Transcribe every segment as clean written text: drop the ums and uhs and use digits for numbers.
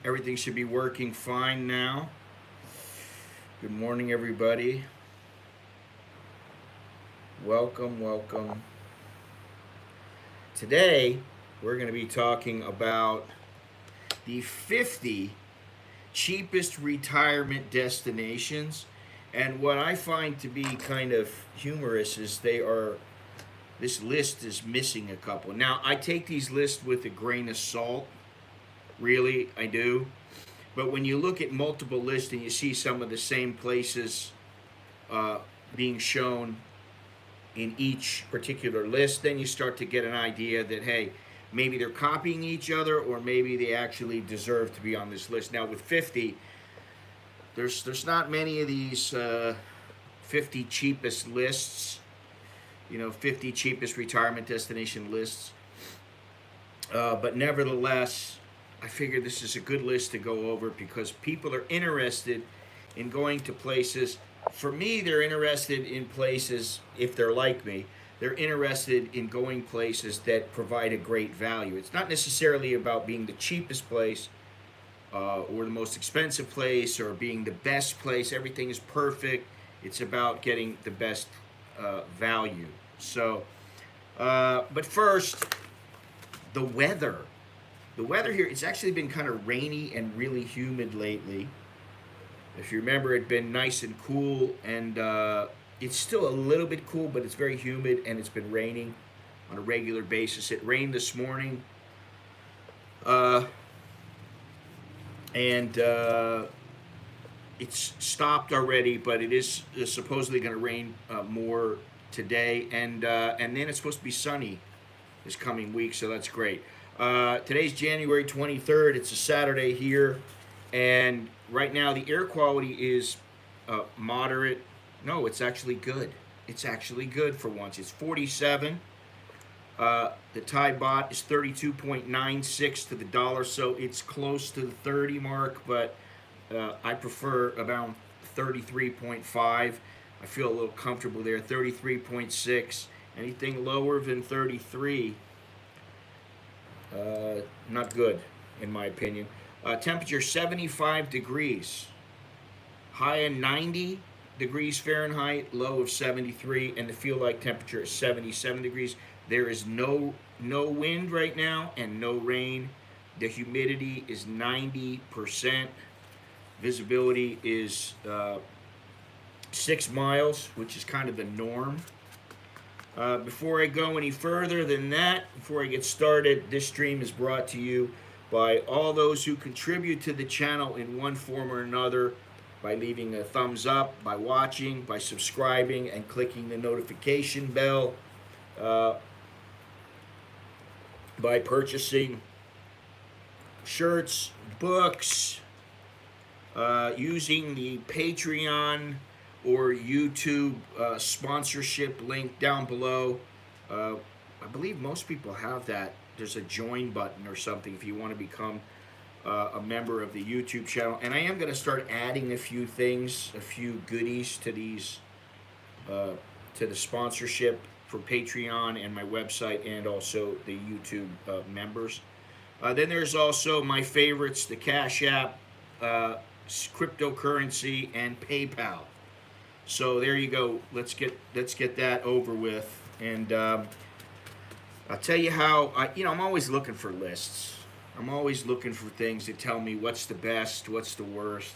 Everything should be working fine now. Good morning, everybody. Welcome, welcome. Today, we're going to be talking about the 50 cheapest retirement destinations. And what I find to be kind of humorous is this list is missing a couple. Now, I take these lists with a grain of salt. Really, I do. But when you look at multiple lists and you see some of the same places being shown in each particular list, then you start to get an idea that, hey, maybe they're copying each other or maybe they actually deserve to be on this list. Now, with 50, there's not many of these 50 cheapest lists, 50 cheapest retirement destination lists. But nevertheless, I figure this is a good list to go over because people are interested in going to places. For me, they're interested in places, if they're like me, they're interested in going places that provide a great value. It's not necessarily about being the cheapest place or the most expensive place or being the best place. Everything is perfect. It's about getting the best value. So, but first, the weather. The weather here, it's actually been kind of rainy and really humid lately. If you remember, it's been nice and cool, and it's still a little bit cool, but it's very humid, and it's been raining on a regular basis. It rained this morning, and it's stopped already, but it is supposedly going to rain more today, and then it's supposed to be sunny this coming week, so that's great. Today's January 23rd. It's a Saturday here, and right now the air quality is moderate. No, it's actually good. It's actually good for once. It's 47. The Thai baht is 32.96 to the dollar, so it's close to the 30 mark, but I prefer around 33.5. I feel a little comfortable there. 33.6. Anything lower than 33, not good, in my opinion. Temperature 75 degrees. High of 90 degrees Fahrenheit, low of 73, and the feel like temperature is 77 degrees. There is no wind right now and no rain. The humidity is 90%. Visibility is 6 miles, which is kind of the norm. Before I go any further than that, before I get started, this stream is brought to you by all those who contribute to the channel in one form or another, by leaving a thumbs up, by watching, by subscribing, and clicking the notification bell, by purchasing shirts, books, using the Patreon or YouTube sponsorship link down below. I believe most people have that. There's a join button or something if you want to become a member of the YouTube channel. And I am going to start adding a few things, a few goodies to these, to the sponsorship for Patreon and my website, and also the YouTube members. Then there's also my favorites, the CASHAPP, cryptocurrency, and PayPal. So there you go. Let's get that over with, and I'll tell you how I'm always looking for lists. I'm always looking for things that tell me what's the best, what's the worst.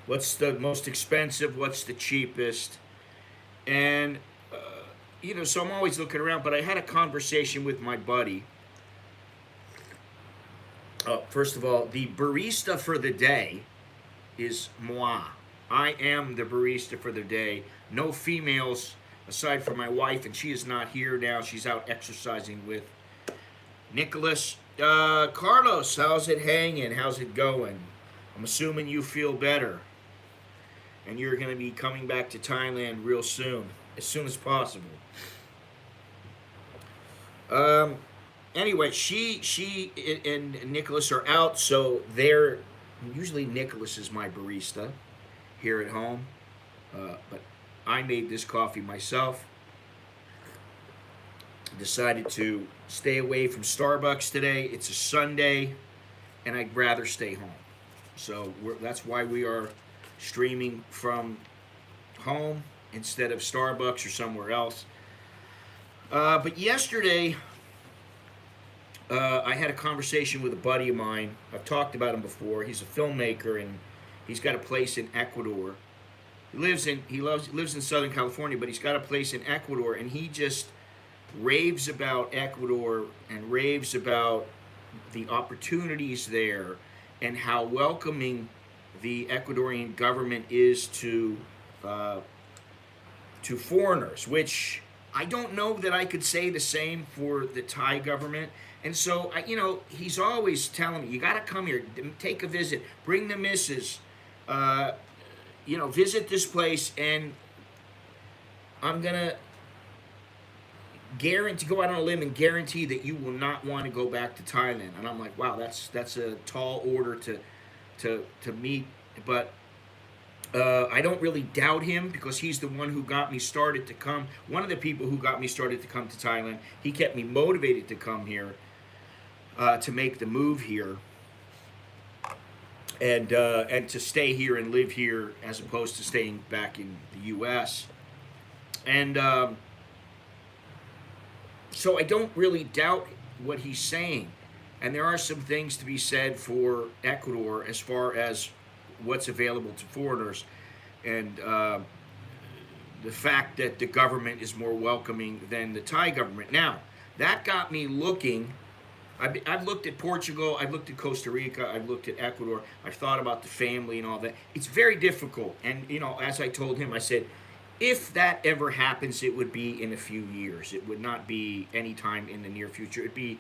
What's the most expensive, what's the cheapest, and so I'm always looking around. But I had a conversation with my buddy. First of all, the barista for the day is moi. I am the barista for the day. No females aside from my wife, and she is not here now. She's out exercising with Nicholas. Carlos, how's it hanging? How's it going? I'm assuming you feel better, and you're going to be coming back to Thailand real soon as possible. Anyway, she and Nicholas are out, so usually Nicholas is my barista here at home, but I made this coffee myself. Decided to stay away from Starbucks today. It's a Sunday. and I'd rather stay home. So that's why we are streaming from home instead of Starbucks or somewhere else. But yesterday, I had a conversation with a buddy of mine. I've talked about him before. He's a filmmaker, and he's got a place in Ecuador. Lives in Southern California, but he's got a place in Ecuador, and he just raves about Ecuador and raves about the opportunities there and how welcoming the Ecuadorian government is to foreigners, which I don't know that I could say the same for the Thai government. And so, he's always telling me, you got to come here, take a visit, bring the missus, visit this place, and I'm going to go out on a limb and guarantee that you will not want to go back to Thailand. And I'm like, wow, that's a tall order to meet. But I don't really doubt him, because he's the one who got me started to come. One of the people who got me started to come to Thailand. He kept me motivated to come here, to make the move here, and to stay here and live here as opposed to staying back in the U.S. And so I don't really doubt what he's saying. And there are some things to be said for Ecuador as far as what's available to foreigners, and the fact that the government is more welcoming than the Thai government. Now, that got me looking. I've looked at Portugal, I've looked at Costa Rica, I've looked at Ecuador, I've thought about the family and all that. It's very difficult. And, as I told him, I said, if that ever happens, it would be in a few years. It would not be any time in the near future. It'd be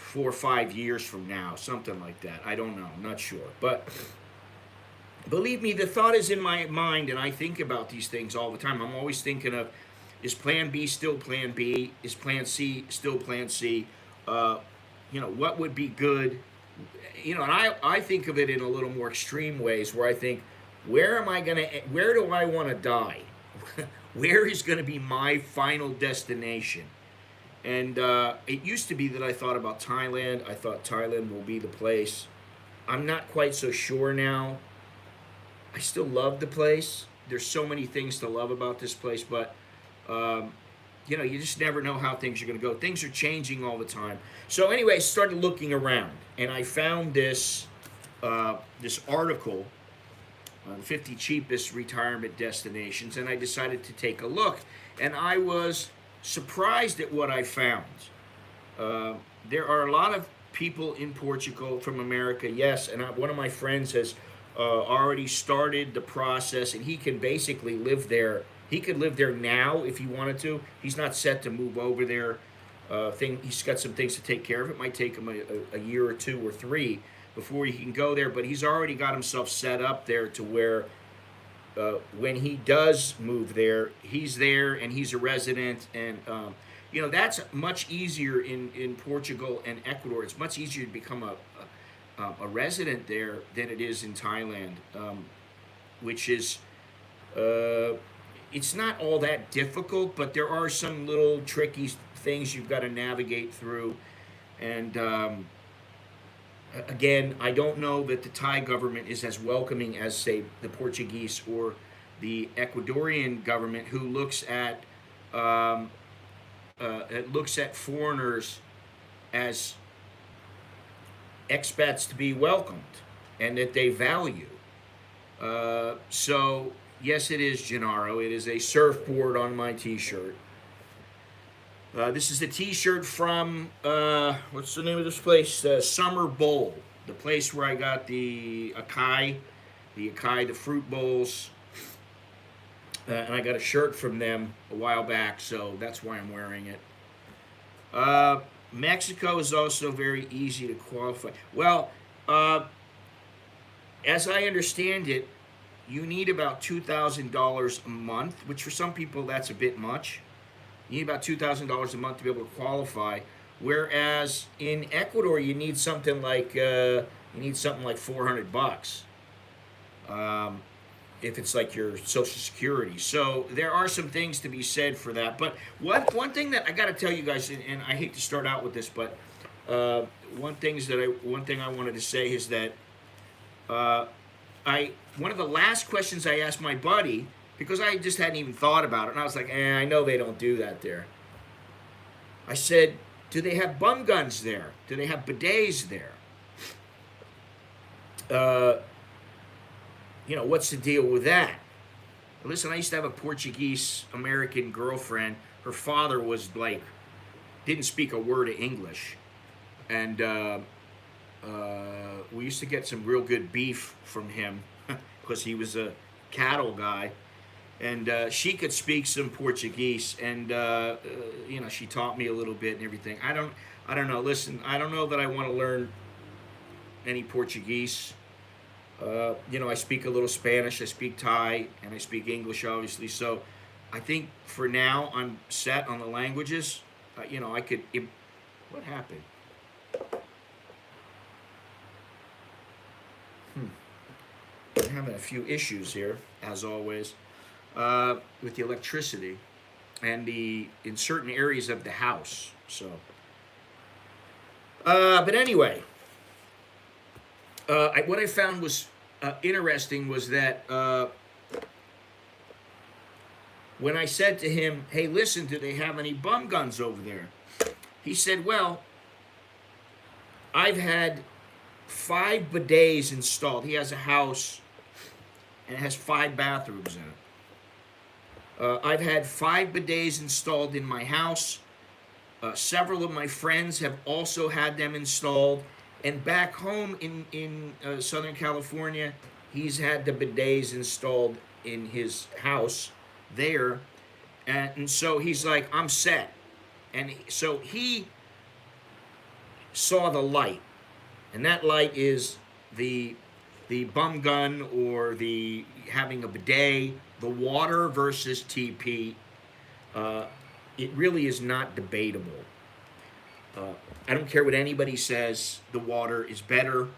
4 or 5 years from now, something like that. I don't know, I'm not sure. But believe me, the thought is in my mind, and I think about these things all the time. I'm always thinking of, is Plan B still Plan B? Is Plan C still Plan C? What would be good? And I think of it in a little more extreme ways, where I think, where do I want to die? Where is going to be my final destination? And it used to be that I thought about Thailand. I thought Thailand will be the place. I'm not quite so sure now. I still love the place. There's so many things to love about this place, but you just never know how things are going to go. Things are changing all the time. So anyway, I started looking around, and I found this article on 50 cheapest retirement destinations, and I decided to take a look. And I was surprised at what I found. There are a lot of people in Portugal from America, yes, and one of my friends has already started the process, and he can basically live there. He could live there now if he wanted to. He's not set to move over there. He's got some things to take care of. It might take him a year or 2 or 3 before he can go there, but he's already got himself set up there to where when he does move there, he's there and he's a resident. And that's much easier in Portugal and Ecuador. It's much easier to become a resident there than it is in Thailand, which is it's not all that difficult, but there are some little tricky things you've got to navigate through. And again, I don't know that the Thai government is as welcoming as, say, the Portuguese or the Ecuadorian government, who looks at foreigners as expats to be welcomed and that they value. So yes, it is, Gennaro. It is a surfboard on my T-shirt. This is a T-shirt from, what's the name of this place? Summer Bowl, the place where I got the acai, the fruit bowls. And I got a shirt from them a while back, so that's why I'm wearing it. Mexico is also very easy to qualify. Well, as I understand it, you need about $2,000 a month, which for some people that's a bit much. You need about $2,000 a month to be able to qualify. Whereas in Ecuador, you need something like $400. If it's like your Social Security. So there are some things to be said for that. But one thing that I got to tell you guys, and I hate to start out with this, but Uh, one thing I wanted to say is that uh, one of the last questions I asked my buddy, because I just hadn't even thought about it, and I was like, I know they don't do that there. I said, do they have bum guns there? Do they have bidets there? Uh, what's the deal with that? Listen, I used to have a Portuguese American girlfriend. Her father was like, didn't speak a word of English. And we used to get some real good beef from him because he was a cattle guy. And she could speak some Portuguese, and she taught me a little bit and everything. I don't know. Listen, I don't know that I want to learn any Portuguese. I speak a little Spanish, I speak Thai, and I speak English, obviously. So I think for now I'm set on the languages. I could. What happened? I'm having a few issues here, as always, with the electricity and in certain areas of the house. So, but anyway, what I found was interesting was that when I said to him, "Hey, listen, do they have any bum guns over there?" He said, "Well, I've had 5 bidets installed." He has a house and it has 5 bathrooms in it. I've had 5 bidets installed in my house. Several of my friends have also had them installed. And back home in Southern California, he's had the bidets installed in his house there. And so he's like, I'm set. And so he saw the light. And that light is the bum gun or the having a bidet, the water versus TP. It really is not debatable. I don't care what anybody says, the water is better.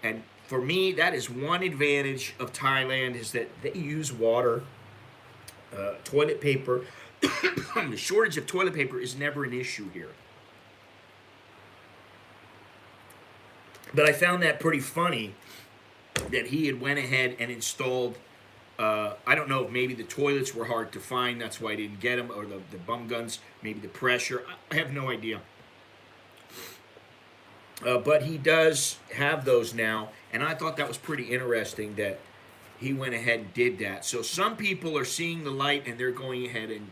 And for me, that is one advantage of Thailand is that they use water. Toilet paper, the shortage of toilet paper is never an issue here. But I found that pretty funny that he had went ahead and installed, I don't know if maybe the toilets were hard to find, that's why I didn't get them, or the bum guns, maybe the pressure, I have no idea. But he does have those now, and I thought that was pretty interesting that he went ahead and did that. So some people are seeing the light and they're going ahead and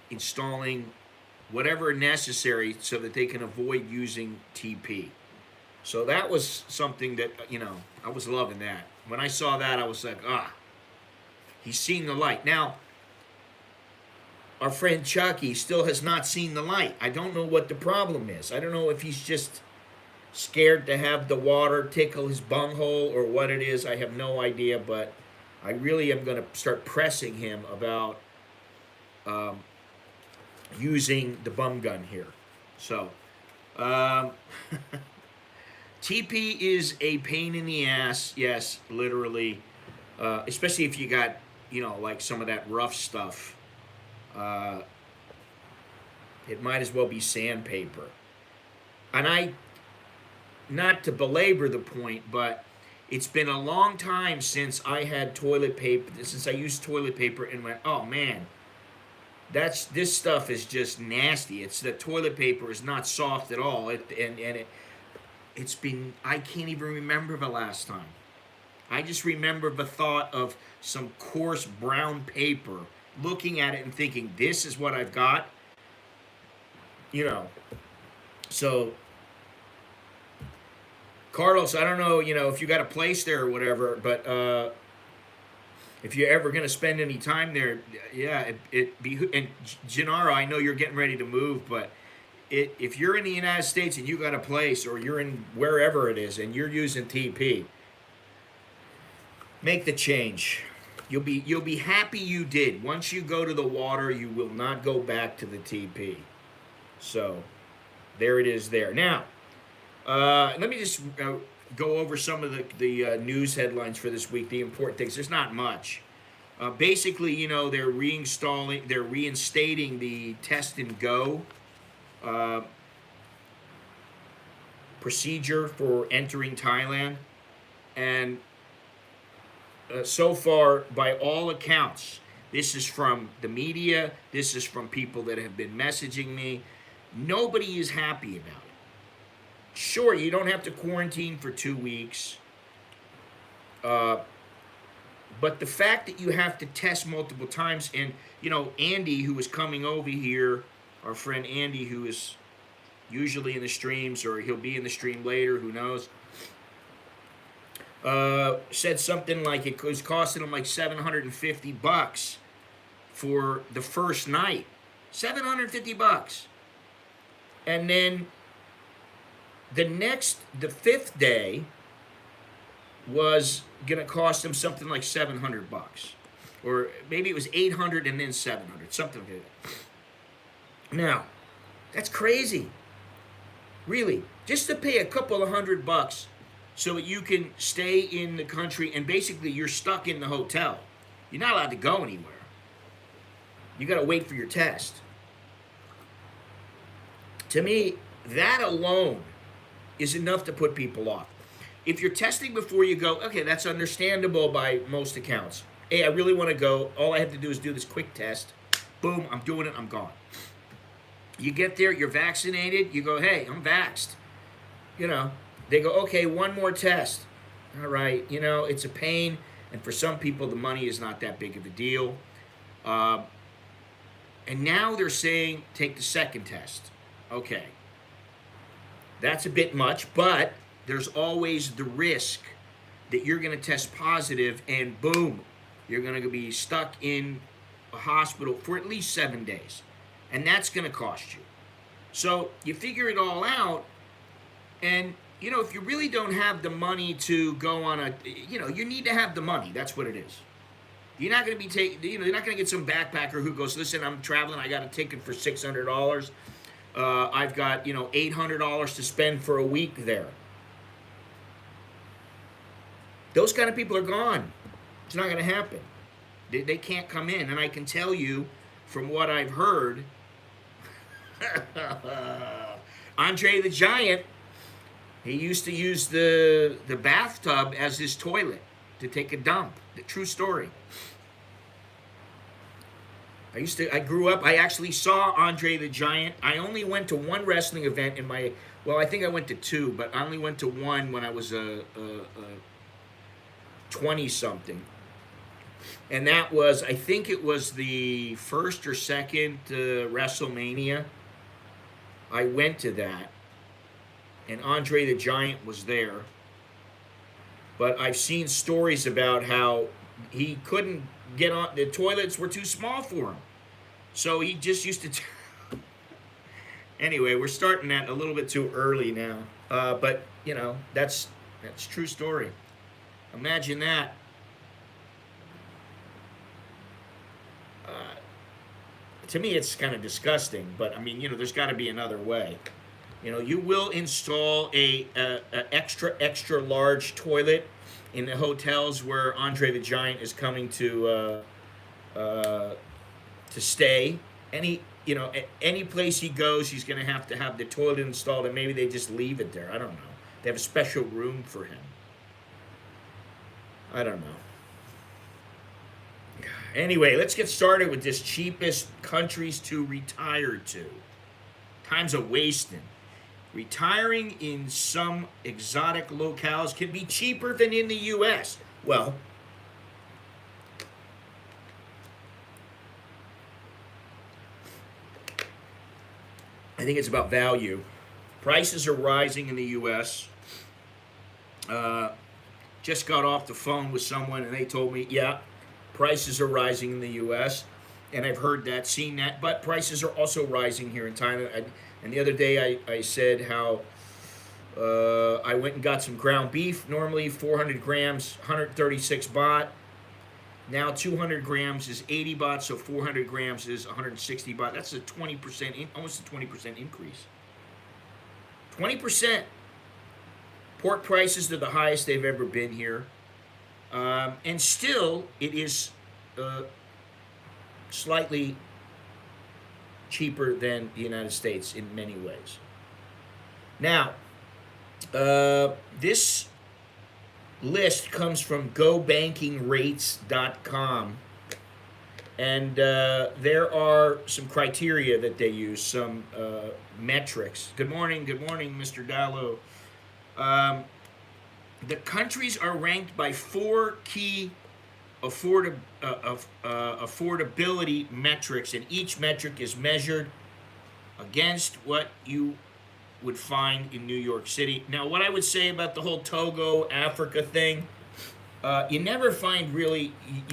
installing whatever necessary so that they can avoid using TP. So that was something that, I was loving that. When I saw that, I was like, he's seen the light. Now, our friend Chucky still has not seen the light. I don't know what the problem is. I don't know if he's just scared to have the water tickle his bunghole or what it is. I have no idea, but I really am going to start pressing him about using the bum gun here. So, TP is a pain in the ass, yes, literally, especially if you got, like some of that rough stuff. It might as well be sandpaper. And not to belabor the point, but it's been a long time since I had toilet paper, since I used toilet paper and went, oh man, this stuff is just nasty. The toilet paper is not soft at all. It's been, I can't even remember the last time. I just remember the thought of some coarse brown paper, looking at it and thinking, this is what I've got. So Carlos, I don't know, if you got a place there or whatever, but if you're ever going to spend any time there, yeah, and Gennaro, I know you're getting ready to move, but if you're in the United States and you got a place, or you're in wherever it is and you're using TP, make the change. You'll be happy you did. Once you go to the water, you will not go back to the TP. So there it is there. Now, let me just go over some of the news headlines for this week, the important things. There's not much. Basically, they're reinstating the test and go procedure for entering Thailand. And so far, by all accounts, this is from the media, this is from people that have been messaging me, nobody is happy about it. Sure, you don't have to quarantine for 2 weeks, but the fact that you have to test multiple times, and Andy, who is coming over here, our friend Andy, who is usually in the streams, or he'll be in the stream later, who knows, said something like it was costing him like $750 for the first night. $750. And then the fifth day was gonna cost him something like $700, or maybe it was 800 and then 700, something like that. Now, that's crazy, really. Just to pay a couple of $100 so that you can stay in the country, and basically you're stuck in the hotel. You're not allowed to go anywhere. You got to wait for your test. To me, that alone is enough to put people off. If you're testing before you go, okay, that's understandable by most accounts. Hey, I really want to go. All I have to do is do this quick test. Boom, I'm doing it, I'm gone. You get there, you're vaccinated, you go, hey, I'm vaxxed. They go, okay, one more test. All right, it's a pain, and for some people, the money is not that big of a deal. And now they're saying, take the second test. Okay. That's a bit much, but there's always the risk that you're going to test positive, and boom, you're going to be stuck in a hospital for at least 7 days. And that's going to cost you. So you figure it all out, and if you really don't have the money to go on you need to have the money. That's what it is. You're not going to be you're not going to get some backpacker who goes, listen, I'm traveling, I got a ticket for $600. I've got, $800 to spend for a week there. Those kind of people are gone. It's not going to happen. They can't come in. And I can tell you from what I've heard, Andre the Giant, he used to use the bathtub as his toilet to take a dump. The true story. I grew up, I actually saw Andre the Giant. I only went to one wrestling event I think I went to two, but I only went to one when I was a 20-something. And that was, I think it was the first or second WrestleMania. I went to that, and Andre the Giant was there. But I've seen stories about how he couldn't get on, the toilets were too small for him. So he just used to... Anyway, we're starting that a little bit too early now. But, that's true story. Imagine that. To me, it's kind of disgusting, but I mean, there's got to be another way. You will install a extra large toilet in the hotels where Andre the Giant is coming to stay. Any place he goes, he's going to have the toilet installed, and maybe they just leave it there. I don't know. They have a special room for him. I don't know. Anyway, let's get started with this cheapest countries to retire to. Time's a wasting. Retiring in some exotic locales can be cheaper than in the U.S. Well, I think it's about value. Prices are rising in the U.S. Just got off the phone with someone, and they told me, yeah, prices are rising in the U.S., and I've heard that, seen that, but prices are also rising here in Thailand. And the other day I said how I went and got some ground beef, normally 400 grams, 136 baht. Now 200 grams is 80 baht, so 400 grams is 160 baht. That's a 20%, almost a 20% increase. 20%. Pork prices are the highest they've ever been here. And still, it is slightly cheaper than the United States in many ways. Now, This list comes from GoBankingRates.com, and there are some criteria that they use, some metrics. Good morning, Mr. Dallo. The countries are ranked by four key affordability metrics, and each metric is measured against what you would find in New York City. Now, what I would say about the whole Togo, Africa thing, you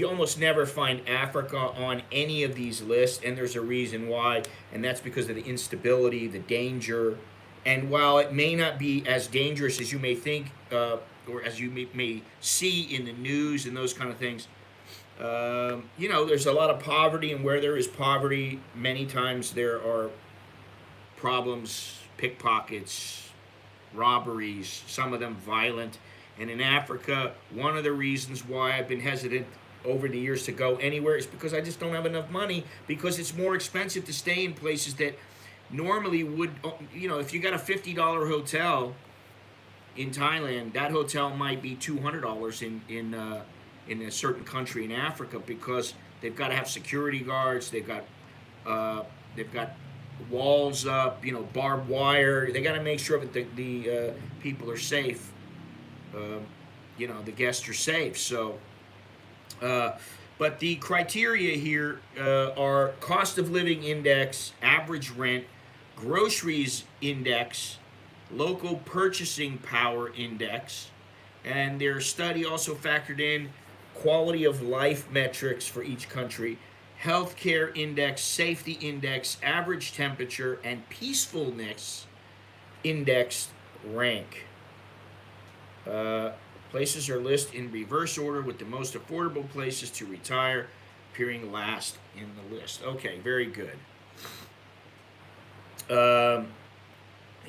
almost never find Africa on any of these lists, and there's a reason why, and that's because of the instability, the danger, and while it may not be as dangerous as you may think, or as you may see in the news and those kind of things, there's a lot of poverty, and where there is poverty, many times there are problems, pickpockets, robberies, some of them violent. And in Africa, one of the reasons why I've been hesitant over the years to go anywhere is because I just don't have enough money, because it's more expensive to stay in places that normally would, if you got a $50 hotel in Thailand, that hotel might be $200 in a certain country in Africa, because they've got to have security guards, they've got walls up, barbed wire. They got to make sure that the people are safe. The guests are safe. So, but the criteria here are cost of living index, average rent, groceries index, local purchasing power index, and their study also factored in quality of life metrics for each country, healthcare index, safety index, average temperature, and peacefulness index rank. Places are listed in reverse order, with the most affordable places to retire appearing last in the list. Okay, very good.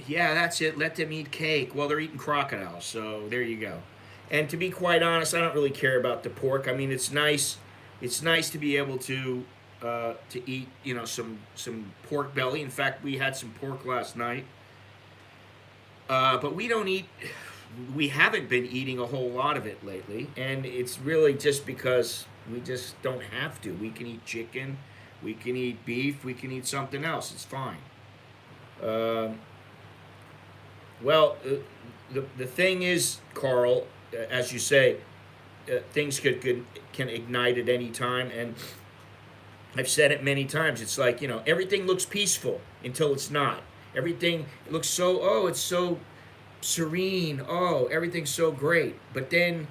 Yeah, that's it. Let them eat cake. Well, they're eating crocodiles, so there you go. And to be quite honest, I don't really care about the pork. I mean, it's nice. It's nice to be able to eat, some pork belly. In fact, we had some pork last night. But we haven't been eating a whole lot of it lately, and it's really just because we just don't have to. We can eat chicken, we can eat beef, we can eat something else. It's fine. The thing is, Carl, as you say, things can ignite at any time, and I've said it many times. It's like, everything looks peaceful until it's not. Everything looks it's so serene. Oh, everything's so great. But then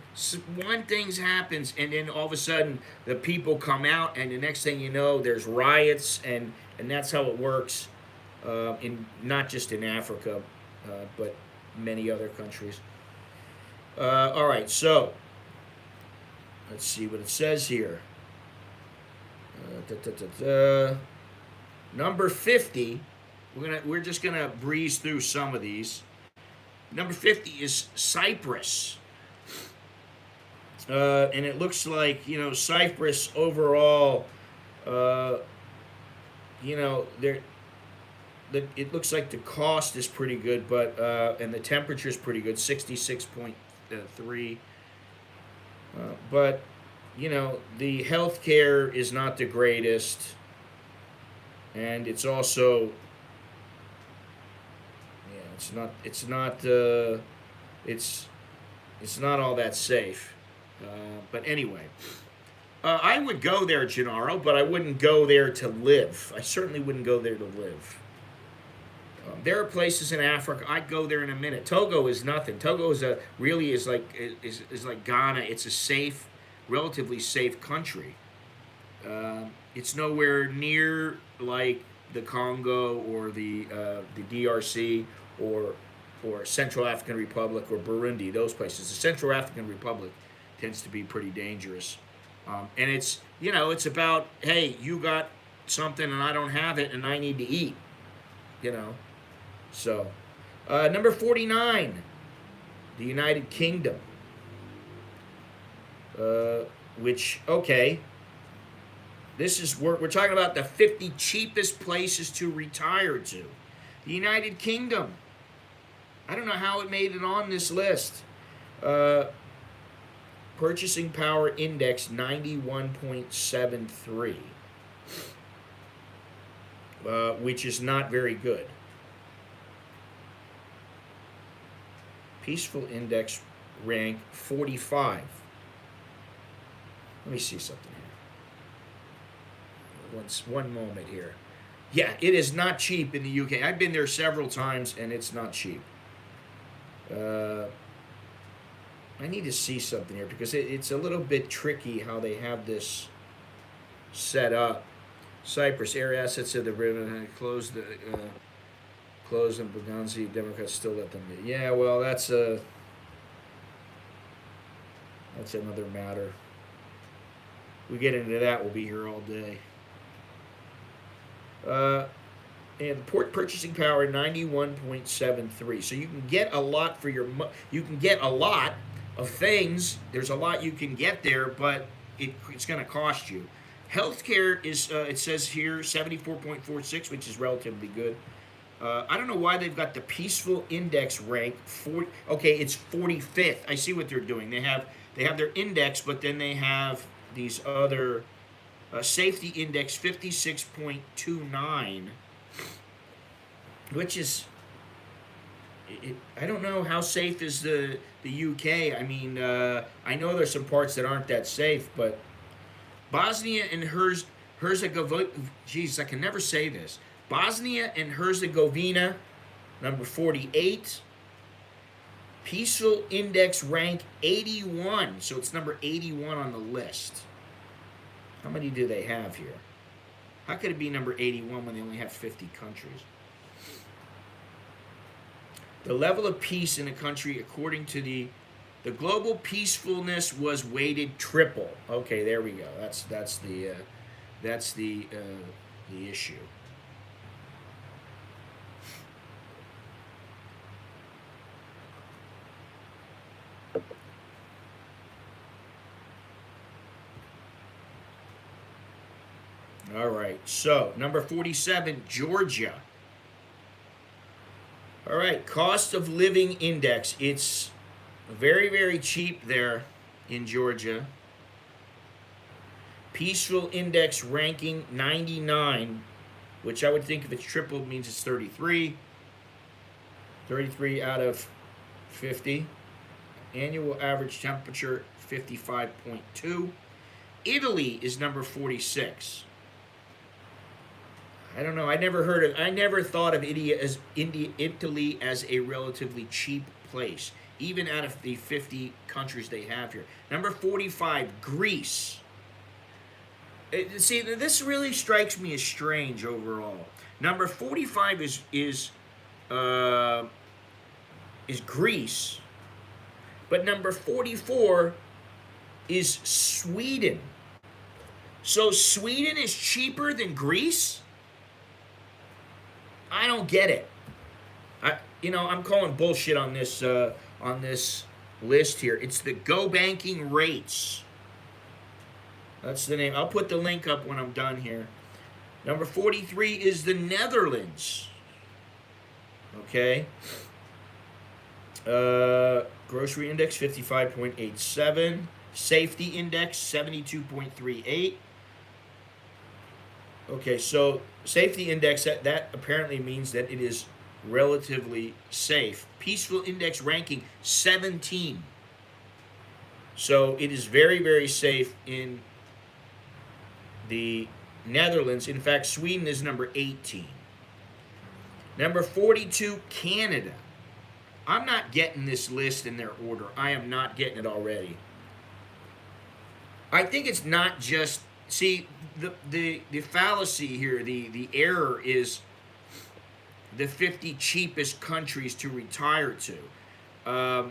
one thing happens, and then all of a sudden the people come out, and the next thing you know, there's riots, and that's how it works, in not just in Africa, but many other countries. All right, so let's see what it says here. Number 50. We're just gonna breeze through some of these. Number 50 is Cyprus, and it looks like Cyprus overall. It looks like the cost is pretty good, but and the temperature is pretty good, 66.3. But the healthcare is not the greatest, and it's also it's not all that safe. But anyway, I would go there, Gennaro, but I wouldn't go there to live. I certainly wouldn't go there to live. There are places in Africa I'd go there in a minute. Togo is nothing. Togo is like Ghana. It's a safe, relatively safe country. It's nowhere near like the Congo or the DRC or Central African Republic or Burundi. Those places. The Central African Republic tends to be pretty dangerous, and it's about, hey, you got something and I don't have it and I need to eat. So, number 49, the United Kingdom, which, okay, we're talking about the 50 cheapest places to retire to. The United Kingdom. I don't know how it made it on this list. Purchasing Power Index 91.73, which is not very good. Peaceful Index rank 45. Let me see something here. One moment here. Yeah, it is not cheap in the UK. I've been there several times, and it's not cheap. I need to see something here because it's a little bit tricky how they have this set up. Cyprus, air assets of the river, closed and Buganzi, Democrats still let them be. Yeah, well, that's another matter. We get into that, we'll be here all day. And port purchasing power 91.73. So you can get a lot for your you can get a lot of things. There's a lot you can get there, but it's going to cost you. Healthcare is it says here 74.46, which is relatively good. I don't know why they've got the Peaceful Index rank 40. Okay, it's 45th. I see what they're doing. They have their index, but then they have these other Safety Index 56.29, which is I don't know how safe is the UK. I mean, I know there's some parts that aren't that safe, but Bosnia and Herzegovina. Jeez, I can never say this. Bosnia and Herzegovina, number 48. Peaceful Index rank 81, so it's number 81 on the list. How many do they have here? How could it be number 81 when they only have 50 countries? The level of peace in a country, according to the global peacefulness, was weighted triple. Okay, there we go. That's the issue. All right, so number 47, Georgia. All right, cost of living index. It's very, very cheap there in Georgia. Peaceful Index ranking 99, which I would think if it's tripled means it's 33. 33 out of 50. Annual average temperature 55.2. Italy is number 46. I don't know. I never thought of Italy as a relatively cheap place, even out of the 50 countries they have here. Number 45, Greece. See, this really strikes me as strange overall. Number 45 is Greece, but number 44 is Sweden. So Sweden is cheaper than Greece? I don't get it. I'm calling bullshit on this list here. It's the Go Banking Rates. That's the name. I'll put the link up when I'm done here. Number 43 is the Netherlands. Okay. Grocery Index 55.87. Safety Index 72.38. Okay, so Safety Index, that apparently means that it is relatively safe. Peaceful Index ranking 17. So it is very, very safe in the Netherlands. In fact, Sweden is number 18. Number 42, Canada. I'm not getting this list in their order. I am not getting it already. I think it's not just... See, the fallacy here, the error is the 50 cheapest countries to retire to.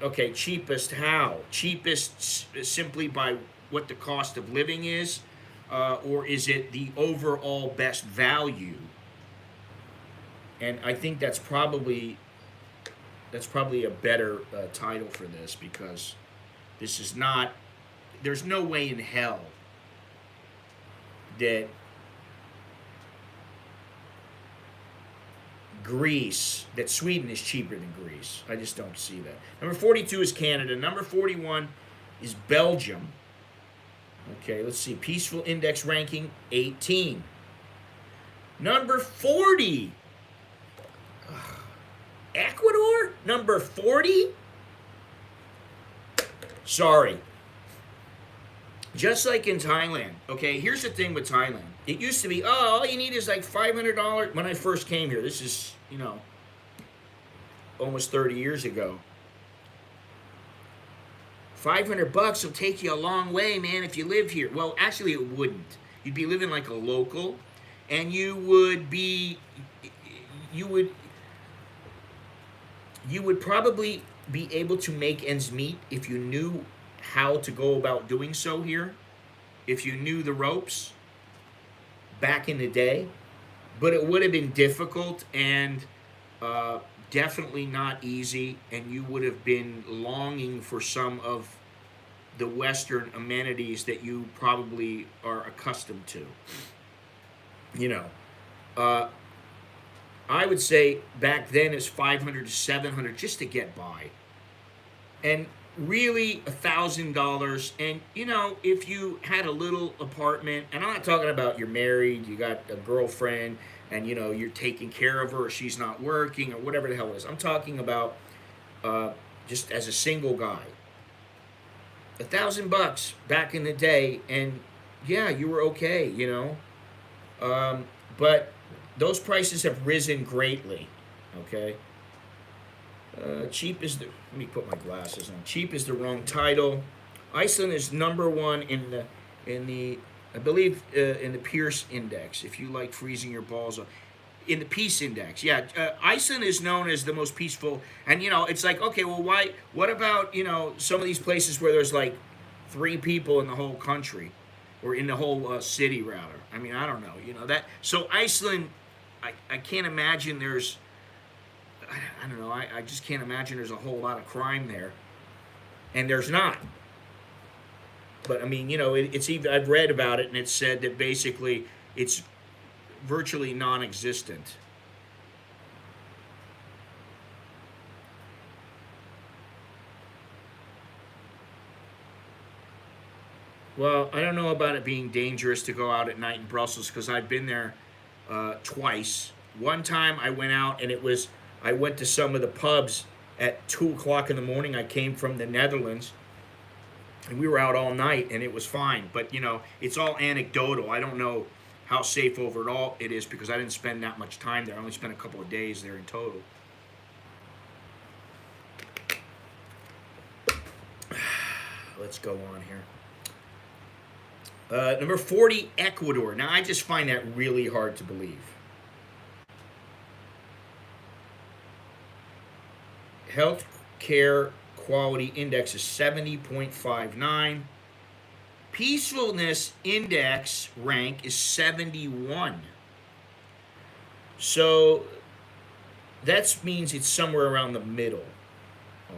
Okay, cheapest how? Cheapest simply by what the cost of living is, or is it the overall best value? And I think that's probably a better title for this, because this is not... There's no way in hell that Greece, that Sweden is cheaper than Greece. I just don't see that. Number 42 is Canada. Number 41 is Belgium. Okay, let's see. Peaceful Index ranking, 18. Number 40, Ecuador? Number 40? Sorry. Just like in Thailand, okay, here's the thing with Thailand. It used to be, oh, all you need is like $500. When I first came here, this is, almost 30 years ago. $500 will take you a long way, man, if you live here. Well, actually, it wouldn't. You'd be living like a local, and you would probably be able to make ends meet if you knew how to go about doing so here, if you knew the ropes back in the day. But it would have been difficult and definitely not easy, and you would have been longing for some of the Western amenities that you probably are accustomed to. I would say back then it's $500 to $700 just to get by. And really $1,000, and if you had a little apartment, and I'm not talking about you're married, you got a girlfriend, and you're taking care of her, or she's not working, or whatever the hell it is. I'm talking about just as a single guy. $1,000 back in the day, and yeah, you were okay, but those prices have risen greatly. Okay. Cheap is the. Let me put my glasses on. Cheap is the wrong title. Iceland is number one in the I believe in the Pierce Index. If you like freezing your balls off, in the Peace Index, yeah, Iceland is known as the most peaceful. And it's like, okay, well, why? What about some of these places where there's like 3 people in the whole country, or in the whole city rather? I mean, I don't know. That. So Iceland, I can't imagine there's. I don't know. I just can't imagine there's a whole lot of crime there, and there's not. But I mean, it's even. I've read about it, and it's said that basically it's virtually non-existent. Well, I don't know about it being dangerous to go out at night in Brussels, because I've been there twice. One time I went out, and I went to some of the pubs at 2 o'clock in the morning. I came from the Netherlands, and we were out all night, and it was fine. But, it's all anecdotal. I don't know how safe overall it is, because I didn't spend that much time there. I only spent a couple of days there in total. Let's go on here. Number 40, Ecuador. Now, I just find that really hard to believe. Healthcare Quality Index is 70.59. Peacefulness Index rank is 71. So that means it's somewhere around the middle,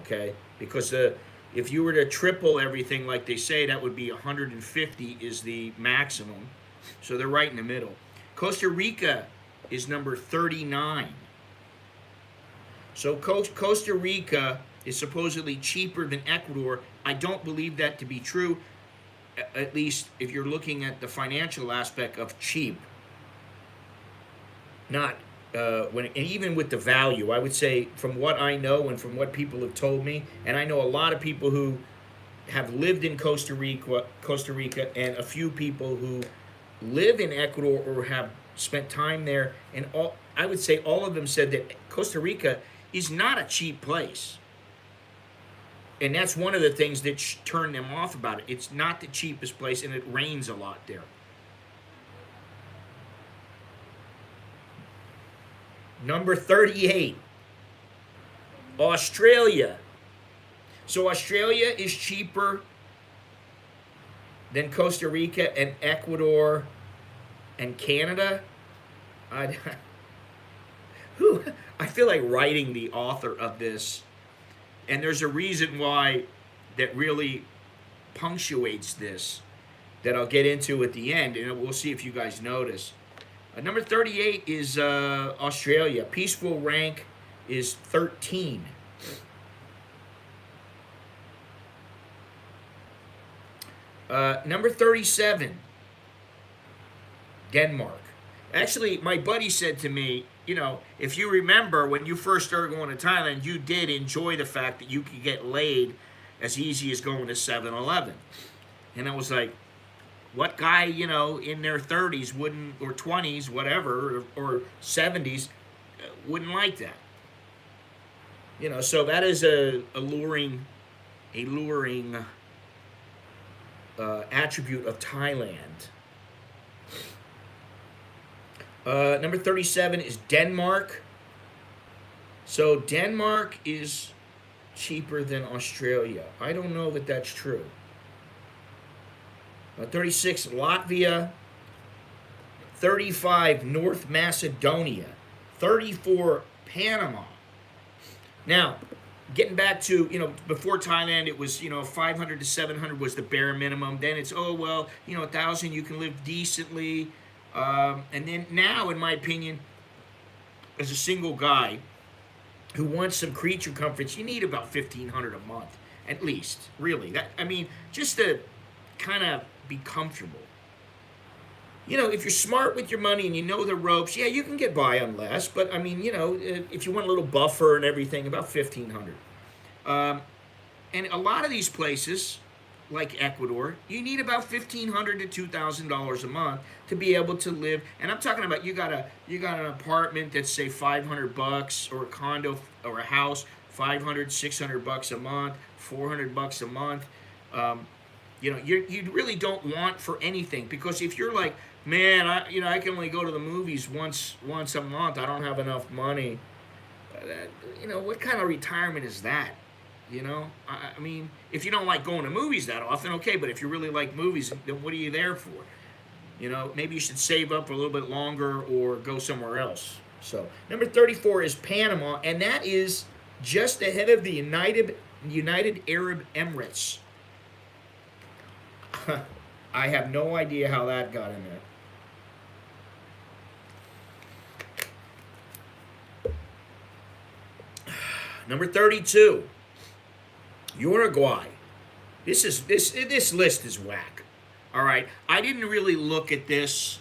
okay? Because if you were to triple everything like they say, that would be 150 is the maximum. So they're right in the middle. Costa Rica is number 39. So Costa Rica is supposedly cheaper than Ecuador. I don't believe that to be true, at least if you're looking at the financial aspect of cheap. Not and even with the value, I would say, from what I know and from what people have told me, and I know a lot of people who have lived in Costa Rica, and a few people who live in Ecuador or have spent time there, and I would say all of them said that Costa Rica is not a cheap place. And that's one of the things that turned them off about it. It's not the cheapest place, and it rains a lot there. Number 38, Australia. So Australia is cheaper than Costa Rica and Ecuador and Canada. I feel like writing the author of this, and there's a reason why that really punctuates this that I'll get into at the end, and we'll see if you guys notice. Number 38 is Australia. Peaceful rank is 13. Number 37, Denmark. Actually, my buddy said to me, you know, if you remember when you first started going to Thailand, you did enjoy the fact that you could get laid as easy as going to 7-Eleven. And I was like, what guy, you know, in their 30s wouldn't, or 20s, whatever, or 70s, wouldn't like that? You know, so that is a alluring attribute of Thailand. Number 37 is Denmark. So Denmark is cheaper than Australia. I don't know that that's true. 36, Latvia. 35, North Macedonia. 34, Panama. Now, getting back to, you know, before Thailand, it was, you know, 500 to 700 was the bare minimum. Then it's, oh, well, you know, 1,000, you can live decently. And then now, in my opinion, as a single guy who wants some creature comforts, you need about 1,500 a month, at least, really. That, I mean, just to kind of be comfortable. You know, if you're smart with your money and you know the ropes, yeah, you can get by on less. But I mean, you know, if you want a little buffer and everything, about 1,500. And a lot of these places, like Ecuador, you need about $1,500 to $2,000 a month to be able to live. And I'm talking about you got an apartment that's say $500, or a condo or a house $500, $600 a month, $400 a month. You know, you really don't want for anything, because if you're like, man, I can only go to the movies once a month. I don't have enough money. You know, what kind of retirement is that? You know, I mean, if you don't like going to movies that often, okay. But if you really like movies, then what are you there for? You know, maybe you should save up for a little bit longer or go somewhere else. So number 34 is Panama, and that is just ahead of the United Arab Emirates. I have no idea how that got in there. Number 32, Uruguay. This list is whack. All right, I didn't really look at this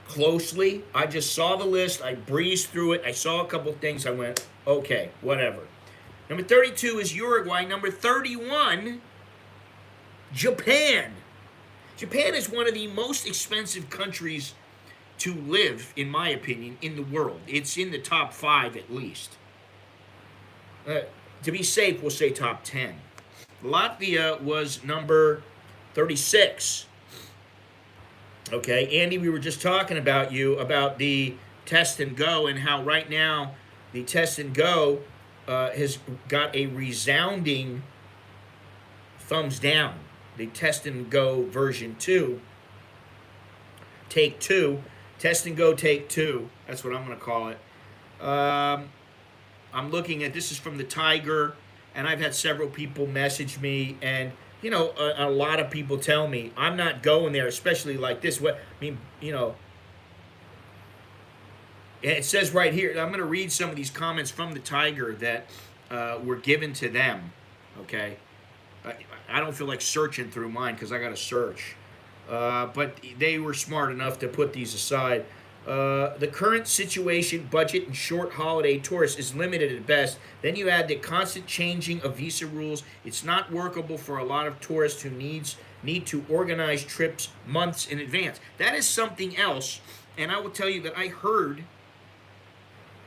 closely. I just saw the list. I breezed through it. I saw a couple things. I went, okay, whatever. Number 32 is Uruguay. Number 31, Japan. Japan is one of the most expensive countries to live, in my opinion, in the world. It's in the top 5 at least. To be safe, we'll say top 10. Latvia was number 36. Okay, Andy, we were just talking about the test and go, and how right now the test and go has got a resounding thumbs down. The test and go version 2, take 2, test and go take 2. That's what I'm going to call it. I'm looking at, this is from the Tiger, and I've had several people message me, and you know, a lot of people tell me I'm not going there, especially like this. What I mean, you know, it says right here. I'm going to read some of these comments from the Tiger that were given to them. Okay. I don't feel like searching through mine because I got to search. But they were smart enough to put these aside. The current situation, budget, and short holiday tourists is limited at best. Then you add the constant changing of visa rules. It's not workable for a lot of tourists who need to organize trips months in advance. That is something else. And I will tell you that I heard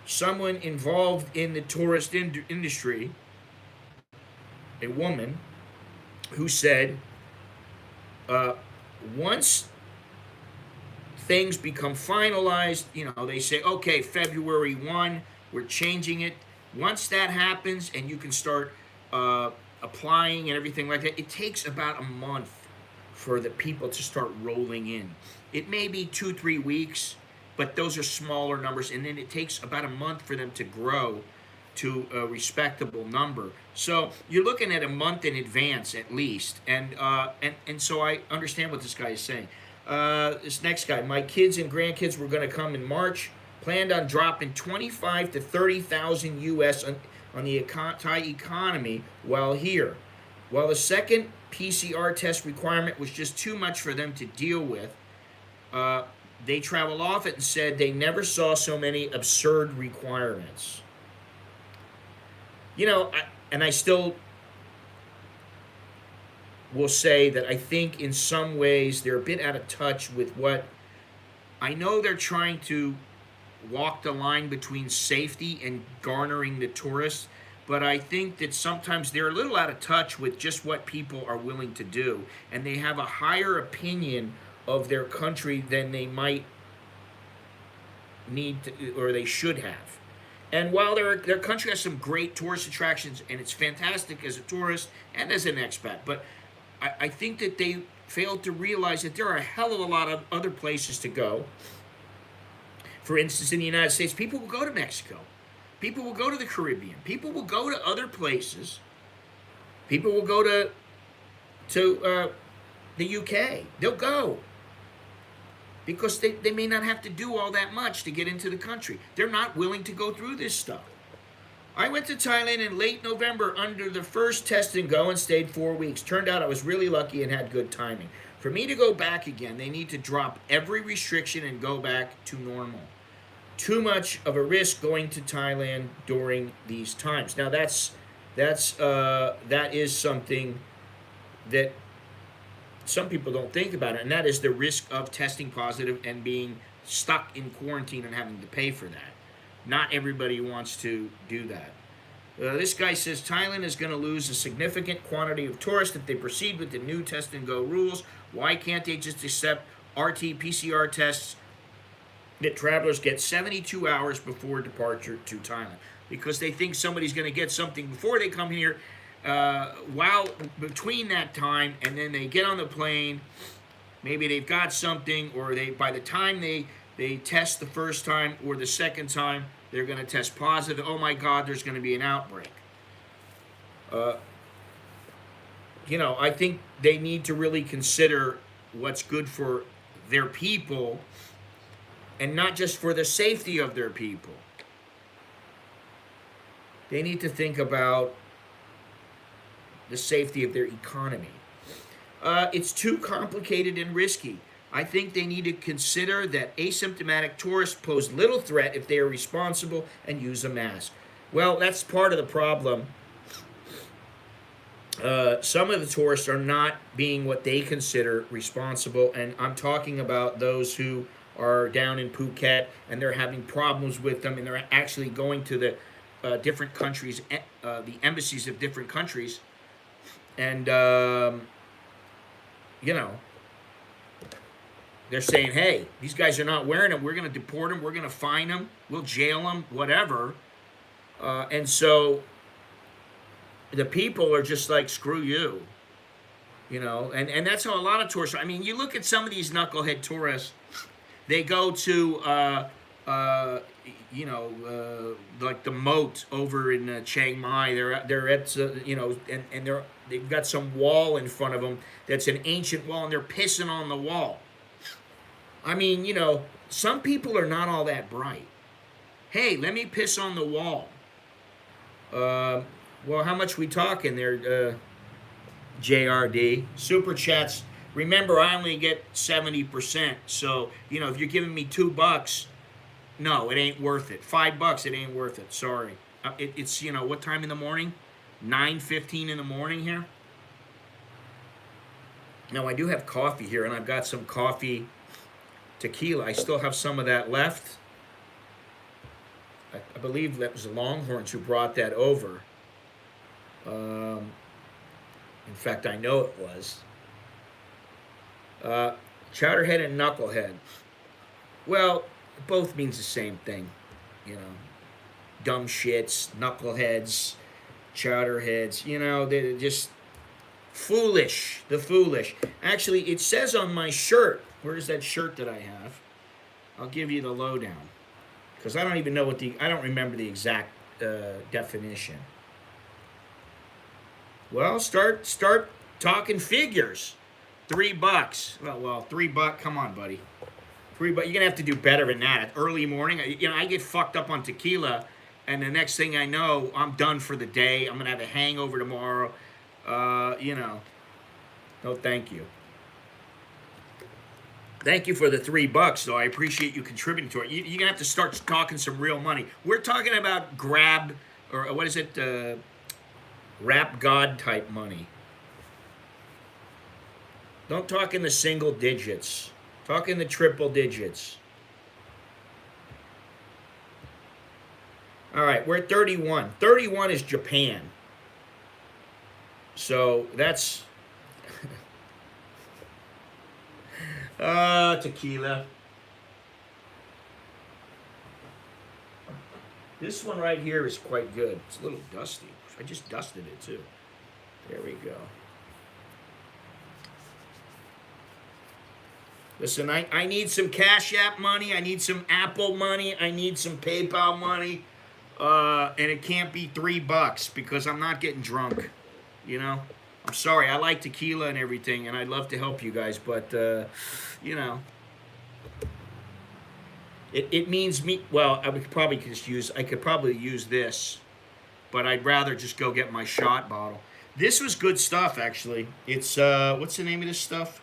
someone involved in the tourist industry, a woman, who said, once things become finalized, you know, they say, okay, February 1, we're changing it. Once that happens and you can start applying and everything like that, it takes about a month for the people to start rolling in. It may be 2-3 weeks, but those are smaller numbers, and then it takes about a month for them to grow to a respectable number. So you're looking at a month in advance at least, and so I understand what this guy is saying. This next guy, my kids and grandkids were going to come in March. Planned on dropping 25 to 30,000 U.S. on the Thai economy while here. While the second PCR test requirement was just too much for them to deal with, they traveled off it and said they never saw so many absurd requirements. You know, I still will say that I think in some ways they're a bit out of touch with what I know. They're trying to walk the line between safety and garnering the tourists, but I think that sometimes they're a little out of touch with just what people are willing to do, and they have a higher opinion of their country than they might need to, or they should have. And while their country has some great tourist attractions, and it's fantastic as a tourist and as an expat, but I think that they failed to realize that there are a hell of a lot of other places to go. For instance, in the United States, people will go to Mexico. People will go to the Caribbean. People will go to other places. People will go to the UK. They'll go. Because they may not have to do all that much to get into the country. They're not willing to go through this stuff. I went to Thailand in late November under the first test and go and stayed 4 weeks. Turned out I was really lucky and had good timing. For me to go back again, they need to drop every restriction and go back to normal. Too much of a risk going to Thailand during these times. Now that is something that some people don't think about it, and that is the risk of testing positive and being stuck in quarantine and having to pay for that. Not everybody wants to do that. This guy says Thailand is going to lose a significant quantity of tourists if they proceed with the new test and go rules. Why can't they just accept RT-PCR tests that travelers get 72 hours before departure to Thailand? Because they think somebody's going to get something before they come here, while between that time, and then they get on the plane, maybe they've got something, or by the time they test the first time or the second time, they're going to test positive. Oh my God, there's going to be an outbreak. I think they need to really consider what's good for their people and not just for the safety of their people. They need to think about the safety of their economy. It's too complicated and risky. I think they need to consider that asymptomatic tourists pose little threat if they are responsible and use a mask. Well, that's part of the problem. Some of the tourists are not being what they consider responsible, and I'm talking about those who are down in Phuket and they're having problems with them, and they're actually going to the different countries, the embassies of different countries, and they're saying, hey, these guys are not wearing them. We're going to deport them. We're going to fine them. We'll jail them, whatever. And so the people are just like, screw you. And that's how a lot of tourists are. I mean, you look at some of these knucklehead tourists, they go to, like the moat over in Chiang Mai. They're at, and they've got some wall in front of them that's an ancient wall, and they're pissing on the wall. I mean, some people are not all that bright. Hey, let me piss on the wall. Well, how much we talking there, JRD? Super chats. Remember, I only get 70%. So, if you're giving me $2, no, it ain't worth it. $5, it ain't worth it. Sorry. It's, what time in the morning? 9:15 in the morning here. Now, I do have coffee here, and I've got some coffee tequila. I still have some of that left. I believe that was the Longhorns who brought that over. In fact, I know it was. Chowderhead and knucklehead. Well, it both means the same thing. Dumb shits, knuckleheads, chowderheads. They're just foolish. The foolish. Actually, it says on my shirt. Where's that shirt that I have? I'll give you the lowdown. Because I don't even know I don't remember the exact definition. Well, start talking figures. $3. Well, $3. Come on, buddy. $3. You're gonna have to do better than that. At early morning, I get fucked up on tequila, and the next thing I know, I'm done for the day. I'm gonna have a hangover tomorrow. No, thank you. Thank you for the $3, though. I appreciate you contributing to it. You're gonna have to start talking some real money. We're talking about grab, or what is it? Rap God type money. Don't talk in the single digits. Talk in the triple digits. All right, we're at 31. 31 is Japan. So that's tequila. This one right here is quite good. It's a little dusty. I just dusted it too. There we go. Listen, I need some Cash App money. I need some Apple money. I need some PayPal money. And it can't be $3 because I'm not getting drunk. You know? I'm sorry. I like tequila and everything, and I'd love to help you guys, but, it means me. Well, I could probably use this, but I'd rather just go get my shot bottle. This was good stuff, actually. It's what's the name of this stuff?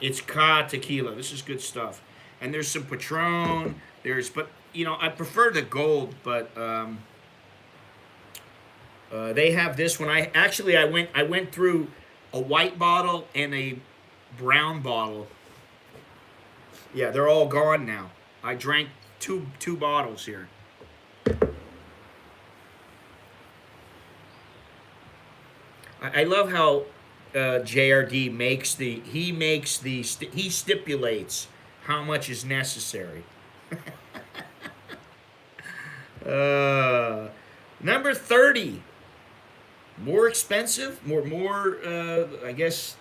It's Ka tequila. This is good stuff. And there's some Patron. But I prefer the gold, but they have this one. I went through a white bottle and a brown bottle. Yeah, they're all gone now. I drank two bottles here. I love how JRD he stipulates how much is necessary. Number 30. More expensive, I guess,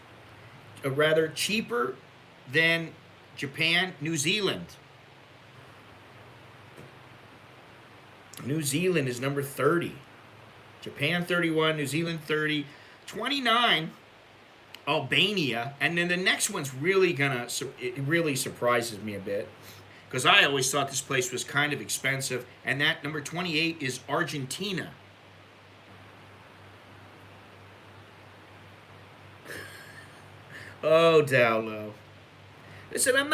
rather cheaper than Japan, New Zealand. New Zealand is number 30. Japan 31, New Zealand 30, 29, Albania, and then the next one's really it really surprises me a bit, because I always thought this place was kind of expensive, and that number 28 is Argentina. Oh, Dowlow. Listen, I'm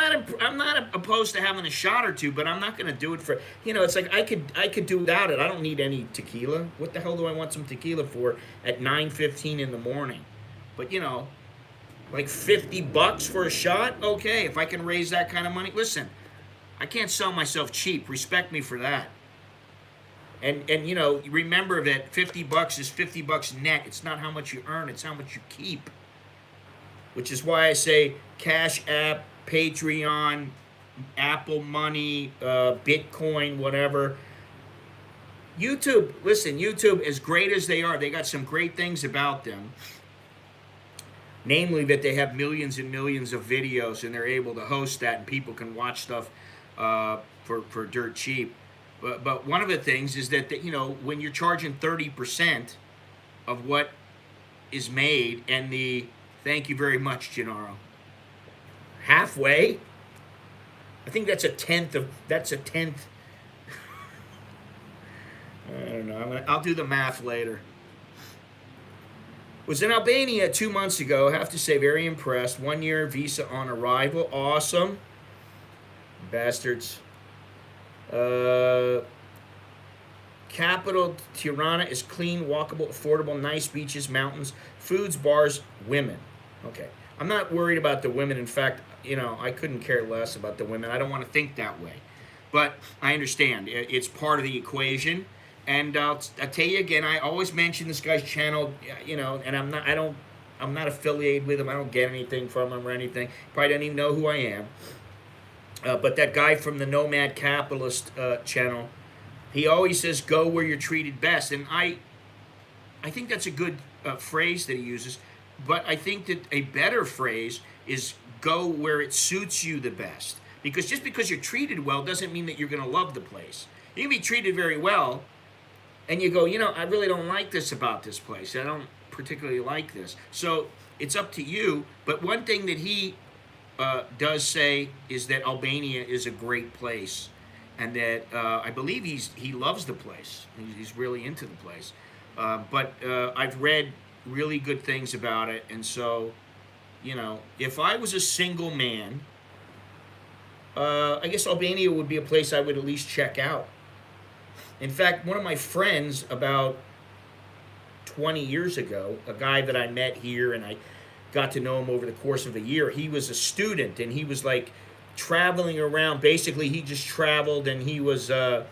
not opposed to having a shot or two, but I'm not going to do it for, it's like I could do without it. I don't need any tequila. What the hell do I want some tequila for at 9:15 in the morning? But, like $50 for a shot? Okay, if I can raise that kind of money. Listen, I can't sell myself cheap. Respect me for that. And remember that $50 is $50 net. It's not how much you earn, it's how much you keep. Which is why I say Cash App, Patreon, Apple Money, Bitcoin, whatever. YouTube, listen, YouTube, as great as they are, they got some great things about them. Namely that they have millions and millions of videos, and they're able to host that, and people can watch stuff for dirt cheap. But one of the things is that when you're charging 30% of what is made, and thank you very much, Gennaro. Halfway? I think that's a tenth. I don't know. I'll do the math later. Was in Albania 2 months ago. I have to say, very impressed. 1 year visa on arrival. Awesome. Bastards. Capital Tirana is clean, walkable, affordable, nice beaches, mountains, foods, bars, women. Okay. I'm not worried about the women. In fact, I couldn't care less about the women. I don't want to think that way. But I understand. It's part of the equation. And I'll tell you again, I always mention this guy's channel, and I'm not affiliated with him. I don't get anything from him or anything. Probably don't even know who I am. But that guy from the Nomad Capitalist channel, he always says, go where you're treated best. And I think that's a good phrase that he uses. But I think that a better phrase is go where it suits you the best. Because just because you're treated well doesn't mean that you're going to love the place. You can be treated very well, and you go, I really don't like this about this place. I don't particularly like this. So it's up to you. But one thing that he does say is that Albania is a great place, and that I believe he loves the place. He's really into the place. But I've read really good things about it, and so if I was a single man, I guess Albania would be a place I would at least check out. In fact, one of my friends about 20 years ago, a guy that I met here and I got to know him over the course of a year, he was a student and he was like traveling around. Basically, he just traveled and he was trying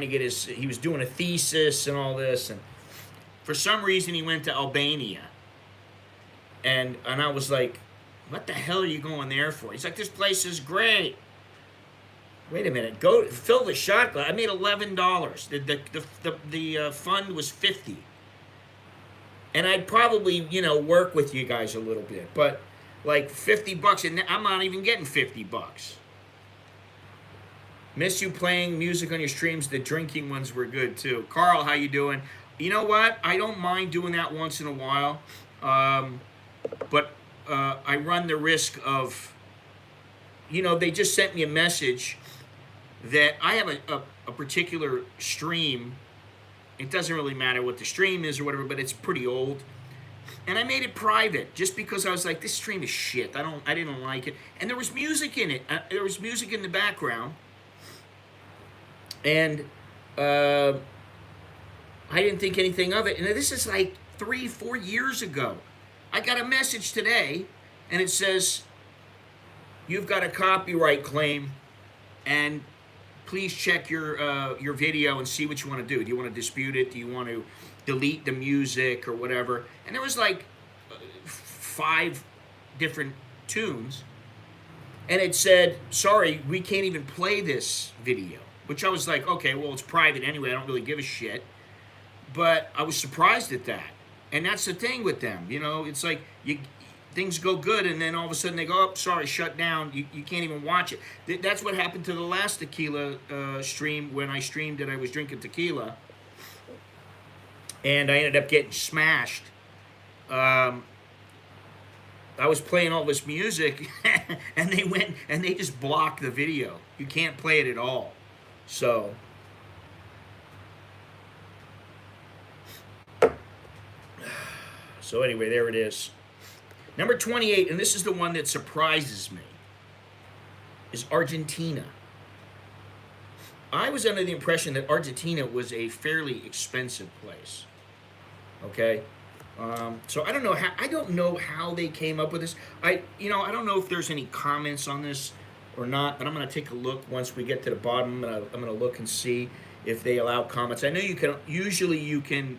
to get he was doing a thesis and all this. And for some reason, he went to Albania. And I was like, what the hell are you going there for? He's like, this place is great. Wait a minute. Go fill the shot glass. I made $11. The fund was $50. And I'd probably work with you guys a little bit, but like $50, and I'm not even getting $50. Miss you playing music on your streams. The drinking ones were good too. Carl, how you doing? You know what? I don't mind doing that once in a while, but I run the risk of, they just sent me a message that I have a particular stream. It doesn't really matter what the stream is or whatever, but it's pretty old. And I made it private just because I was like, this stream is shit. I didn't like it. And there was music in it. There was music in the background. And I didn't think anything of it. And this is like 3-4 years ago. I got a message today, and it says, you've got a copyright claim, and please check your video and see what you want to do. Do you want to dispute it? Do you want to delete the music or whatever? And there was like 5 different tunes, and it said, sorry, we can't even play this video. Which I was like, okay, well, it's private anyway. I don't really give a shit. But I was surprised at that. And that's the thing with them. It's like things go good, and then all of a sudden they go, oh, sorry, shut down. You can't even watch it. That's what happened to the last tequila stream when I streamed that I was drinking tequila. And I ended up getting smashed. I was playing all this music, and they went and they just blocked the video. You can't play it at all. So anyway, there it is. Number 28, and this is the one that surprises me, is Argentina. I was under the impression that Argentina was a fairly expensive place. Okay? So I don't know how they came up with this. I don't know if there's any comments on this or not, but I'm going to take a look once we get to the bottom. I'm going to look and see if they allow comments. I know you can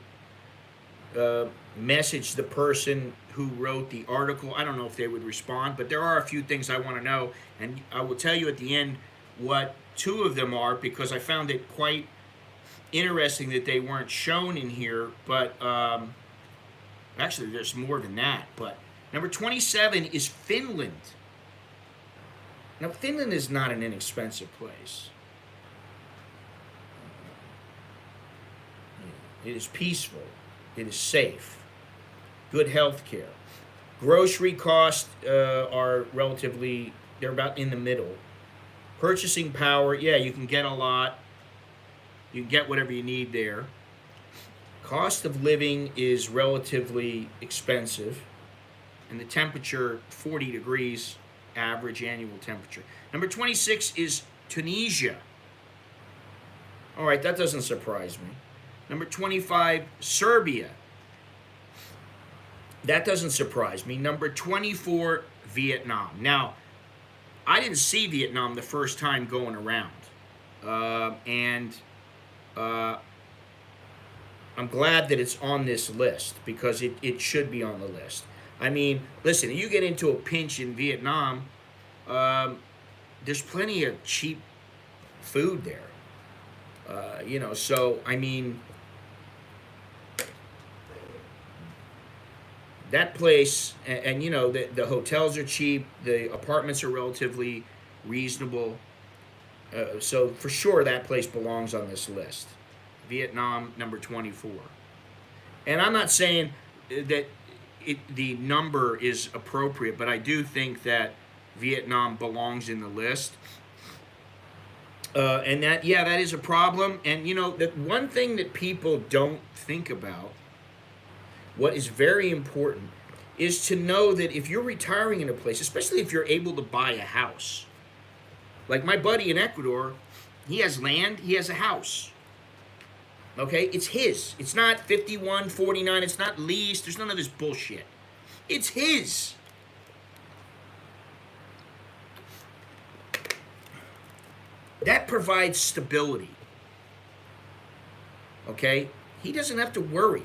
message the person who wrote the article. I don't know if they would respond, but there are a few things I want to know, and I will tell you at the end what 2 of them are, because I found it quite interesting that they weren't shown in here, but actually there's more than that. But number 27 is Finland. Now, Finland is not an inexpensive place. It is peaceful. It is safe. Good health care. Grocery costs are relatively, they're about in the middle. Purchasing power, yeah, you can get a lot. You can get whatever you need there. Cost of living is relatively expensive. And the temperature, 40 degrees, average annual temperature. Number 26 is Tunisia. All right, that doesn't surprise me. Number 25, Serbia. That doesn't surprise me. Number 24, Vietnam. Now, I didn't see Vietnam the first time going around. I'm glad that it's on this list, because it should be on the list. I mean, listen, you get into a pinch in Vietnam, there's plenty of cheap food there. So, I mean, that place, and the hotels are cheap, the apartments are relatively reasonable, So for sure that place belongs on this list. Vietnam, number 24. And I'm not saying that the number is appropriate, but I do think that Vietnam belongs in the list. And that, yeah, that is a problem. And you know, that one thing that people don't think about, what is very important, is to know that if you're retiring in a place, especially if you're able to buy a house, like my buddy in Ecuador, he has land, he has a house. Okay, it's his. It's not 5149. It's not leased. There's none of this bullshit. It's his. That provides stability. Okay, he doesn't have to worry.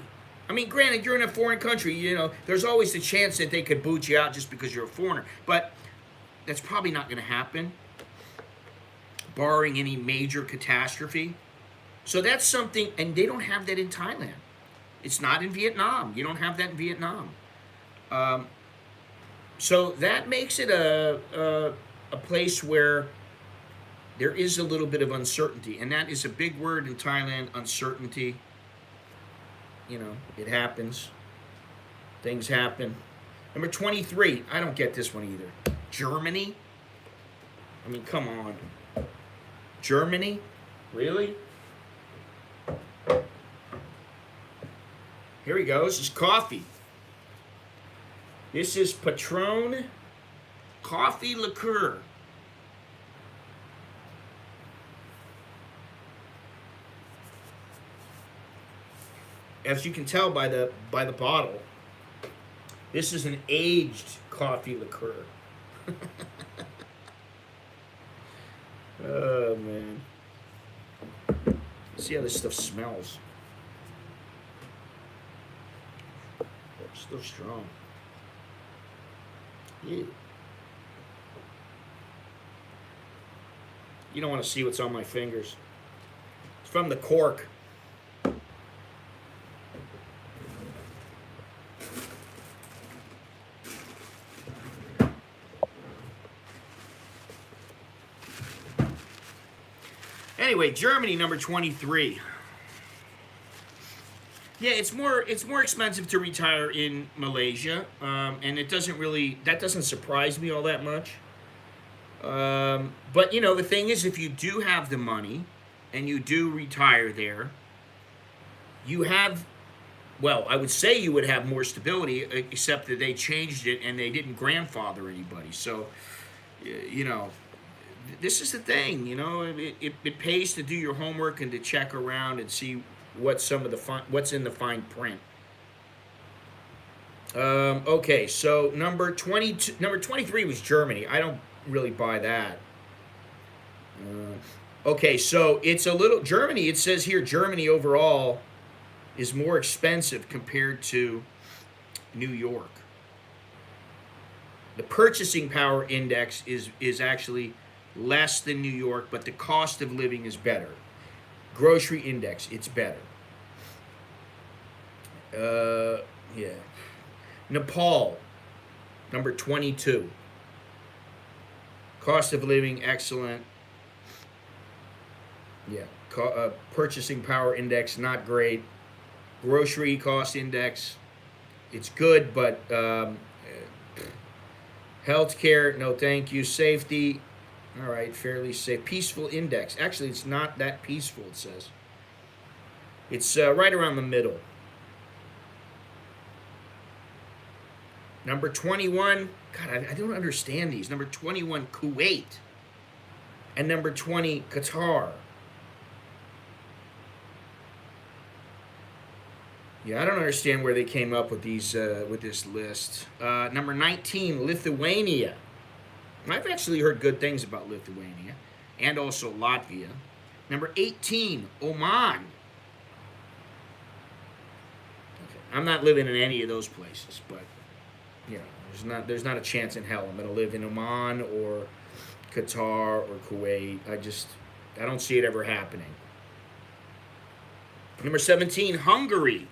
I mean, granted, you're in a foreign country. You know, there's always the chance that they could boot you out just because you're a foreigner. But that's probably not going to happen, barring any major catastrophe. So that's something, and they don't have that in Thailand. It's not in Vietnam. You don't have that in Vietnam. So that makes it a place where there is a little bit of uncertainty, and that is a big word in Thailand, uncertainty. You know, it happens. Things happen. Number 23, I don't get this one either. Germany? I mean, come on. Germany? Really? Here he goes. This is coffee. This is Patron coffee liqueur. As you can tell by the bottle, this is an aged coffee liqueur. Oh man. See how this stuff smells. It's still strong. Ew. You don't want to see what's on my fingers. It's from the cork. Anyway, Germany, number 23. Yeah, it's more expensive to retire in Malaysia, and that doesn't surprise me all that much. But you know, the thing is, if you do have the money and you do retire there, you have, well, I would say you would have more stability, except that they changed it and they didn't grandfather anybody. So, you know, this is the thing. You know, it pays to do your homework and to check around and see what's in the fine print. Okay, so number 23 was Germany. I don't really buy that. Okay, so it's a little Germany. It says here Germany overall is more expensive compared to New York. The purchasing power index is actually less than New York, but the cost of living is better. Grocery index, it's better. Yeah. Nepal, number 22. Cost of living, excellent. Yeah. Purchasing power index, not great. Grocery cost index, it's good, but healthcare, no thank you. Safety, all right, fairly safe. Peaceful index, actually, it's not that peaceful, it says. It's right around the middle. Number 21, God, I don't understand these. Number 21, Kuwait. And number 20, Qatar. Yeah, I don't understand where they came up with these with this list. Number 19, Lithuania. I've actually heard good things about Lithuania, and also Latvia. Number 18, Oman. Okay. I'm not living in any of those places, but you know, there's not a chance in hell I'm going to live in Oman or Qatar or Kuwait. I don't see it ever happening. Number 17, Hungary.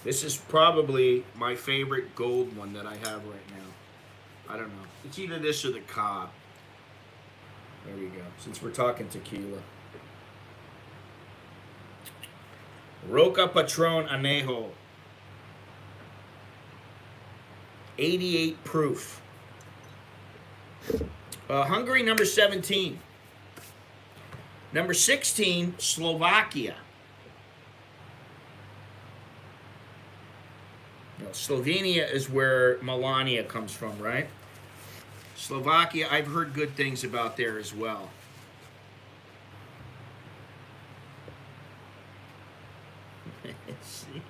This is probably my favorite gold one that I have right now. I don't know. It's either this or the Cobb. There we go. Since we're talking tequila. Roca Patron Anejo. 88 proof. Hungary, number 17. Number 16, Slovakia. No, Slovenia is where Melania comes from, right? Slovakia, I've heard good things about there as well. Let's see.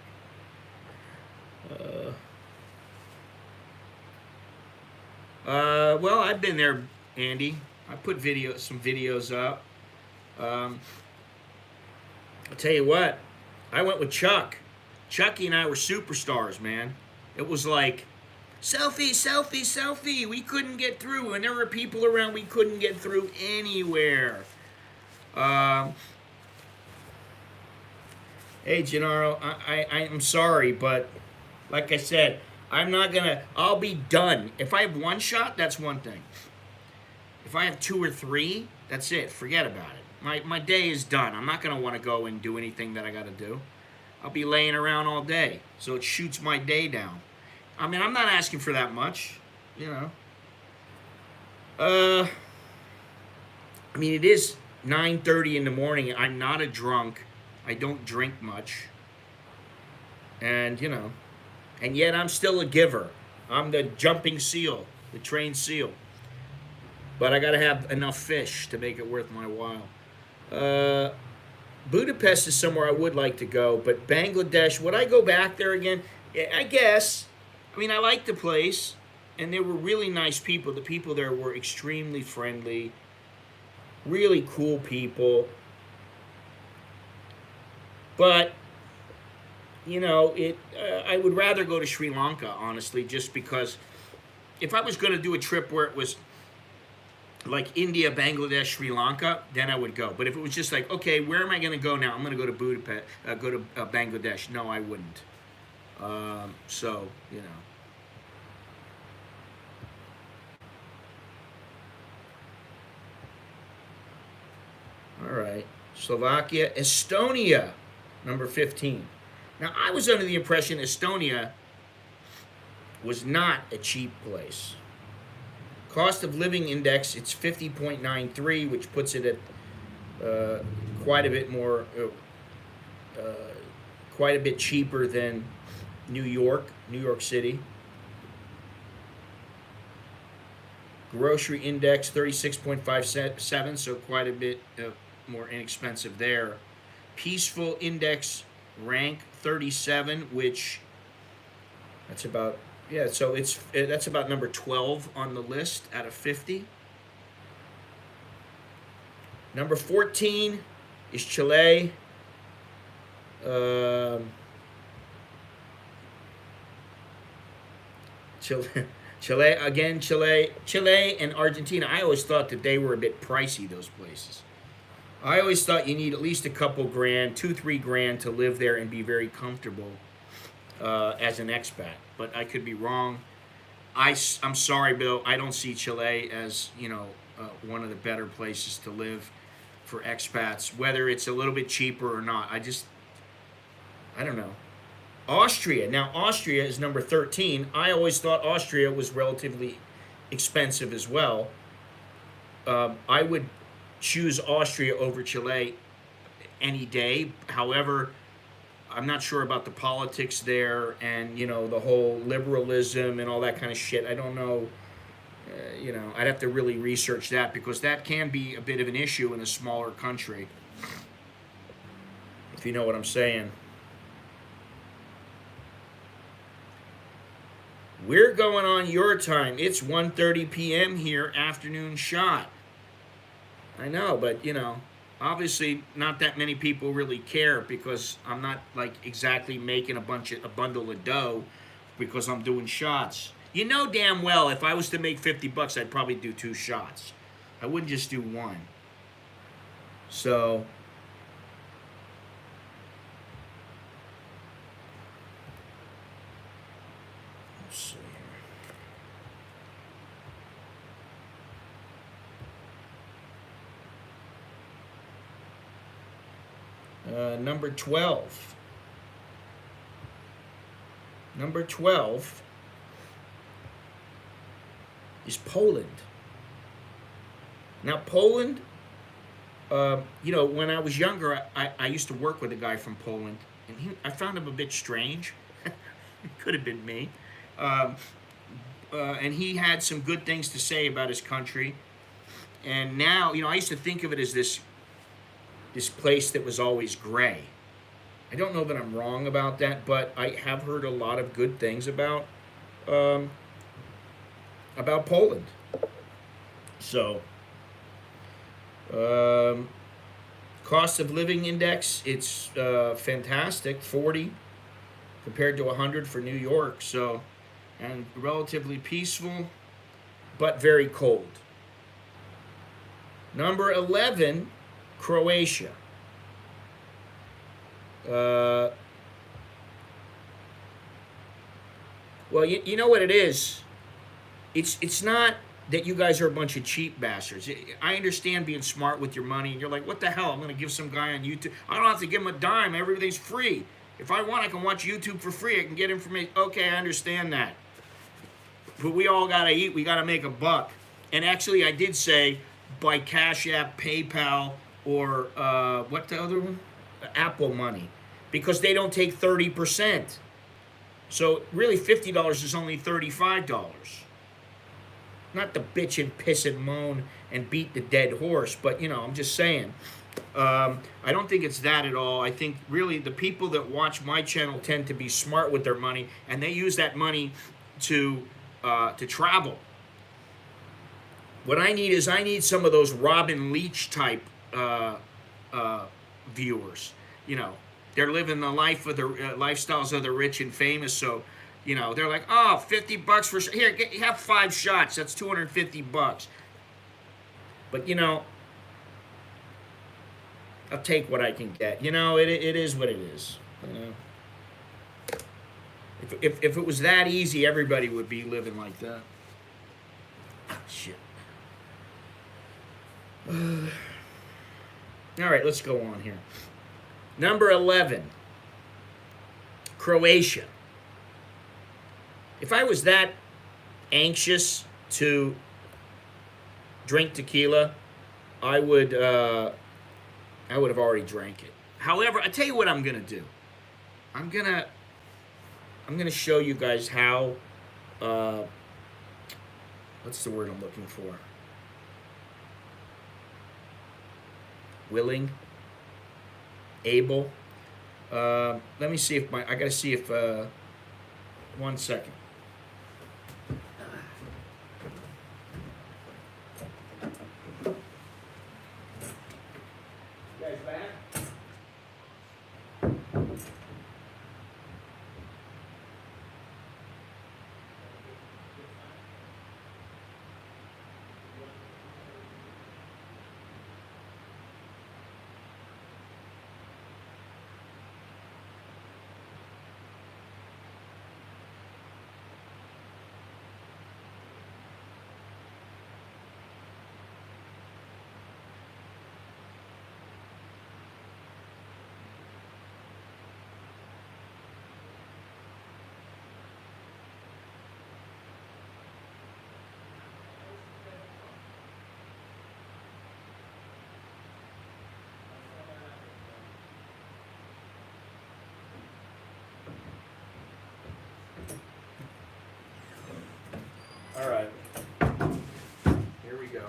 Well, I've been there, Andy. I put some videos up. I'll tell you what, I went with Chuck. Chucky and I were superstars, man. It was like, selfie, selfie, selfie. We couldn't get through. And there were people around, we couldn't get through anywhere. Hey, Gennaro, I'm sorry, but like I said, I'll be done. If I have one shot, that's one thing. If I have 2 or 3, that's it. Forget about it. My day is done. I'm not going to want to go and do anything that I got to do. I'll be laying around all day. So it shoots my day down. I mean, I'm not asking for that much, you know. I mean, it is 9:30 in the morning. I'm not a drunk. I don't drink much. And, you know, and yet I'm still a giver. I'm the jumping seal, the trained seal. But I got to have enough fish to make it worth my while. Budapest is somewhere I would like to go, but Bangladesh, would I go back there again? Yeah, I guess. I mean, I like the place, and they were really nice people. The people there were extremely friendly, really cool people. But, you know, I would rather go to Sri Lanka, honestly, just because if I was going to do a trip where it was like India, Bangladesh, Sri Lanka, then I would go. But if it was just like, okay, where am I going to go now? I'm going to go to Budapest, go to Bangladesh. No, I wouldn't. So, you know. All right. Slovakia, Estonia, number 15. Now, I was under the impression Estonia was not a cheap place. Cost of living index, it's 50.93, which puts it at quite a bit more, quite a bit cheaper than New York City. Grocery index, 36.57, so quite a bit more inexpensive there. Peaceful index rank, 37, which that's about, yeah, so that's about number 12 on the list out of 50. Number 14 is Chile. Chile and Argentina. I always thought that they were a bit pricey, those places. I always thought you need at least a couple grand, 2-3 grand to live there and be very comfortable as an expat. But I could be wrong. I'm sorry, Bill. I don't see Chile as, you know, one of the better places to live for expats, whether it's a little bit cheaper or not. I don't know. Austria. Now, Austria is number 13. I always thought Austria was relatively expensive as well. I would choose Austria over Chile any day. However, I'm not sure about the politics there and, you know, the whole liberalism and all that kind of shit. I don't know. You know, I'd have to really research that because that can be a bit of an issue in a smaller country, if you know what I'm saying. We're going on your time. It's 1:30 p.m. here, afternoon shot. I know, but, you know, obviously not that many people really care because I'm not, like, exactly making a bundle of dough because I'm doing shots. You know damn well if I was to make $50, I'd probably do 2 shots. I wouldn't just do 1. So, Number 12. Number 12 is Poland. Now, Poland, you know, when I was younger, I used to work with a guy from Poland, and I found him a bit strange. It could have been me. And he had some good things to say about his country. And now, you know, I used to think of it as this place that was always gray. I don't know that I'm wrong about that, but I have heard a lot of good things about Poland. So, cost of living index, it's fantastic, 40 compared to 100 for New York. So, and relatively peaceful, but very cold. Number 11, Croatia. Well, you know what it is? It's not that you guys are a bunch of cheap bastards. I understand being smart with your money, and you're like, what the hell? I'm going to give some guy on YouTube. I don't have to give him a dime. Everything's free. If I want, I can watch YouTube for free. I can get information. Okay, I understand that. But we all got to eat. We got to make a buck. And actually, I did say by CASHAPP, PayPal, or what the other one? Apple Money. Because they don't take 30%. So really $50 is only $35. Not to bitch and piss and moan and beat the dead horse, but you know, I'm just saying. I don't think it's that at all. I think really the people that watch my channel tend to be smart with their money, and they use that money to travel. What I need is some of those Robin Leach type viewers. You know, they're living the life of the lifestyles of the rich and famous. So, you know, they're like, oh, $50 for here. Have 5 shots. That's $250. But you know, I'll take what I can get. You know, it is what it is. You know, if it was that easy, everybody would be living like that. Shit. All right, let's go on here. Number 11, Croatia. If I was that anxious to drink tequila, I would have already drank it. However, I tell you what I'm gonna do. I'm gonna show you guys how. What's the word I'm looking for? Willing. Able. Let me see if I gotta see if 1 second. You guys back? All right. Here we go.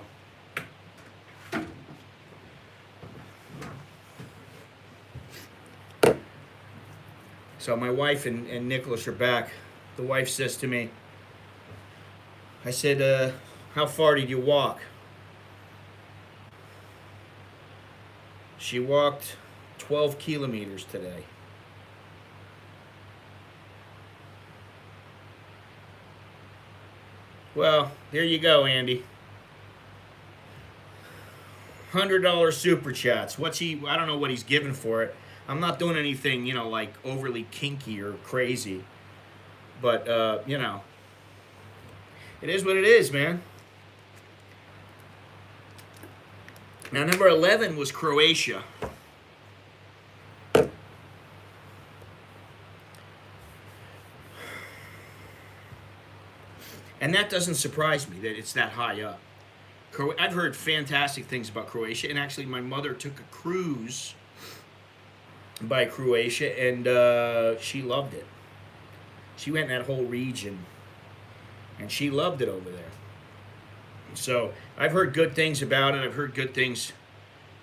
So my wife and Nicholas are back. The wife says to me, I said, how far did you walk? She walked 12 kilometers today. Well, there you go, Andy. $100 super chats. What's he? I don't know what he's giving for it. I'm not doing anything, you know, like overly kinky or crazy. But you know, it is what it is, man. Now, number 11 was Croatia. And that doesn't surprise me that it's that high up. I've heard fantastic things about Croatia, and actually, my mother took a cruise by Croatia, and she loved it. She went in that whole region, and she loved it over there. So I've heard good things about it. I've heard good things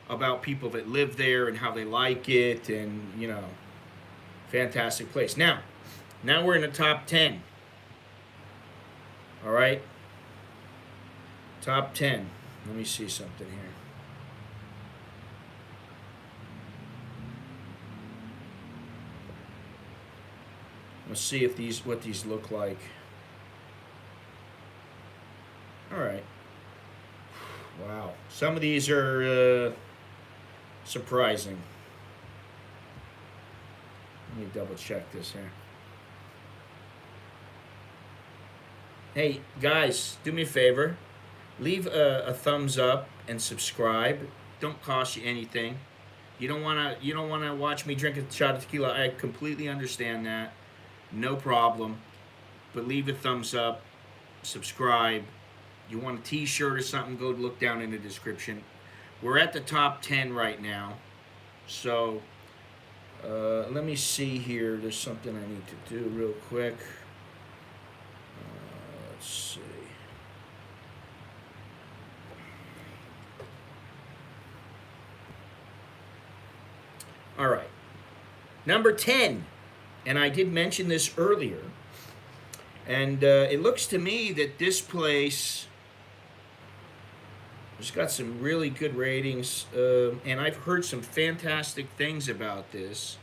about people that live there and how they like it, and fantastic place. Now we're in the top 10. All right, top 10. Let me see something here. Let's see if what these look like. All right. Wow. Some of these are surprising. Let me double check this here. Hey guys, do me a favor. Leave a thumbs up and subscribe. Don't cost you anything. You don't wanna watch me drink a shot of tequila. I completely understand that. No problem. But leave a thumbs up, subscribe. You want a t-shirt or something, go look down in the description. We're at the top 10 right now. So let me see here. There's something I need to do real quick. Let's see. All right. Number 10. And I did mention this earlier. And it looks to me that this place has got some really good ratings. And I've heard some fantastic things about this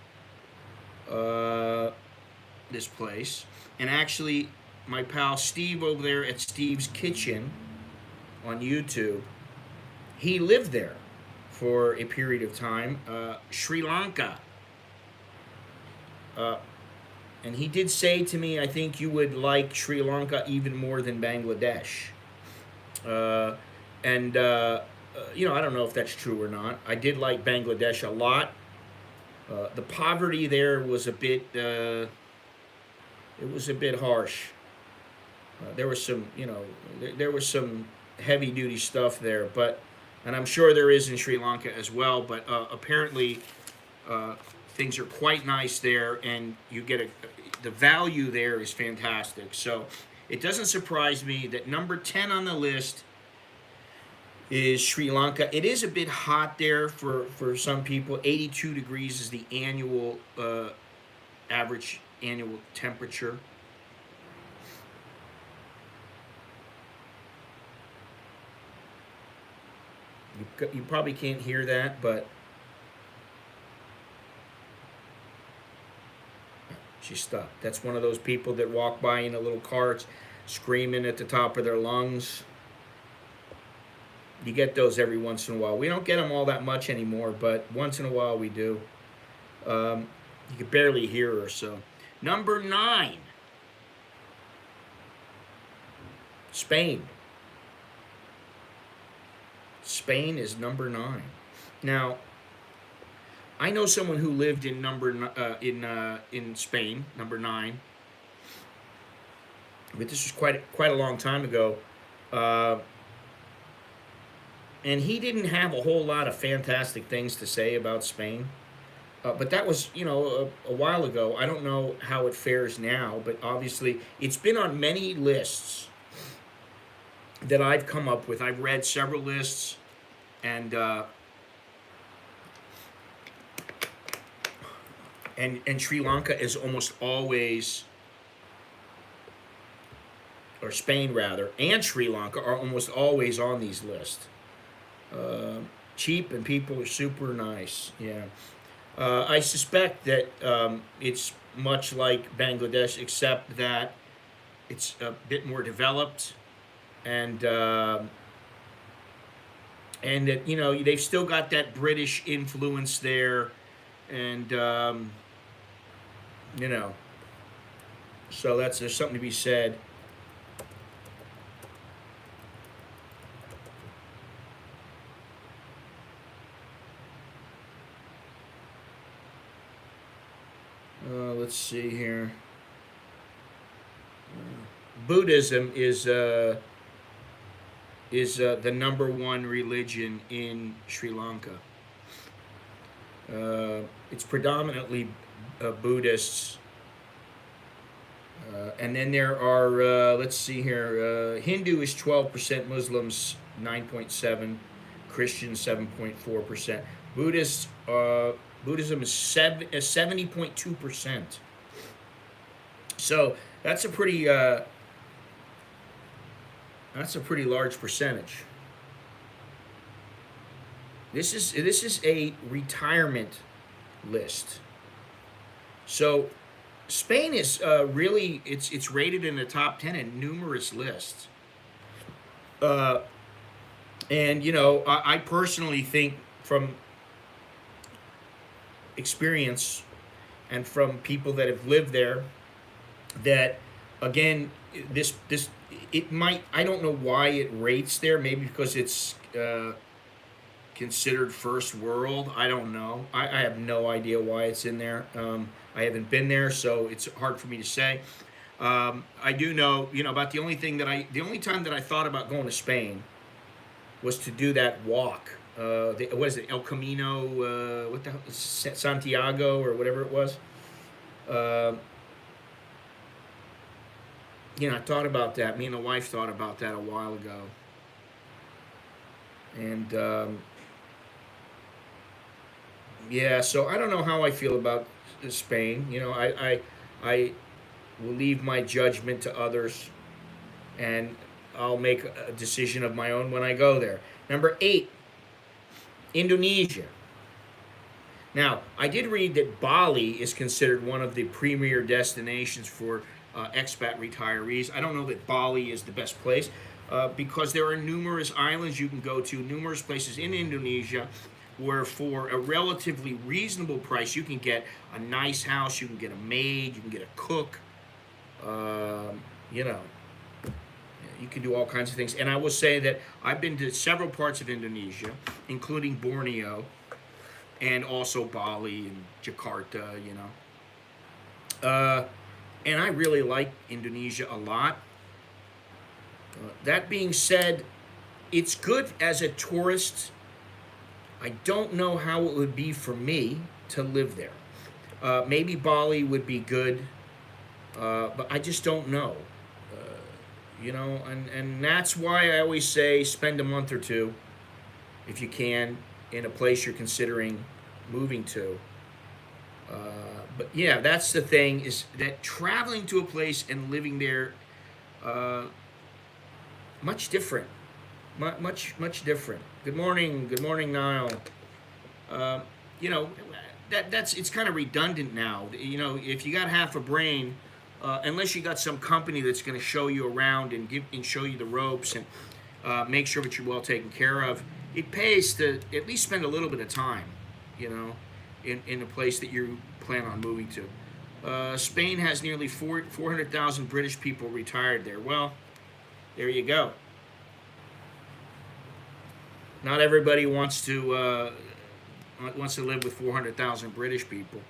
place. And actually, my pal Steve over there at Steve's Kitchen on YouTube, he lived there for a period of time. Sri Lanka. And he did say to me, I think you would like Sri Lanka even more than Bangladesh. I don't know if that's true or not. I did like Bangladesh a lot. The poverty there was a bit, it was a bit harsh. There was some, there was some heavy duty stuff there, and I'm sure there is in Sri Lanka as well, but apparently things are quite nice there, and you get the value there is fantastic. So it doesn't surprise me that number 10 on the list is Sri Lanka. It is a bit hot there for some people. 82 degrees is the annual average annual temperature. You probably can't hear that, but she's stuck. That's one of those people that walk by in a little carts, screaming at the top of their lungs. You get those every once in a while. We don't get them all that much anymore, but once in a while we do. You can barely hear her. So, number 9, Spain. Spain is number 9. Now, I know someone who lived in in Spain, number 9. But this was quite a long time ago, and he didn't have a whole lot of fantastic things to say about Spain. But that was, a while ago. I don't know how it fares now, but obviously it's been on many lists that I've come up with. I've read several lists, and Sri Lanka is almost always, or Spain rather, and Sri Lanka are almost always on these lists. Cheap and people are super nice. Yeah. I suspect that it's much like Bangladesh, except that it's a bit more developed, and that they've still got that British influence there, and so there's something to be said. Let's see here. Buddhism is the number one religion in Sri Lanka. It's predominantly Buddhists. And then there are, let's see here, Hindu is 12%, Muslims 9.7, Christians 7.4%. Buddhists, Buddhism is 70.2%. So that's a pretty large percentage. This is a retirement list. So Spain is really it's rated in the top 10 in numerous lists. And you know, I personally think from experience and from people that have lived there that again this it might, I don't know why it rates there, maybe because it's considered first world. I don't know. I have no idea why it's in there. I haven't been there, so it's hard for me to say. I do know, you know, about the only time that I thought about going to Spain was to do that walk. What is it, El Camino? What the hell, Santiago or whatever it was. You know, I thought about that. Me and the wife thought about that a while ago, and yeah. So I don't know how I feel about Spain. You know, I will leave my judgment to others, and I'll make a decision of my own when I go there. Number 8, Indonesia. Now, I did read that Bali is considered one of the premier destinations for expat retirees. I don't know that Bali is the best place because there are numerous islands you can go to, numerous places in Indonesia where for a relatively reasonable price you can get a nice house, you can get a maid, you can get a cook, you know, you can do all kinds of things. And I will say that I've been to several parts of Indonesia, including Borneo, and also Bali and Jakarta, you know. And I really like Indonesia a lot. That being said, it's good as a tourist. I don't know how it would be for me to live there. Maybe Bali would be good, but I just don't know. You know, and that's why I always say spend a month or two, if you can, in a place you're considering moving to. But yeah, that's the thing, is that traveling to a place and living there, much different, much different. Good morning, Niall. You know, that's it's kind of redundant now. You know, if you got half a brain, unless you got some company that's going to show you around and show you the ropes and make sure that you're well taken care of, it pays to at least spend a little bit of time, you know, in a place that you plan on moving to. Spain has nearly 400,000 British people retired there. Well, there you go. Not everybody wants to live with 400,000 British people.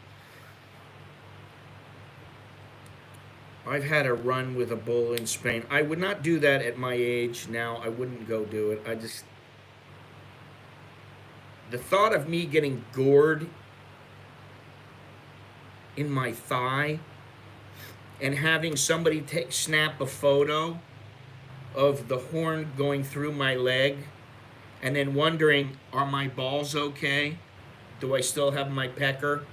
I've had a run with a bull in Spain. I would not do that at my age now. I wouldn't go do it. The thought of me getting gored in my thigh and having somebody snap a photo of the horn going through my leg and then wondering, are my balls okay? Do I still have my pecker?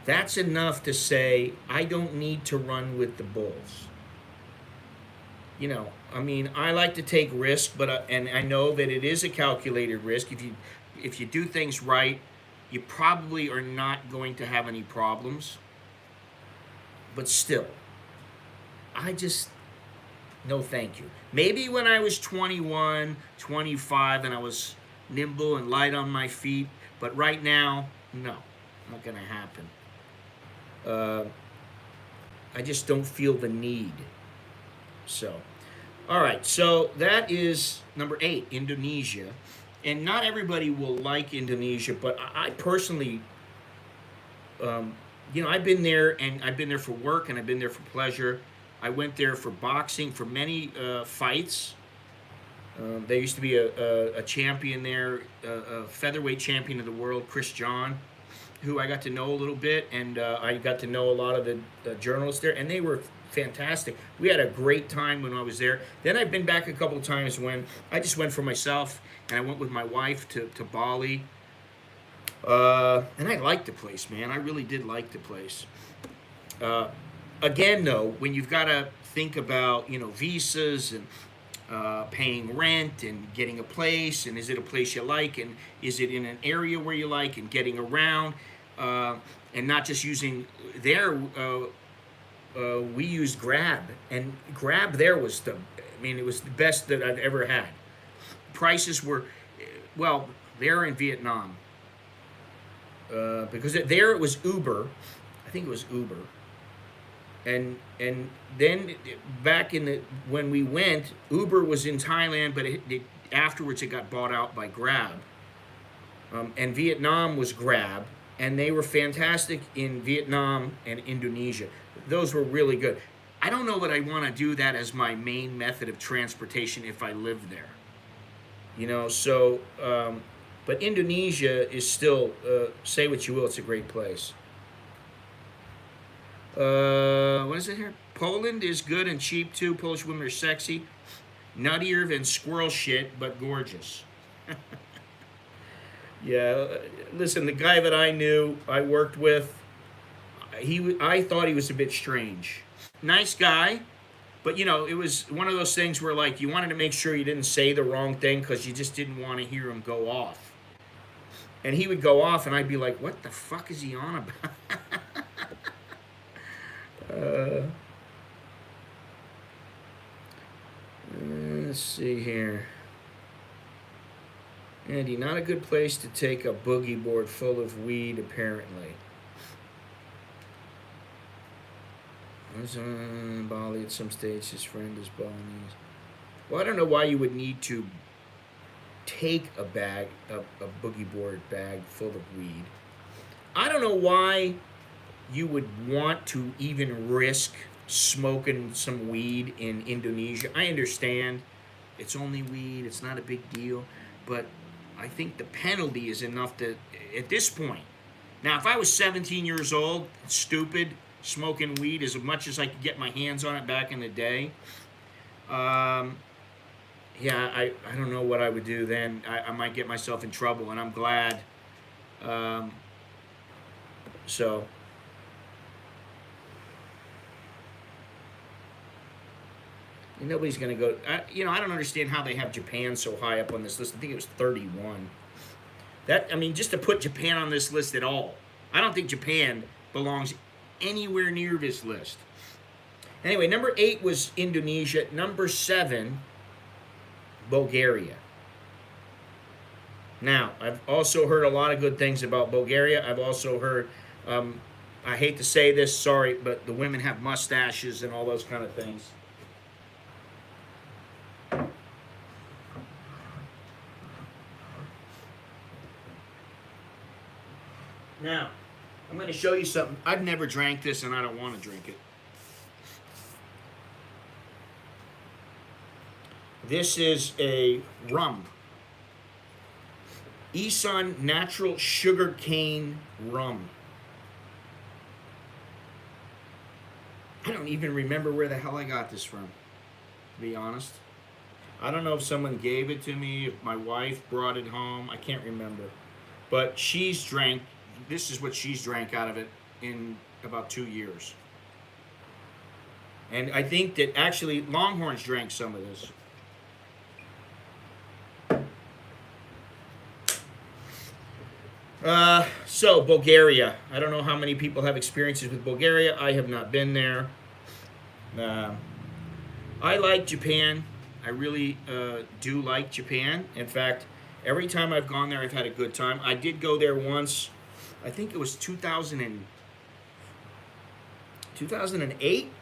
That's enough to say, I don't need to run with the bulls. You know, I mean, I like to take risks, but and I know that it is a calculated risk. If you do things right, you probably are not going to have any problems. But still, no thank you. Maybe when I was 21, 25, and I was nimble and light on my feet, but right now, no, not gonna happen. I just don't feel the need. So, all right, so that is number 8, Indonesia. And not everybody will like Indonesia, but I personally, you know, I've been there, and I've been there for work, and I've been there for pleasure. I went there for boxing, for many fights. There used to be a champion there, a featherweight champion of the world, Chris John, who I got to know a little bit, and I got to know a lot of the journalists there, and they were fantastic. We had a great time when I was there. Then I've been back a couple of times when I just went for myself, and I went with my wife to Bali. And I liked the place, man. I really did like the place. Again, though, when you've got to think about, visas and paying rent and getting a place, and is it a place you like, and is it in an area where you like, and getting around, and not just using there. We used Grab, and Grab there was it was the best that I've ever had. Prices were, well, there in Vietnam, because there it was Uber. I think it was Uber. And then back when we went, Uber was in Thailand, but afterwards it got bought out by Grab. And Vietnam was Grab, and they were fantastic in Vietnam and Indonesia. Those were really good. I don't know that I want to do that as my main method of transportation if I live there. But Indonesia is still, say what you will, it's a great place. What is it here? Poland is good and cheap too. Polish women are sexy, nuttier than squirrel shit, but gorgeous. Yeah, listen, the guy that I worked with, I thought he was a bit strange. Nice guy, but it was one of those things where like you wanted to make sure you didn't say the wrong thing because you just didn't want to hear him go off. And he would go off, and I'd be like, "What the fuck is he on about?" Let's see here. Andy, not a good place to take a boogie board full of weed, apparently. I was on Bali at some stage. His friend is Balinese. Well, I don't know why you would need to take a boogie board bag full of weed. I don't know why you would want to even risk smoking some weed in Indonesia. I understand it's only weed, it's not a big deal, but I think the penalty is enough to, at this point. Now, if I was 17 years old, stupid, smoking weed as much as I could get my hands on it back in the day, I don't know what I would do then. I might get myself in trouble, and I'm glad. Nobody's going to go. I don't understand how they have Japan so high up on this list. I think it was 31. Just to put Japan on this list at all, I don't think Japan belongs anywhere near this list. Anyway, number 8 was Indonesia. Number 7, Bulgaria. Now, I've also heard a lot of good things about Bulgaria. I've also heard, I hate to say this, sorry, but the women have mustaches and all those kind of things. Now, I'm going to show you something. I've never drank this, and I don't want to drink it. This is a rum. Isan Natural Sugar Cane Rum. I don't even remember where the hell I got this from, to be honest. I don't know if someone gave it to me, if my wife brought it home. I can't remember. But this is what she's drank out of it in about 2 years. And I think that actually Longhorns drank some of this. So Bulgaria. I don't know how many people have experiences with Bulgaria. I have not been there. I like Japan. I really do like Japan. In fact, every time I've gone there, I've had a good time. I did go there once. I think it was 2008,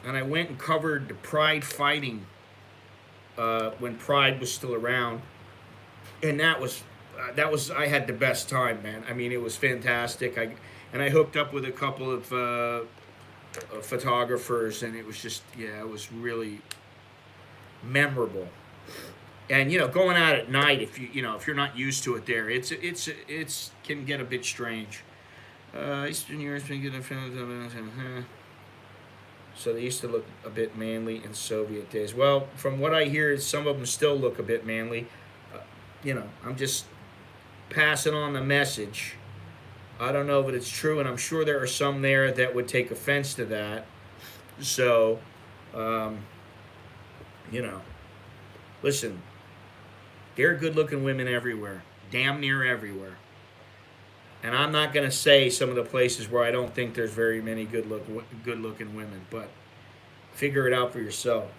and I went and covered the Pride fighting when Pride was still around, and that was I had the best time, man. It was fantastic. I hooked up with a couple of photographers, and it was just, yeah, it was really memorable. And going out at night, if you're not used to it there, it's can get a bit strange. Eastern Europe's been good. So they used to look a bit manly in Soviet days. Well, from what I hear, some of them still look a bit manly. I'm just passing on the message. I don't know if it's true, and I'm sure there are some there that would take offense to that. So, listen, there are good-looking women everywhere, damn near everywhere. And I'm not going to say some of the places where I don't think there's very many good-looking women, but figure it out for yourself.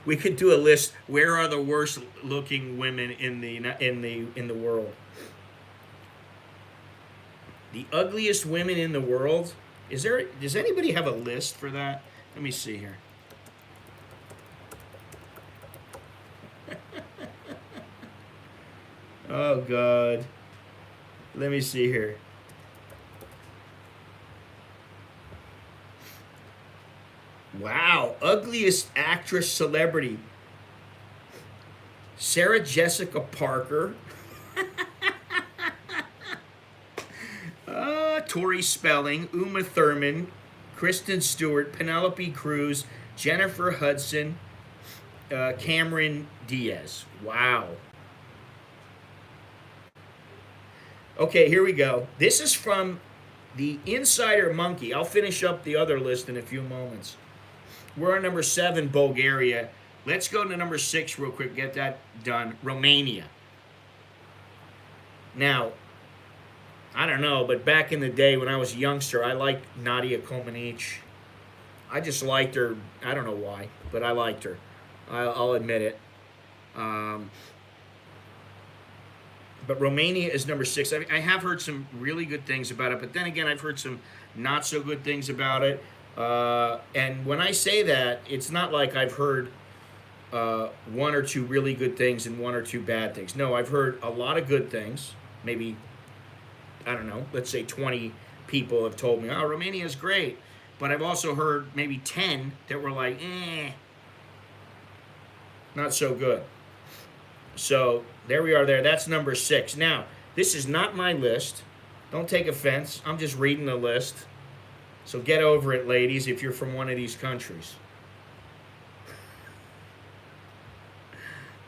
We could do a list. Where are the worst-looking women in the world? The ugliest women in the world. Does anybody have a list for that? Let me see here. Oh God. Let me see here. Wow, ugliest actress celebrity. Sarah Jessica Parker. Tori Spelling, Uma Thurman, Kristen Stewart, Penelope Cruz, Jennifer Hudson, Cameron Diaz. Wow. Okay, here we go. This is from the Insider Monkey. I'll finish up the other list in a few moments. We're on number 7, Bulgaria. Let's go to number 6 real quick, get that done. Romania. Now, I don't know, but back in the day when I was a youngster, I liked Nadia Comaneci. I just liked her. I don't know why, but I liked her. I'll admit it. But Romania is number 6. I have heard some really good things about it, but then again, I've heard some not so good things about it. And when I say that, it's not like I've heard 1 or 2 really good things and 1 or 2 bad things. No, I've heard a lot of good things. Maybe, I don't know, let's say 20 people have told me, oh, Romania is great. But I've also heard maybe 10 that were like, not so good. So there we are there. That's number 6. Now, this is not my list. Don't take offense. I'm just reading the list. So get over it, ladies, if you're from one of these countries.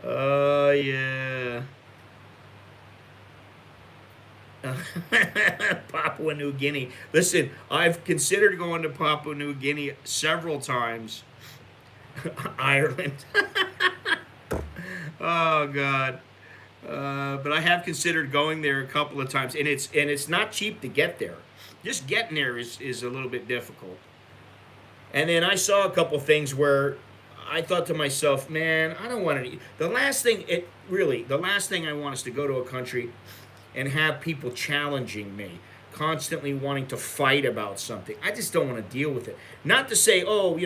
Oh, yeah. Papua New Guinea. Listen, I've considered going to Papua New Guinea several times. Ireland. Oh God. But I have considered going there a couple of times, and it's not cheap to get there. Just getting there is a little bit difficult. And then I saw a couple things where I thought to myself, man, I don't want to. The last thing I want is to go to a country and have people challenging me, constantly wanting to fight about something. I just don't want to deal with it. Not to say, oh,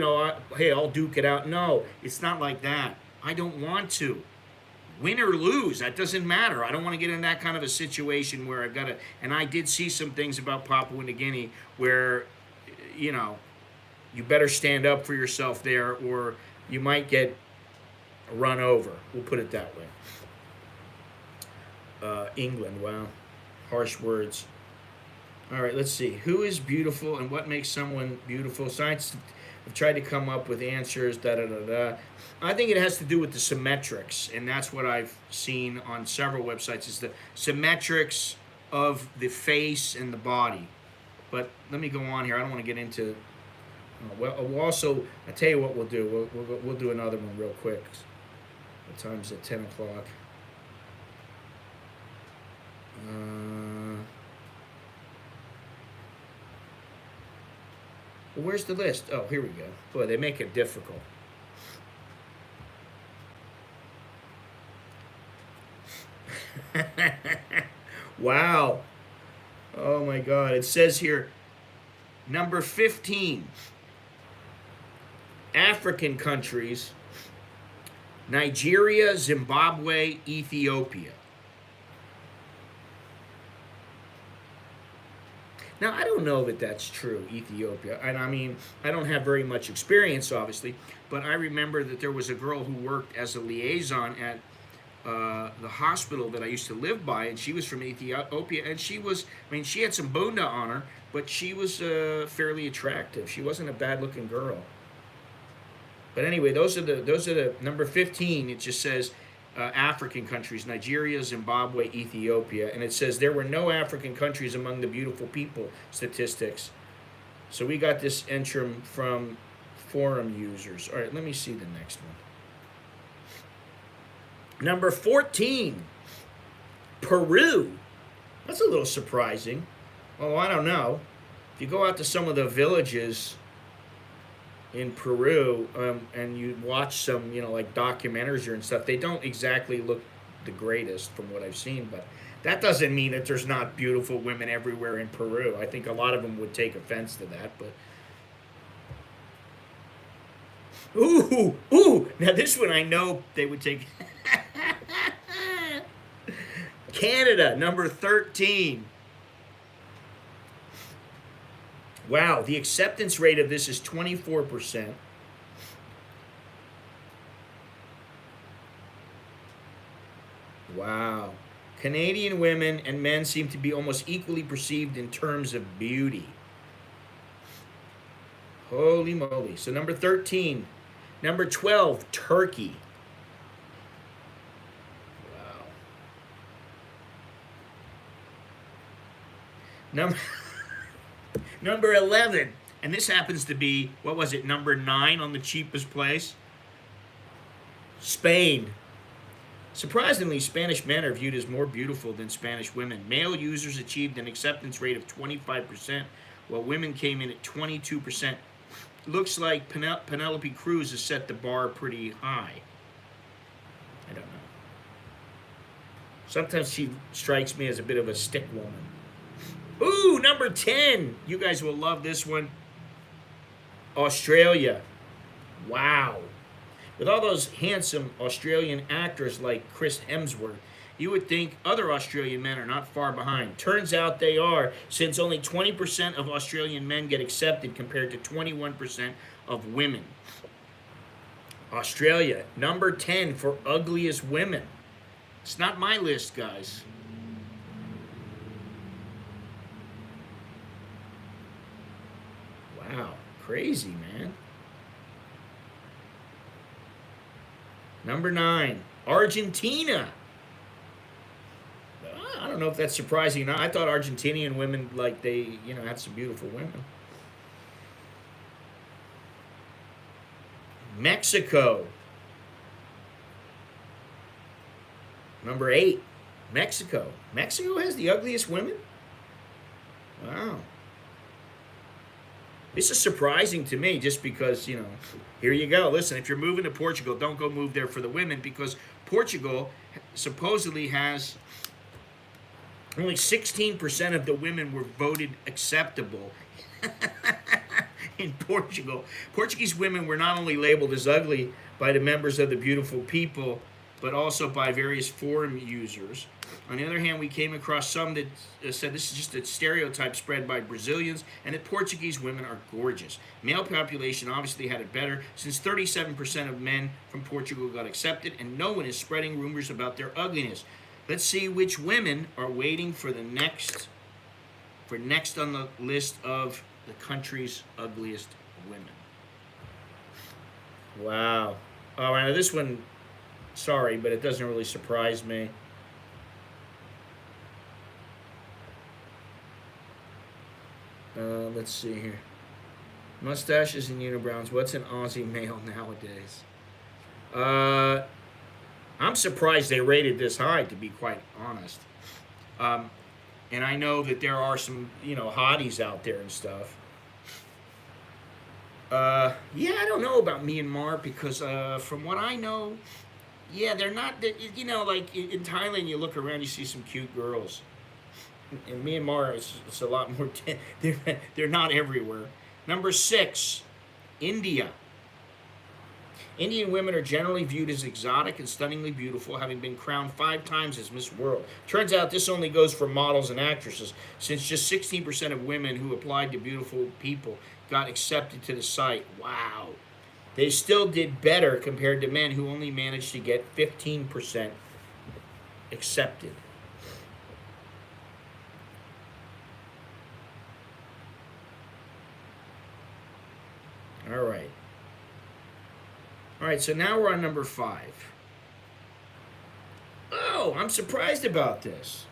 hey, I'll duke it out. No, it's not like that. I don't want to. Win or lose, that doesn't matter. I don't want to get in that kind of a situation where I've got to. And I did see some things about Papua New Guinea where, you better stand up for yourself there, or you might get run over. We'll put it that way. England, wow. Harsh words. All right, let's see. Who is beautiful and what makes someone beautiful? Scientists have tried to come up with answers, da-da-da-da. I think it has to do with the symmetrics, and that's what I've seen on several websites, is the symmetrics of the face and the body. But let me go on here. I don't want to get into... we'll also... I'll tell you what we'll do. We'll do another one real quick. What time's it? 10 o'clock. Well, where's the list? Oh, here we go. Boy, they make it difficult. Wow. Oh my God. It says here, number 15, African countries, Nigeria, Zimbabwe, Ethiopia. Now, I don't know that that's true, Ethiopia. And I mean, I don't have very much experience, obviously, but I remember that there was a girl who worked as a liaison at the hospital that I used to live by, and she was from Ethiopia, and she was, I mean, she had some bunda on her, but she was fairly attractive. She wasn't a bad-looking girl. But anyway, those are the number 15. It just says African countries: Nigeria, Zimbabwe, Ethiopia, and it says there were no African countries among the beautiful people statistics. So we got this entry from forum users. All right, let me see the next one. Number 14, Peru. That's a little surprising. Well, I don't know. If you go out to some of the villages in Peru and you watch some, like documentaries and stuff, they don't exactly look the greatest from what I've seen, but that doesn't mean that there's not beautiful women everywhere in Peru. I think a lot of them would take offense to that, but ooh, now this one I know they would take. Canada, number 13. Wow, the acceptance rate of this is 24%. Wow. Canadian women and men seem to be almost equally perceived in terms of beauty. Holy moly. So number 13. Number 12, Turkey. Wow. Number 11, and this happens to be, what was it, number 9 on the cheapest place? Spain. Surprisingly, Spanish men are viewed as more beautiful than Spanish women. Male users achieved an acceptance rate of 25%, while women came in at 22%. Looks like Penelope Cruz has set the bar pretty high. I don't know. Sometimes she strikes me as a bit of a stick woman. Ooh, number 10. You guys will love this one. Australia. Wow. With all those handsome Australian actors like Chris Hemsworth, you would think other Australian men are not far behind. Turns out they are, since only 20% of Australian men get accepted compared to 21% of women. Australia, number 10 for ugliest women. It's not my list, guys. Wow, crazy, man. Number 9, Argentina. I don't know if that's surprising or not. I thought Argentinian women, like, they, had some beautiful women. Mexico. Number 8, Mexico. Mexico has the ugliest women? Wow. This is surprising to me just because, here you go. Listen, if you're moving to Portugal, don't go move there for the women, because Portugal supposedly has only 16% of the women were voted acceptable in Portugal. Portuguese women were not only labeled as ugly by the members of the beautiful people, but also by various forum users. On the other hand, we came across some that said this is just a stereotype spread by Brazilians, and that Portuguese women are gorgeous. Male population obviously had it better, since 37% of men from Portugal got accepted, and no one is spreading rumors about their ugliness. Let's see which women are waiting for next on the list of the country's ugliest women. Wow. Oh, now this one, sorry, but it doesn't really surprise me. Let's see here. Mustaches and unibrows. What's an Aussie male nowadays? I'm surprised they rated this high, to be quite honest. And I know that there are some, hotties out there and stuff. Yeah, I don't know about Myanmar, because from what I know, yeah, they're not, like in Thailand, you look around, you see some cute girls. In Myanmar, it's a lot more. They're not everywhere. Number 6, India. Indian women are generally viewed as exotic and stunningly beautiful, having been crowned 5 times as Miss World. Turns out this only goes for models and actresses, since just 16% of women who applied to Beautiful People got accepted to the site. Wow. They still did better compared to men who only managed to get 15% accepted. All right. All right, so now we're on number 5. Oh, I'm surprised about this.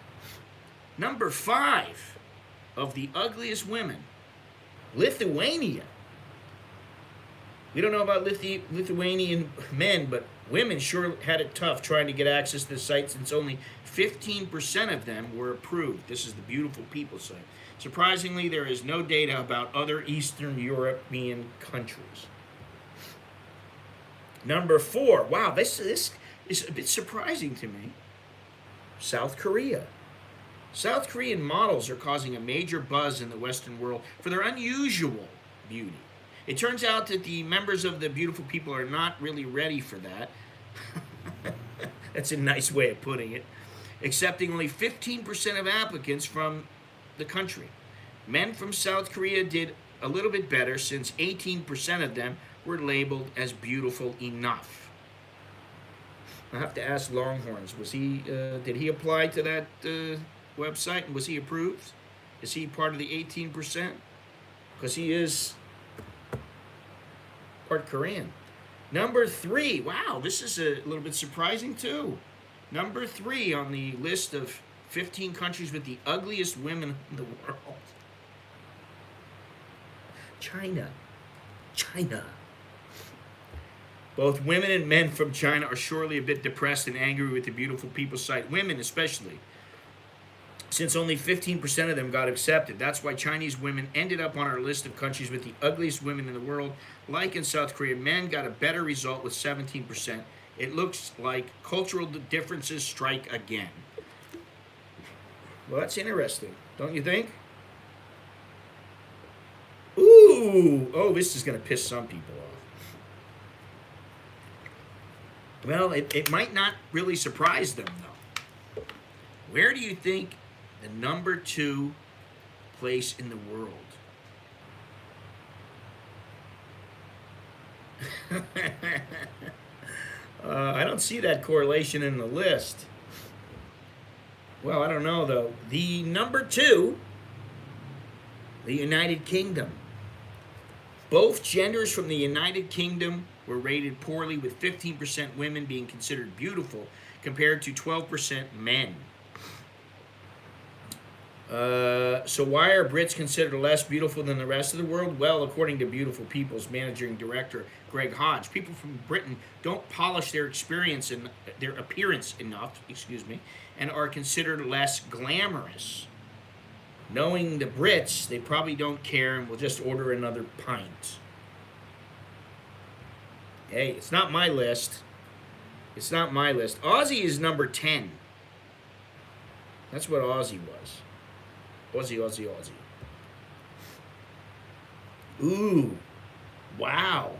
Number 5 of the ugliest women, Lithuania. We don't know about Lithuanian men, but women sure had it tough trying to get access to the site, since only 15% of them were approved. This is the Beautiful People site. Surprisingly, there is no data about other Eastern European countries. Number 4. Wow, this is a bit surprising to me. South Korea. South Korean models are causing a major buzz in the Western world for their unusual beauty. It turns out that the members of the Beautiful People are not really ready for that. That's a nice way of putting it. Accepting only 15% of applicants from the country. Men from South Korea did a little bit better, since 18% of them were labeled as beautiful enough. I have to ask Longhorns, did he apply to that website, and was he approved? Is he part of the 18%? Because he is part Korean. Number 3, wow, this is a little bit surprising too. Number 3 on the list of 15 countries with the ugliest women in the world. China. Both women and men from China are surely a bit depressed and angry with the Beautiful People site. Women especially, since only 15% of them got accepted. That's why Chinese women ended up on our list of countries with the ugliest women in the world. Like in South Korea, men got a better result with 17%. It looks like cultural differences strike again. Well, that's interesting, don't you think? Ooh, oh, this is going to piss some people off. Well, it might not really surprise them, though. Where do you think the number 2 place in the world? I don't see that correlation in the list. Well, I don't know, though. The number 2, the United Kingdom. Both genders from the United Kingdom were rated poorly, with 15% women being considered beautiful compared to 12% men. So why are Brits considered less beautiful than the rest of the world? Well, according to Beautiful People's managing director, Greg Hodge, people from Britain don't polish their appearance enough, and are considered less glamorous. Knowing the Brits, they probably don't care and will just order another pint. Hey, it's not my list. It's not my list. Aussie is number 10. That's what Aussie was. Aussie. Ooh. Wow.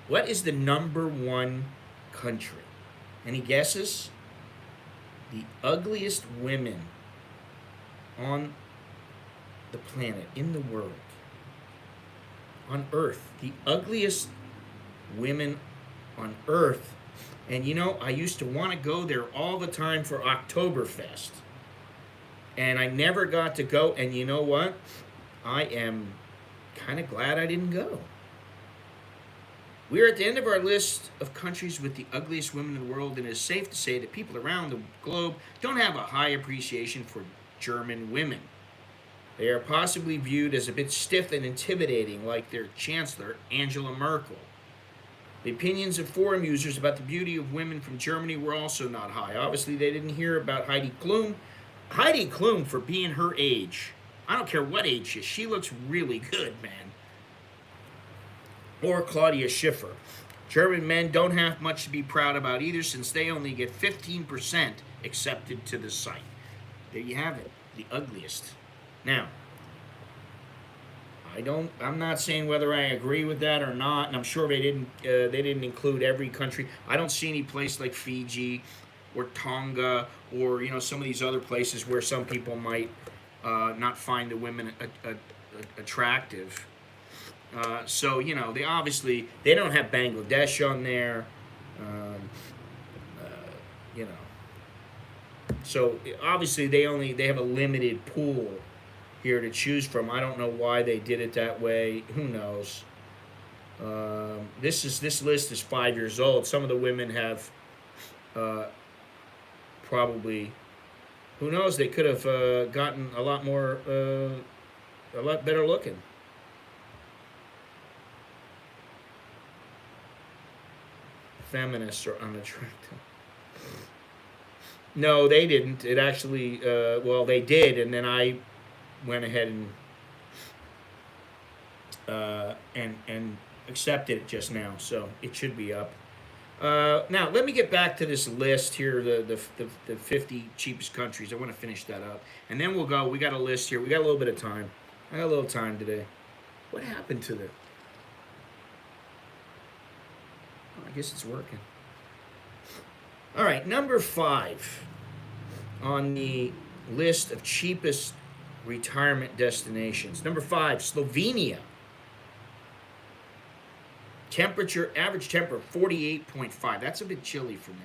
What is the number 1 country? Any guesses? The ugliest women on the planet, in the world, on Earth. The ugliest women on Earth. And you know, I used to want to go there all the time for Oktoberfest. And I never got to go. And you know what? I am kind of glad I didn't go. We're at the end of our list of countries with the ugliest women in the world, and it is safe to say that people around the globe don't have a high appreciation for German women. They are possibly viewed as a bit stiff and intimidating, like their chancellor, Angela Merkel. The opinions of forum users about the beauty of women from Germany were also not high. Obviously, they didn't hear about Heidi Klum. Heidi Klum, for being her age, I don't care what age she is, she looks really good, man. Or Claudia Schiffer. German men don't have much to be proud about either, since they only get 15% accepted to the site. There you have it, the ugliest. Now, I'm not saying whether I agree with that or not, and I'm sure they didn't include every country. I don't see any place like Fiji or Tonga or some of these other places where some people might not find the women attractive. So they don't have Bangladesh on there. Um, you know, so obviously they have a limited pool here to choose from. I don't know why they did it that way. Who knows? This list is 5 years old. Some of the women have probably, who knows? They could have gotten a lot better looking. Feminists are unattractive. No, they didn't. It actually, well, they did, and then I went ahead and accepted it just now, so it should be up. Now let me get back to this list here, the 50 cheapest countries. I want to finish that up, and then we'll go. We got a list here. We got a little bit of time. I got a little time today. What happened to the? I guess it's working. All right, number 5 on the list of cheapest retirement destinations. Number 5, Slovenia. Average temperature 48.5. That's a bit chilly for me.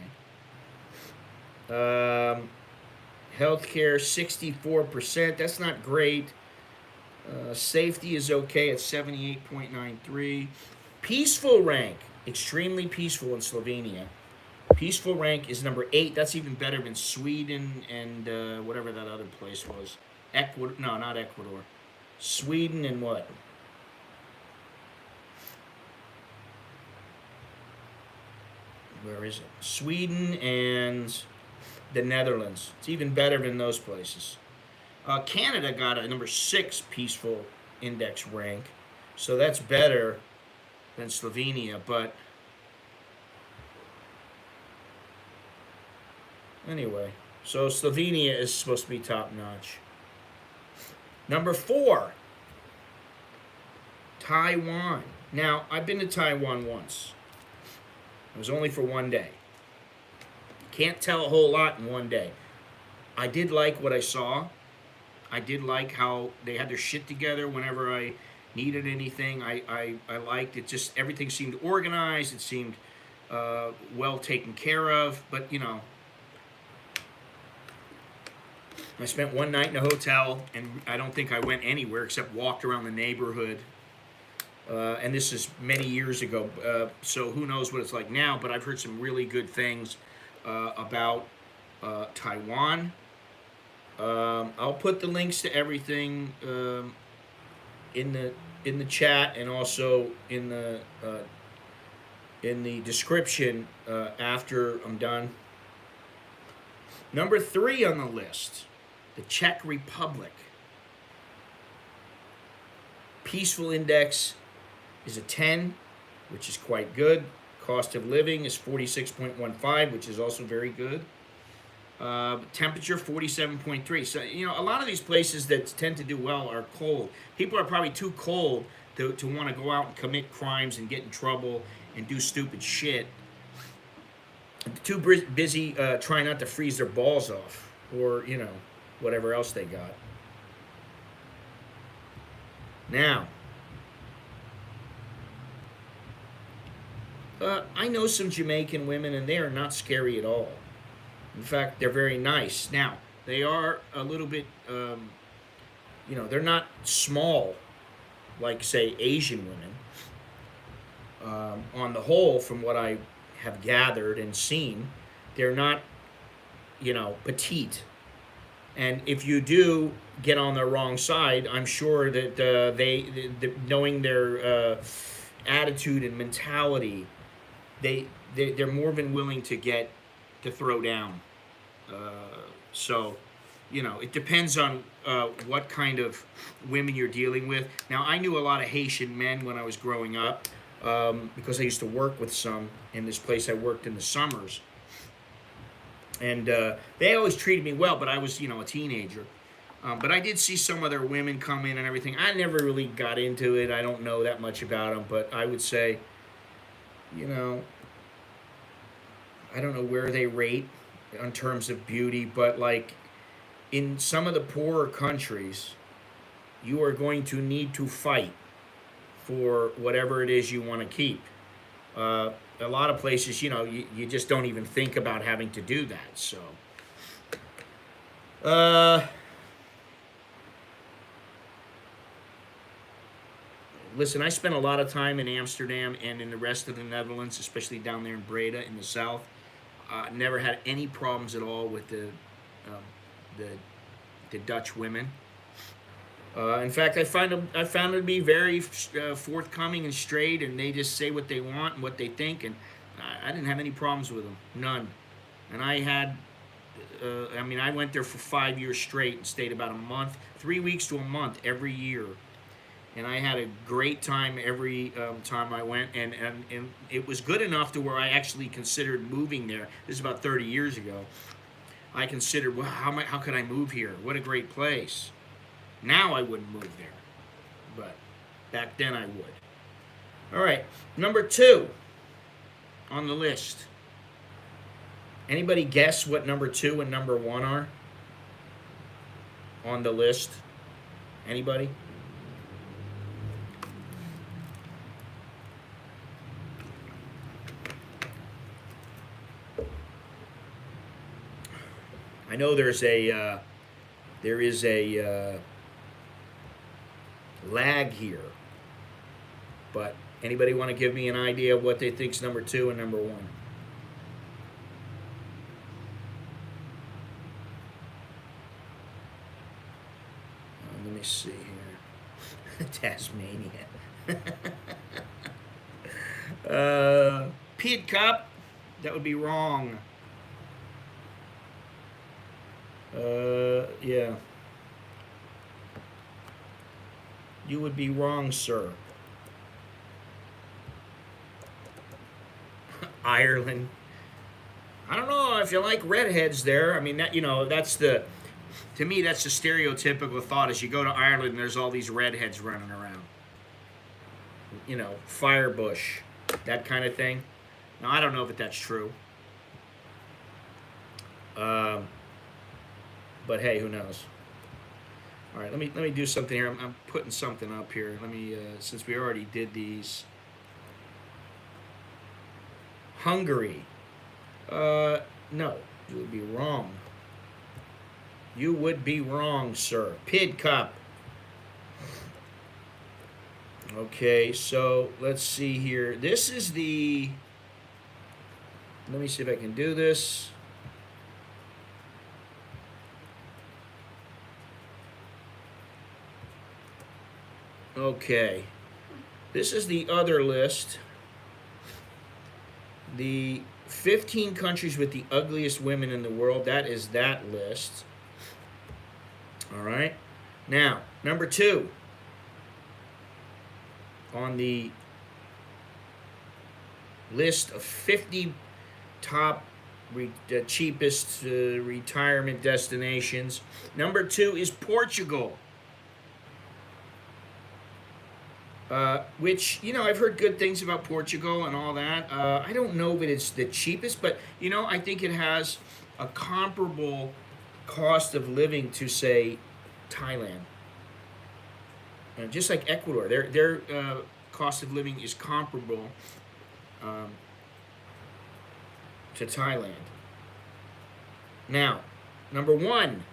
Healthcare 64%. That's not great. Safety is okay at 78.93. Peaceful rank, extremely peaceful in Slovenia. Peaceful rank is number 8. That's even better than Sweden and whatever that other place was. Ecuador? No, not Ecuador. Sweden and what? Where is it? Sweden and the Netherlands. It's even better than those places. Canada got a number 6 peaceful index rank, so that's better than Slovenia, but anyway, so Slovenia is supposed to be top notch. Number 4, Taiwan. Now, I've been to Taiwan once. It was only for one day. Can't tell a whole lot in one day. I did like what I saw. I did like how they had their shit together whenever I needed anything. I liked it. Just everything seemed organized. It seemed well taken care of. But, I spent one night in a hotel, and I don't think I went anywhere except walked around the neighborhood. And this is many years ago, so who knows what it's like now, but I've heard some really good things about Taiwan. I'll put the links to everything in the chat and also in the description after I'm done. Number 3 on the list, the Czech Republic. Peaceful index is a 10, which is quite good. Cost of living is 46.15, which is also very good. Temperature 47.3. So, a lot of these places that tend to do well are cold. People are probably too cold to want to go out and commit crimes and get in trouble and do stupid shit. Too busy trying not to freeze their balls off or, whatever else they got. Now, I know some Jamaican women, and they are not scary at all. In fact, they're very nice. Now, they are a little bit, they're not small like, say, Asian women. On the whole, from what I have gathered and seen, they're not, petite. And if you do get on the wrong side, I'm sure that knowing their attitude and mentality, they're more than willing to throw down. So, it depends on what kind of women you're dealing with. Now, I knew a lot of Haitian men when I was growing up because I used to work with some in this place. I worked in the summers. And they always treated me well, but I was, a teenager. But I did see some other women come in and everything. I never really got into it. I don't know that much about them, but I would say, you know, I don't know where they rate in terms of beauty, but like in some of the poorer countries, you are going to need to fight for whatever it is you want to keep. A lot of places, you just don't even think about having to do that. So, uh, listen, I spent a lot of time in Amsterdam and in the rest of the Netherlands, especially down there in Breda in the south. Never had any problems at all with the the Dutch women. In fact, I found them to be very forthcoming and straight, and they just say what they want and what they think, and I didn't have any problems with them, none. And I went there for 5 years straight and stayed about a month, 3 weeks to a month every year, and I had a great time every time I went, and it was good enough to where I actually considered moving there. This is about 30 years ago. I considered, well, how could I move here? What a great place. Now I wouldn't move there, but back then I would. All right, number 2 on the list. Anybody guess what number 2 and number 1 are on the list? Anybody? I know there is a lag here, but anybody want to give me an idea of what they think's number 2 and number 1? Let me see here. Tasmania. Pied Cup. That would be wrong. Yeah. You would be wrong, sir. Ireland. I don't know if you like redheads there. I mean, to me, that's the stereotypical thought is you go to Ireland and there's all these redheads running around. Firebush, that kind of thing. Now, I don't know if that's true. But hey, who knows? All right, let me do something here. I'm putting something up here. Let me since we already did these. Hungary. No, you would be wrong. You would be wrong, sir. Pied Cup. Okay, so let's see here. This is the. Let me see if I can do this. Okay, this is the other list. The 15 countries with the ugliest women in the world. That is that list. All right. Now, number 2 on the list of 50 top cheapest retirement destinations. Number 2 is Portugal. Which, I've heard good things about Portugal and all that. I don't know that it's the cheapest, but, I think it has a comparable cost of living to, say, Thailand. Just like Ecuador, their cost of living is comparable to Thailand. Now, number 1,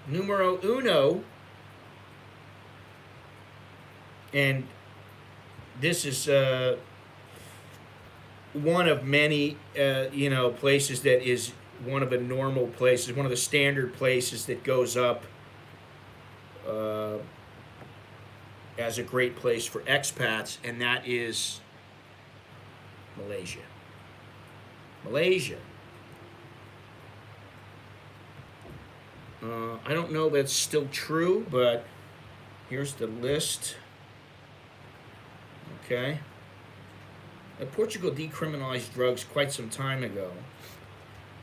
numero uno. And this is one of many, places that is one of the normal places, one of the standard places that goes up as a great place for expats, and that is Malaysia. Malaysia. I don't know if that's still true, but here's the list. Okay. Portugal decriminalized drugs quite some time ago.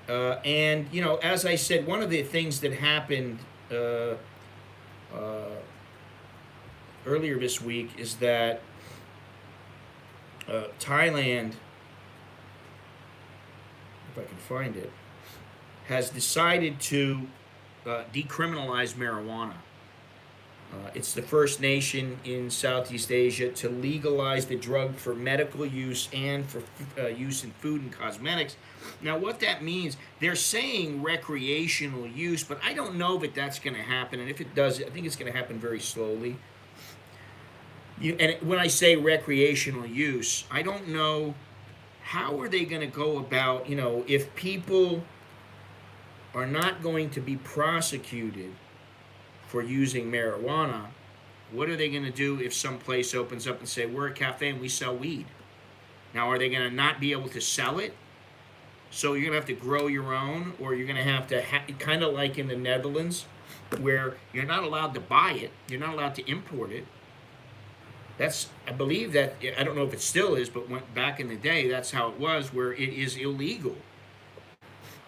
And, you know, as I said, one of the things that happened uh, earlier this week is that Thailand, if I can find it, has decided to decriminalize marijuana. It's the first nation in Southeast Asia to legalize the drug for medical use and for use in food and cosmetics. Now, what that means, they're saying recreational use, but I don't know that that's going to happen. And if it does, I think it's going to happen very slowly. And when I say recreational use, I don't know how are they going to go about, you know, if people are not going to be prosecuted for using marijuana, what are they going to do if some place opens up and say, we're a cafe and we sell weed? Now, are they going to not be able to sell it? So you're going to have to grow your own, or you're going to have to, kind of like in the Netherlands, where you're not allowed to buy it, you're not allowed to import it. That's, I believe that, I don't know if it still is, but back in the day, that's how it was, where it is illegal.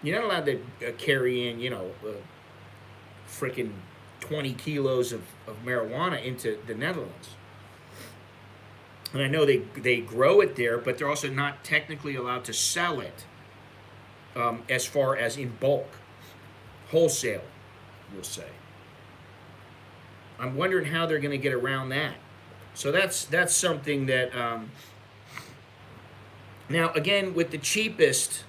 You're not allowed to carry in, you know, freaking 20 kilos of marijuana into the Netherlands. And I know they grow it there, but they're also not technically allowed to sell it as far as in bulk, wholesale, we'll say. I'm wondering how they're going to get around that. So that's something that, now again, with the cheapest,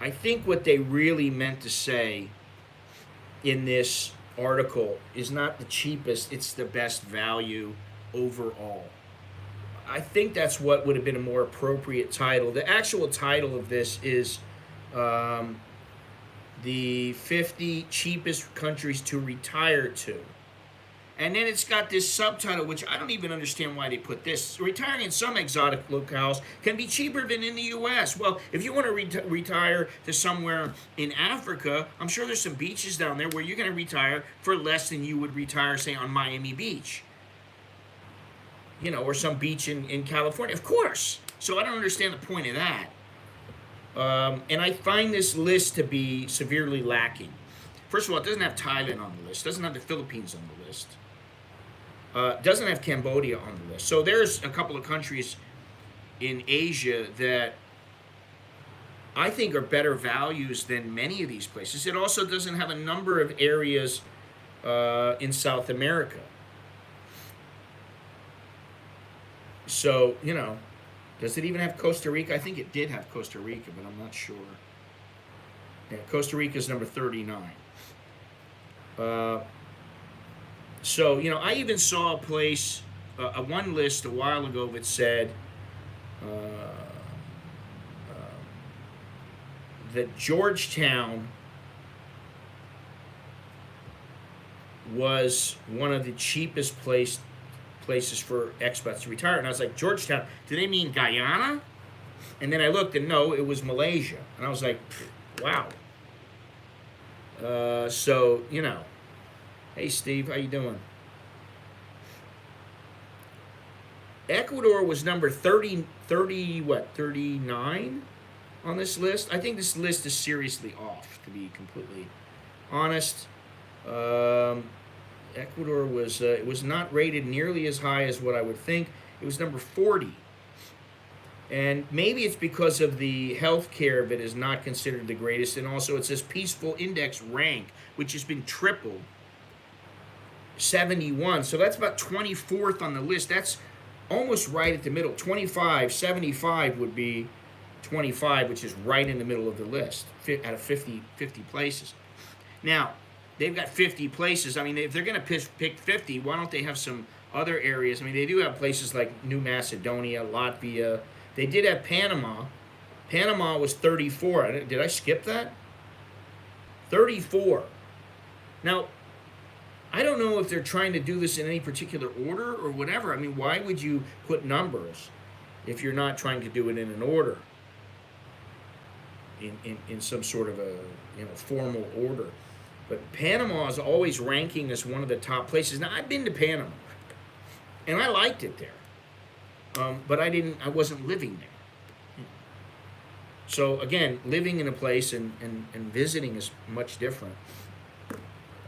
I think what they really meant to say in this article is not the cheapest, it's the best value overall. I think that's what would have been a more appropriate title. The actual title of this is the 50 cheapest countries to retire to. And then it's got this subtitle, which I don't even understand why they put this. Retiring in some exotic locales can be cheaper than in the U.S. Well, if you want to retire to somewhere in Africa, I'm sure there's some beaches down there where you're going to retire for less than you would retire, say, on Miami Beach. You know, or some beach in California. Of course. So I don't understand the point of that. And I find this list to be severely lacking. First of all, it doesn't have Thailand on the list. It doesn't have the Philippines on the list. Doesn't have Cambodia on the list. So there's a couple of countries in Asia that I think are better values than many of these places. It also doesn't have a number of areas in South America. So, you know, does it even have Costa Rica? I think it did have Costa Rica, but I'm not sure. Yeah, Costa Rica is number 39. So, you know, I even saw a place, one list a while ago that said that Georgetown was one of the cheapest places for expats to retire. And I was like, Georgetown, do they mean Guyana? And then I looked and no, it was Malaysia. And I was like, wow. So, you know. Hey, Steve, how you doing? Ecuador was number 39 on this list. I think this list is seriously off, to be completely honest. Ecuador was it was not rated nearly as high as what I would think. It was number 40. And maybe it's because of the health care that is not considered the greatest. And also it says peaceful index rank, which has been tripled. 71. So that's about 24th on the list. That's almost right at the middle. 25, 75 would be 25, which is right in the middle of the list out of 50 places. Now, they've got 50 places. I mean, if they're going to pick 50, why don't they have some other areas? I mean, they do have places like New Macedonia, Latvia. They did have Panama. Panama was 34. Did I skip that? 34. Now, I don't know if they're trying to do this in any particular order or whatever. I mean, why would you put numbers if you're not trying to do it in an order? In some sort of a formal order. But Panama is always ranking as one of the top places. Now, I've been to Panama, and I liked it there. But I wasn't living there. So again, living in a place and visiting is much different.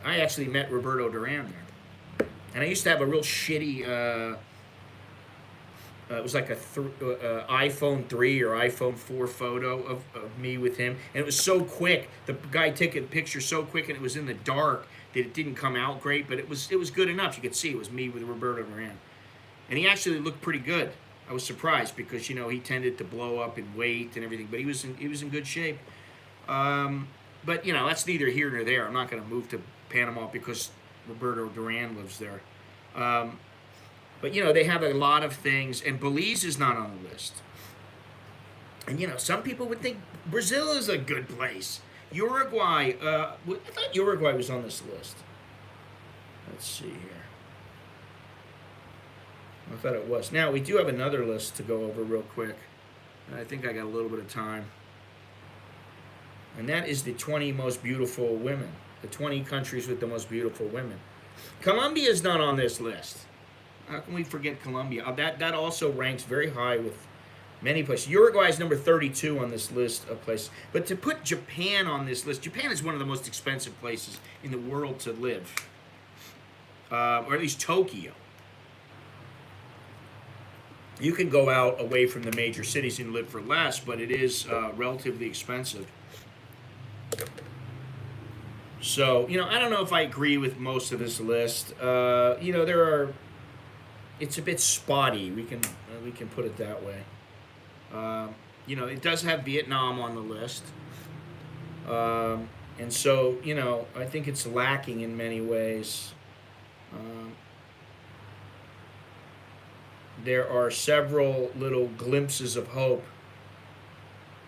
I actually met Roberto Duran there, and I used to have a real shitty. It was like a iPhone 3 or iPhone 4 photo of me with him, and it was so quick. The guy took a picture so quick, and it was in the dark that it didn't come out great, but it was good enough. You could see it was me with Roberto Duran, and he actually looked pretty good. I was surprised because he tended to blow up in weight and everything, but he was in good shape. But that's neither here nor there. I'm not going to move to Panama because Roberto Duran lives there. But they have a lot of things, and Belize is not on the list. And some people would think Brazil is a good place. Uruguay, I thought Uruguay was on this list. Let's see here. I thought it was. Now we do have another list to go over real quick. I think I got a little bit of time. And that is the 20 most beautiful women. The 20 countries with the most beautiful women. Colombia is not on this list. How can we forget Colombia? That also ranks very high with many places. Uruguay is number 32 on this list of places. But to put Japan on this list, Japan is one of the most expensive places in the world to live. Or at least Tokyo. You can go out away from the major cities and live for less, but it is relatively expensive. So, I don't know if I agree with most of this list. It's a bit spotty. We can put it that way. It does have Vietnam on the list. And so, I think it's lacking in many ways. There are several little glimpses of hope.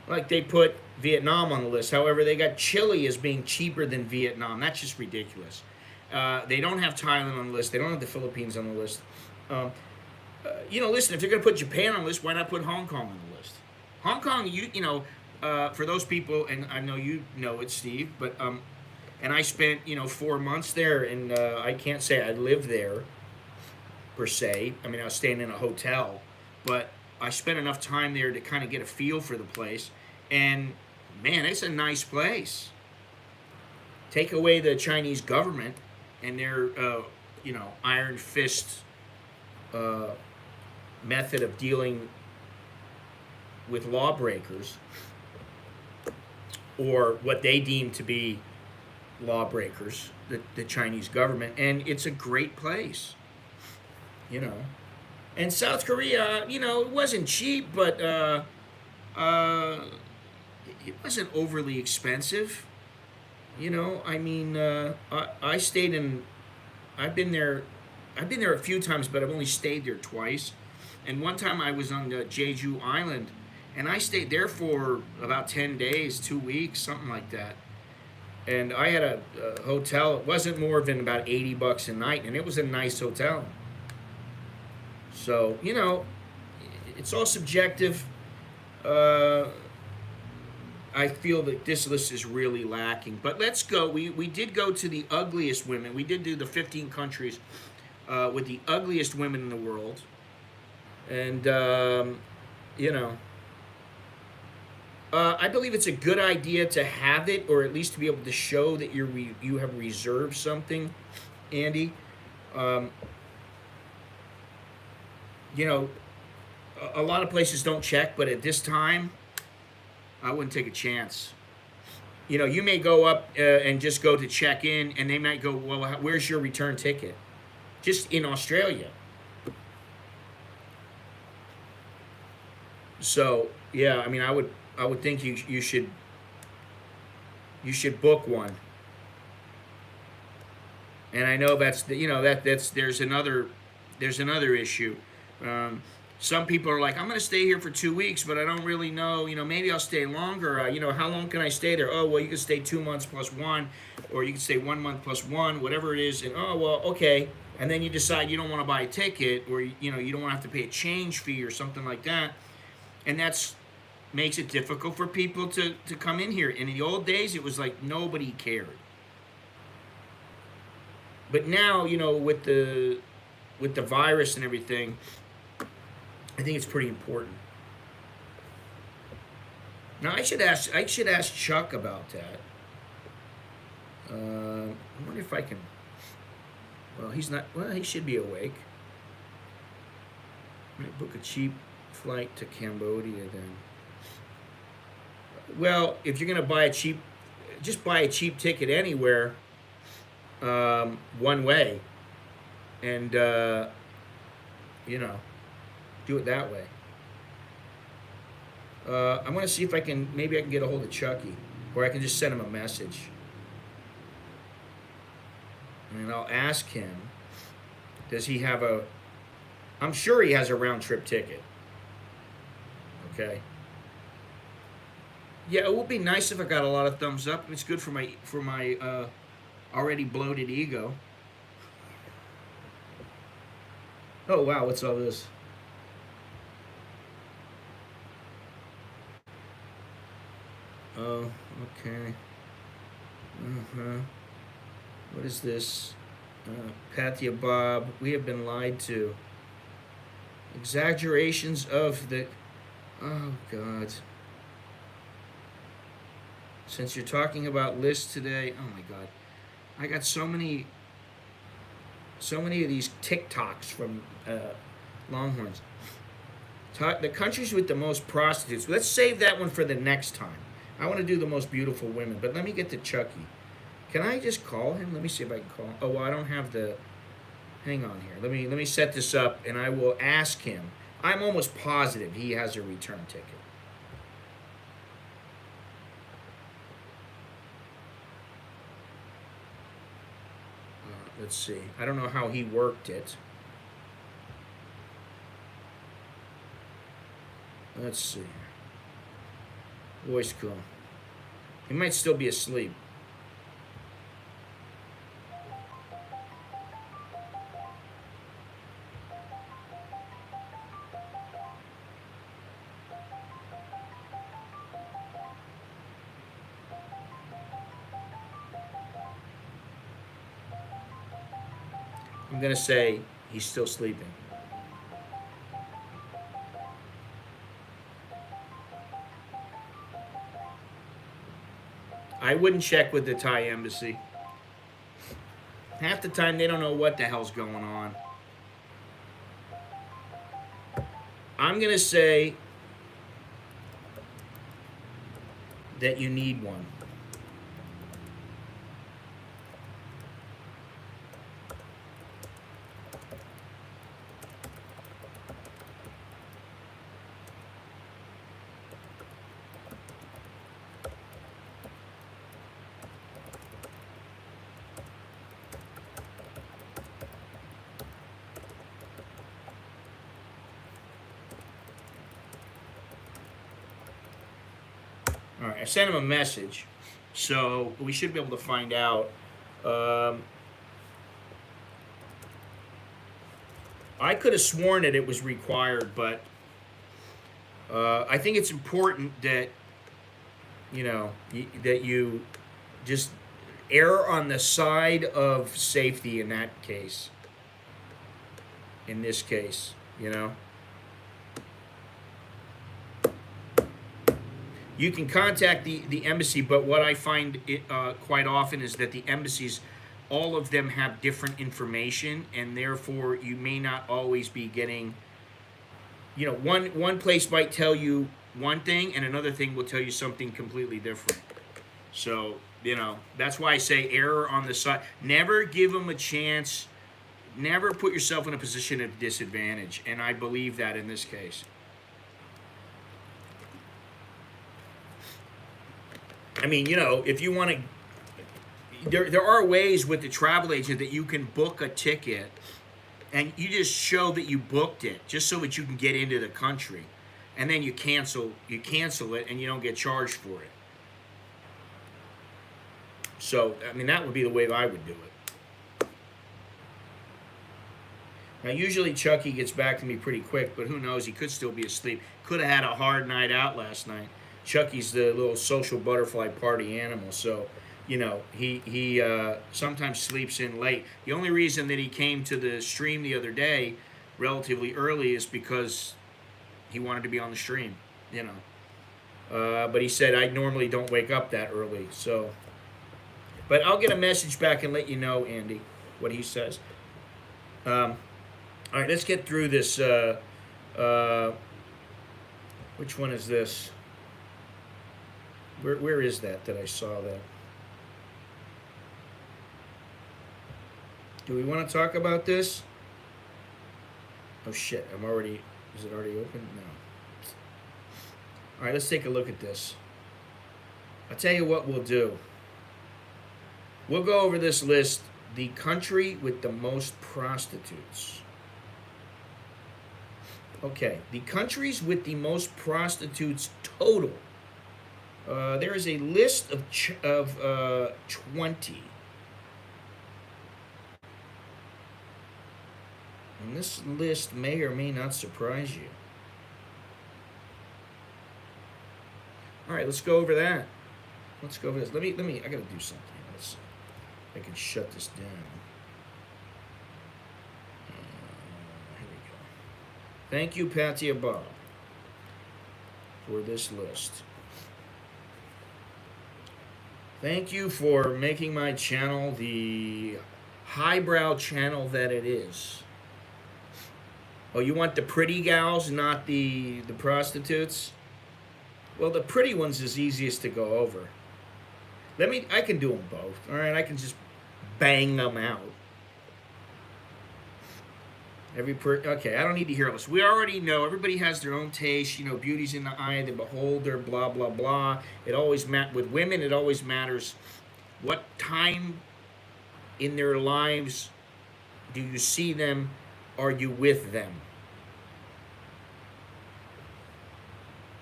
Like they put Vietnam on the list. However, they got Chile as being cheaper than Vietnam. That's just ridiculous. They don't have Thailand on the list. They don't have the Philippines on the list. Listen, if they're going to put Japan on the list, why not put Hong Kong on the list? Hong Kong, for those people, and I know you know it, Steve, but and I spent 4 months there, and I can't say I lived there per se. I mean, I was staying in a hotel, but I spent enough time there to kind of get a feel for the place, and man, it's a nice place. Take away the Chinese government and their iron fist method of dealing with lawbreakers, or what they deem to be lawbreakers, the Chinese government, and it's a great place. And South Korea, it wasn't cheap, but it wasn't overly expensive. I stayed in. I've been there a few times, but I've only stayed there twice. And one time I was on Jeju Island, and I stayed there for about 10 days, 2 weeks, something like that. And I had a hotel. It wasn't more than about $80 a night, and it was a nice hotel. So, it's all subjective. I feel that this list is really lacking. But let's go. We did go to the ugliest women. We did do the 15 countries with the ugliest women in the world. And, I believe it's a good idea to have it, or at least to be able to show that you have reserved something, Andy. A lot of places don't check, but at this time, I wouldn't take a chance. You may go up and just go to check in, and they might go, well, where's your return ticket? Just in Australia. So, yeah, I mean, I would think you should book one. And I know that's there's another issue. Some people are like, I'm going to stay here for 2 weeks, but I don't really know. Maybe I'll stay longer. How long can I stay there? Oh, well, you can stay 2 months plus 1, or you can stay 1 month plus 1, whatever it is. And oh, well, okay. And then you decide you don't want to buy a ticket, or you don't want to have to pay a change fee or something like that. And that's makes it difficult for people to come in here. And in the old days, it was like nobody cared. But now, with the virus and everything, I think it's pretty important. Now I should ask Chuck about that. I wonder if I can. Well, he's not. Well, he should be awake. Might book a cheap flight to Cambodia then. Well, if you're gonna buy a cheap, just buy a cheap ticket anywhere, one way, and you know, do it that way. I'm gonna see if I can. Maybe I can get a hold of Chucky, or I can just send him a message, and I'll ask him. Does he have a? I'm sure he has a round trip ticket. Okay. Yeah, it would be nice if I got a lot of thumbs up. It's good for my already bloated ego. Oh wow, what's all this? Oh, okay. Uh-huh. What is this? Pathia Bob, we have been lied to. Exaggerations of the. Oh, God. Since you're talking about lists today, oh my God. I got so many of these TikToks from Longhorns. The countries with the most prostitutes. Let's save that one for the next time. I want to do the most beautiful women, but let me get to Chucky. Can I just call him? Let me see if I can call him. Oh, well, I don't have the. Hang on here. Let me set this up, and I will ask him. I'm almost positive he has a return ticket. Let's see. I don't know how he worked it. Let's see. Voice call. He might still be asleep. I'm going to say he's still sleeping. I wouldn't check with the Thai embassy. Half the time they don't know what the hell's going on. I'm going to say that you need one. All right, I sent him a message, so we should be able to find out. I could have sworn that it was required, but I think it's important that that you just err on the side of safety in that case. In this case, you can contact the embassy, but what I find quite often is that the embassies, all of them have different information, and therefore you may not always be getting. One place might tell you one thing, and another thing will tell you something completely different. So that's why I say error on the side. Never give them a chance. Never put yourself in a position of disadvantage, and I believe that in this case. I mean, if you want to, there are ways with the travel agent that you can book a ticket, and you just show that you booked it, just so that you can get into the country, and then you cancel it, and you don't get charged for it. So, I mean, that would be the way I would do it. Now, usually Chucky gets back to me pretty quick, but who knows? He could still be asleep. Could have had a hard night out last night. Chucky's the little social butterfly party animal, so he sometimes sleeps in late. The only reason that he came to the stream the other day relatively early is because he wanted to be on the stream. But he said I normally don't wake up that early. So, but I'll get a message back and let you know, Andy, what he says. All right, let's get through this. Uh, which one is this? Where is that I saw that? Do we want to talk about this? Oh shit, is it already open? No. All right, let's take a look at this. I'll tell you what we'll do. We'll go over this list, the country with the most prostitutes. Okay, the countries with the most prostitutes total. There is a list of 20. And this list may or may not surprise you. All right, let's go over that. Let's go over this. Let me. I gotta do something. Let's see if I can shut this down. Here we go. Thank you, Patty Bob, for this list. Thank you for making my channel the highbrow channel that it is. Oh, you want the pretty gals, not the prostitutes? Well, the pretty ones is easiest to go over. I can do them both, all right? I can just bang them out. Okay, I don't need to hear this. We already know, everybody has their own taste. You know, beauty's in the eye of the beholder, blah, blah, blah. With women, it always matters what time in their lives do you see them, are you with them?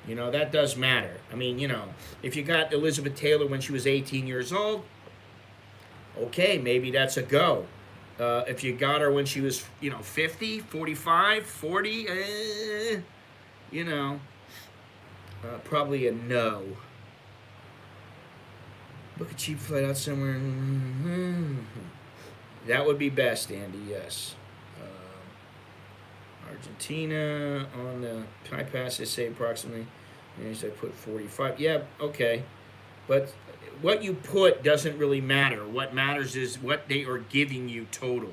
You know, that does matter. I mean, you know, if you got Elizabeth Taylor when she was 18 years old, okay, maybe that's a go. If you got her when she was, 50, 45, 40, probably a no. Book a cheap flight out somewhere. That would be best, Andy, yes. Argentina on the high pass, they say approximately. And I put 45. Yeah, okay. But what you put doesn't really matter. What matters is what they are giving you total.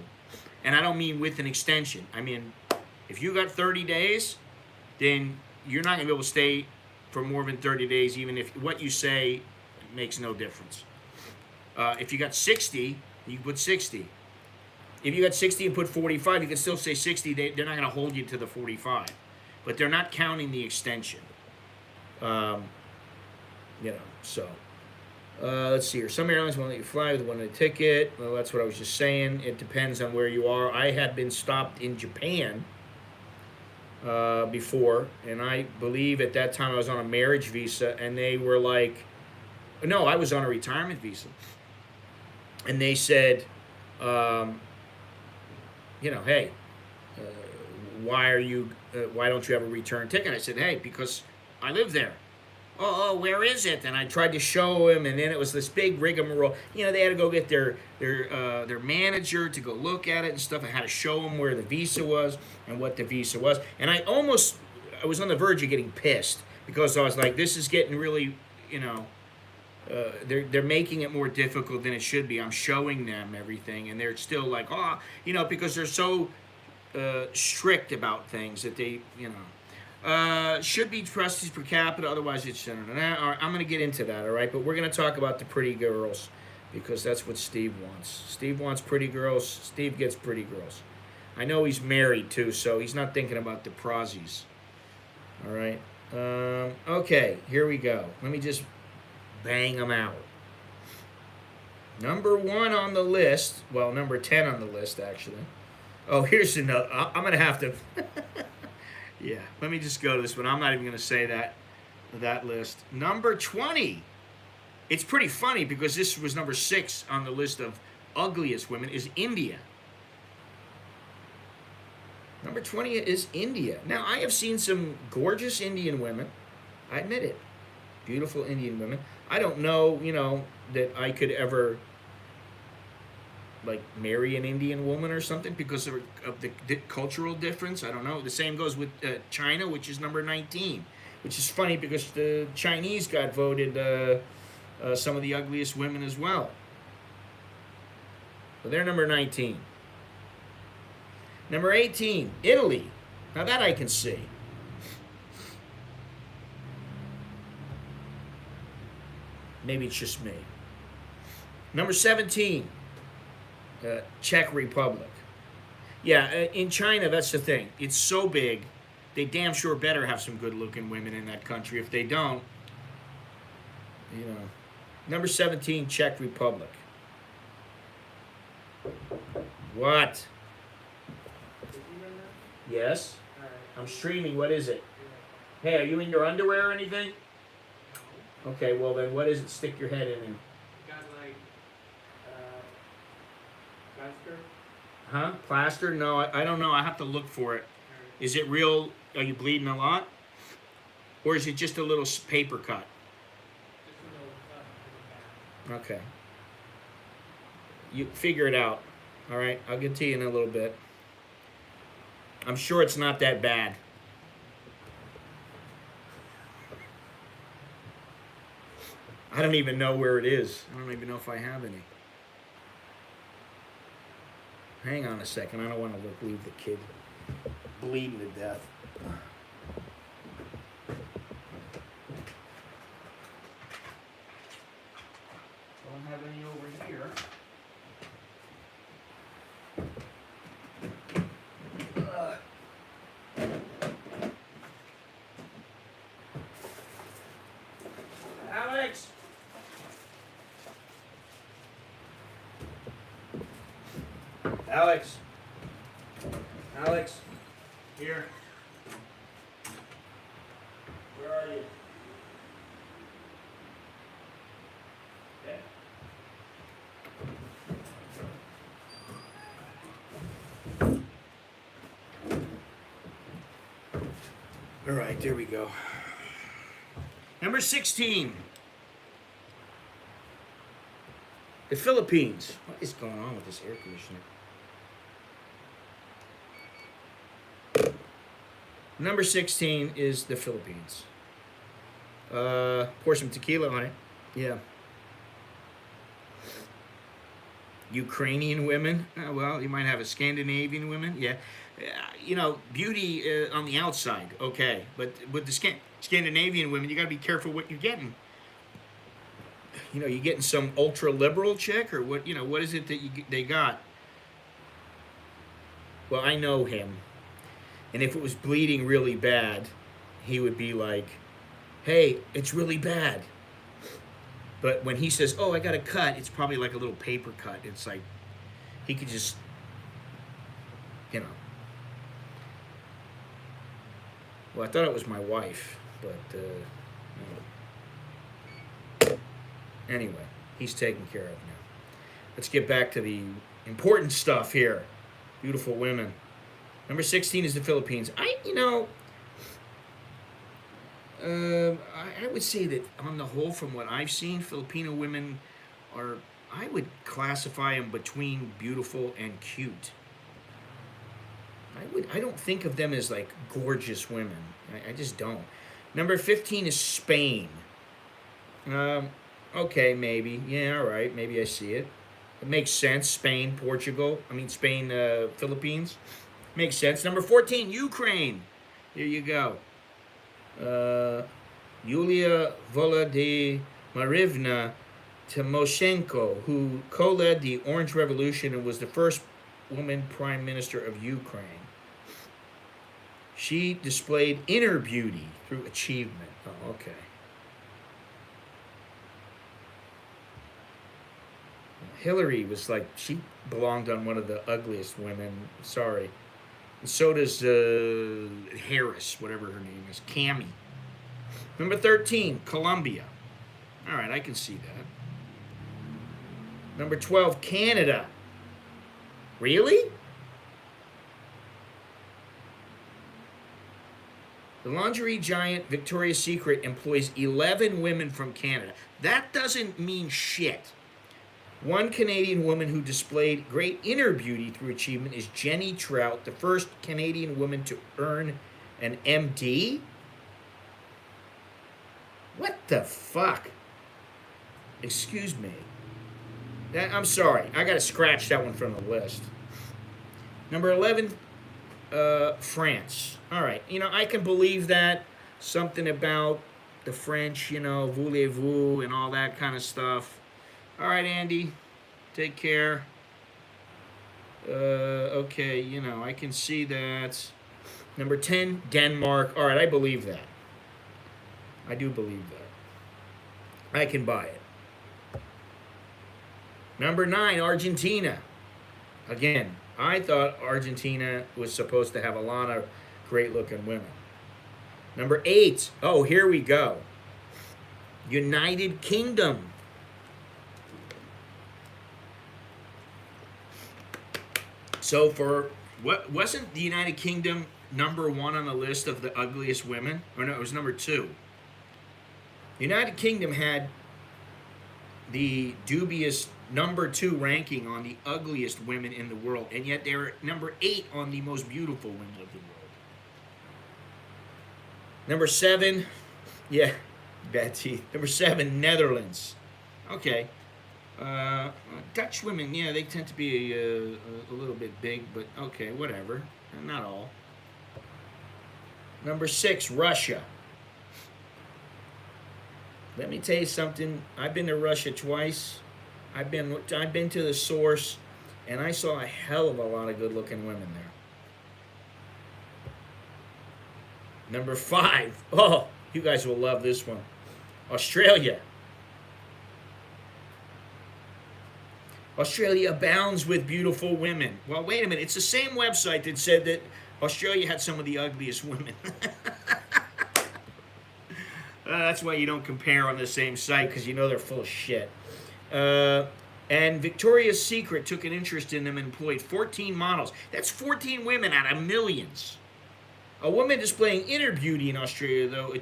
And I don't mean with an extension. I mean, if you got 30 days, then you're not going to be able to stay for more than 30 days, even if what you say makes no difference. If you got 60, you can put 60. If you got 60 and put 45, you can still say 60. They're not going to hold you to the 45. But they're not counting the extension. So. Let's see here. Some airlines won't let you fly with one-way ticket. Well, that's what I was just saying. It depends on where you are. I had been stopped in Japan before, and I believe at that time I was on a marriage visa, and they were like, no, I was on a retirement visa. And they said, hey, why don't you have a return ticket? I said, hey, because I live there. Oh, where is it? And I tried to show him, and then it was this big rigmarole. You know, they had to go get their manager to go look at it and stuff. I had to show them where the visa was and what the visa was. And I was on the verge of getting pissed because I was like, this is getting really, they're making it more difficult than it should be. I'm showing them everything, and they're still like, because they're so strict about things that they, should be prostitutes per capita, otherwise it's I'm going to get into that, all right? But we're going to talk about the pretty girls because that's what Steve wants. Steve wants pretty girls. Steve gets pretty girls. I know he's married too, so he's not thinking about the prozzies. All right. Okay, here we go. Let me just bang them out. Number 1 on the list. Well, number 10 on the list, actually. Oh, here's another. I'm going to have to... Yeah, let me just go to this one. I'm not even going to say that list. Number 20. It's pretty funny because this was number 6 on the list of ugliest women is India. Number 20 is India. Now, I have seen some gorgeous Indian women. I admit it. Beautiful Indian women. I don't know, that I could ever marry an Indian woman or something because of the cultural difference. I don't know. The same goes with China, which is number 19. which is funny because the Chinese got voted some of the ugliest women as well. So they're number 19. Number 18, Italy. Now that I can see. Maybe it's just me. Number 17, Czech Republic. Yeah, in China, that's the thing. It's so big, they damn sure better have some good-looking women in that country. If they don't, you know. Number 17, Czech Republic. What? Yes? I'm streaming. What is it? Hey, are you in your underwear or anything? Okay, well then what is it? Stick your head in. Got like plaster? Huh? Plaster? No, I don't know. I have to look for it. Is it real? Are you bleeding a lot? Or is it just a little paper cut? Just a little cut in the back. Okay. You figure it out. All right, I'll get to you in a little bit. I'm sure it's not that bad. I don't even know where it is. I don't even know if I have any. Hang on a second. I don't want to leave the kid bleeding to death. Don't have any over here. Alex! Alex! Alex! Here. Where are you? Okay. All right, there we go. Number 16. The Philippines. What is going on with this air conditioner? Number 16 is the Philippines. Pour some tequila on it. Yeah. Ukrainian women. Well, you might have a Scandinavian women. Yeah. You know, beauty on the outside. Okay. But with the Scandinavian women, you got to be careful what you're getting. You know, you getting some ultra liberal chick, or what? You know, what is it that they got? Well, I know him, and if it was bleeding really bad, he would be like, "Hey, it's really bad." But when he says, "Oh, I got a cut," it's probably like a little paper cut. It's like he could just, you know. Well, I thought it was my wife, but you know. Anyway, he's taken care of now. Let's get back to the important stuff here. Beautiful women. Number 16 is the Philippines. I would say that on the whole, from what I've seen, Filipino women are, I would classify them between beautiful and cute. I don't think of them as like gorgeous women. I just don't. Number 15 is Spain. Okay, maybe. Yeah, all right. Maybe I see it. It makes sense. Spain, Philippines. Makes sense. Number 14, Ukraine. There you go. Yulia Volodymyrivna Tymoshenko, who co-led the Orange Revolution and was the first woman prime minister of Ukraine. She displayed inner beauty through achievement. Oh, okay. Hillary was like, she belonged on one of the ugliest women. Sorry. And so does Harris, whatever her name is. Cami. Number 13, Colombia. All right, I can see that. Number 12, Canada. Really? The lingerie giant Victoria's Secret employs 11 women from Canada. That doesn't mean shit. One Canadian woman who displayed great inner beauty through achievement is Jenny Trout, the first Canadian woman to earn an MD. What the fuck? Excuse me. I'm sorry. I got to scratch that one from the list. Number 11, France. All right. I can believe that. Something about the French, voulez-vous and all that kind of stuff. All right, Andy. Take care. Okay, I can see that. Number 10, Denmark. All right, I believe that. I do believe that. I can buy it. Number 9, Argentina. Again, I thought Argentina was supposed to have a lot of great-looking women. Number 8, oh, here we go. United Kingdom. So what wasn't the United Kingdom number 1 on the list of the ugliest women? Or no, it was number 2. The United Kingdom had the dubious number 2 ranking on the ugliest women in the world, and yet they're number 8 on the most beautiful women of the world. Number 7, yeah, bad teeth. Number 7, Netherlands. Okay. Dutch women, yeah, they tend to be a little bit big, but okay, whatever. Not all. Number 6, Russia. Let me tell you something. I've been to Russia twice. I've been to the source, and I saw a hell of a lot of good-looking women there. Number 5. Oh, you guys will love this one. Australia. Australia abounds with beautiful women. Well, wait a minute. It's the same website that said that Australia had some of the ugliest women. That's why you don't compare on the same site, because they're full of shit. And Victoria's Secret took an interest in them and employed 14 models. That's 14 women out of millions. A woman displaying inner beauty in Australia, though,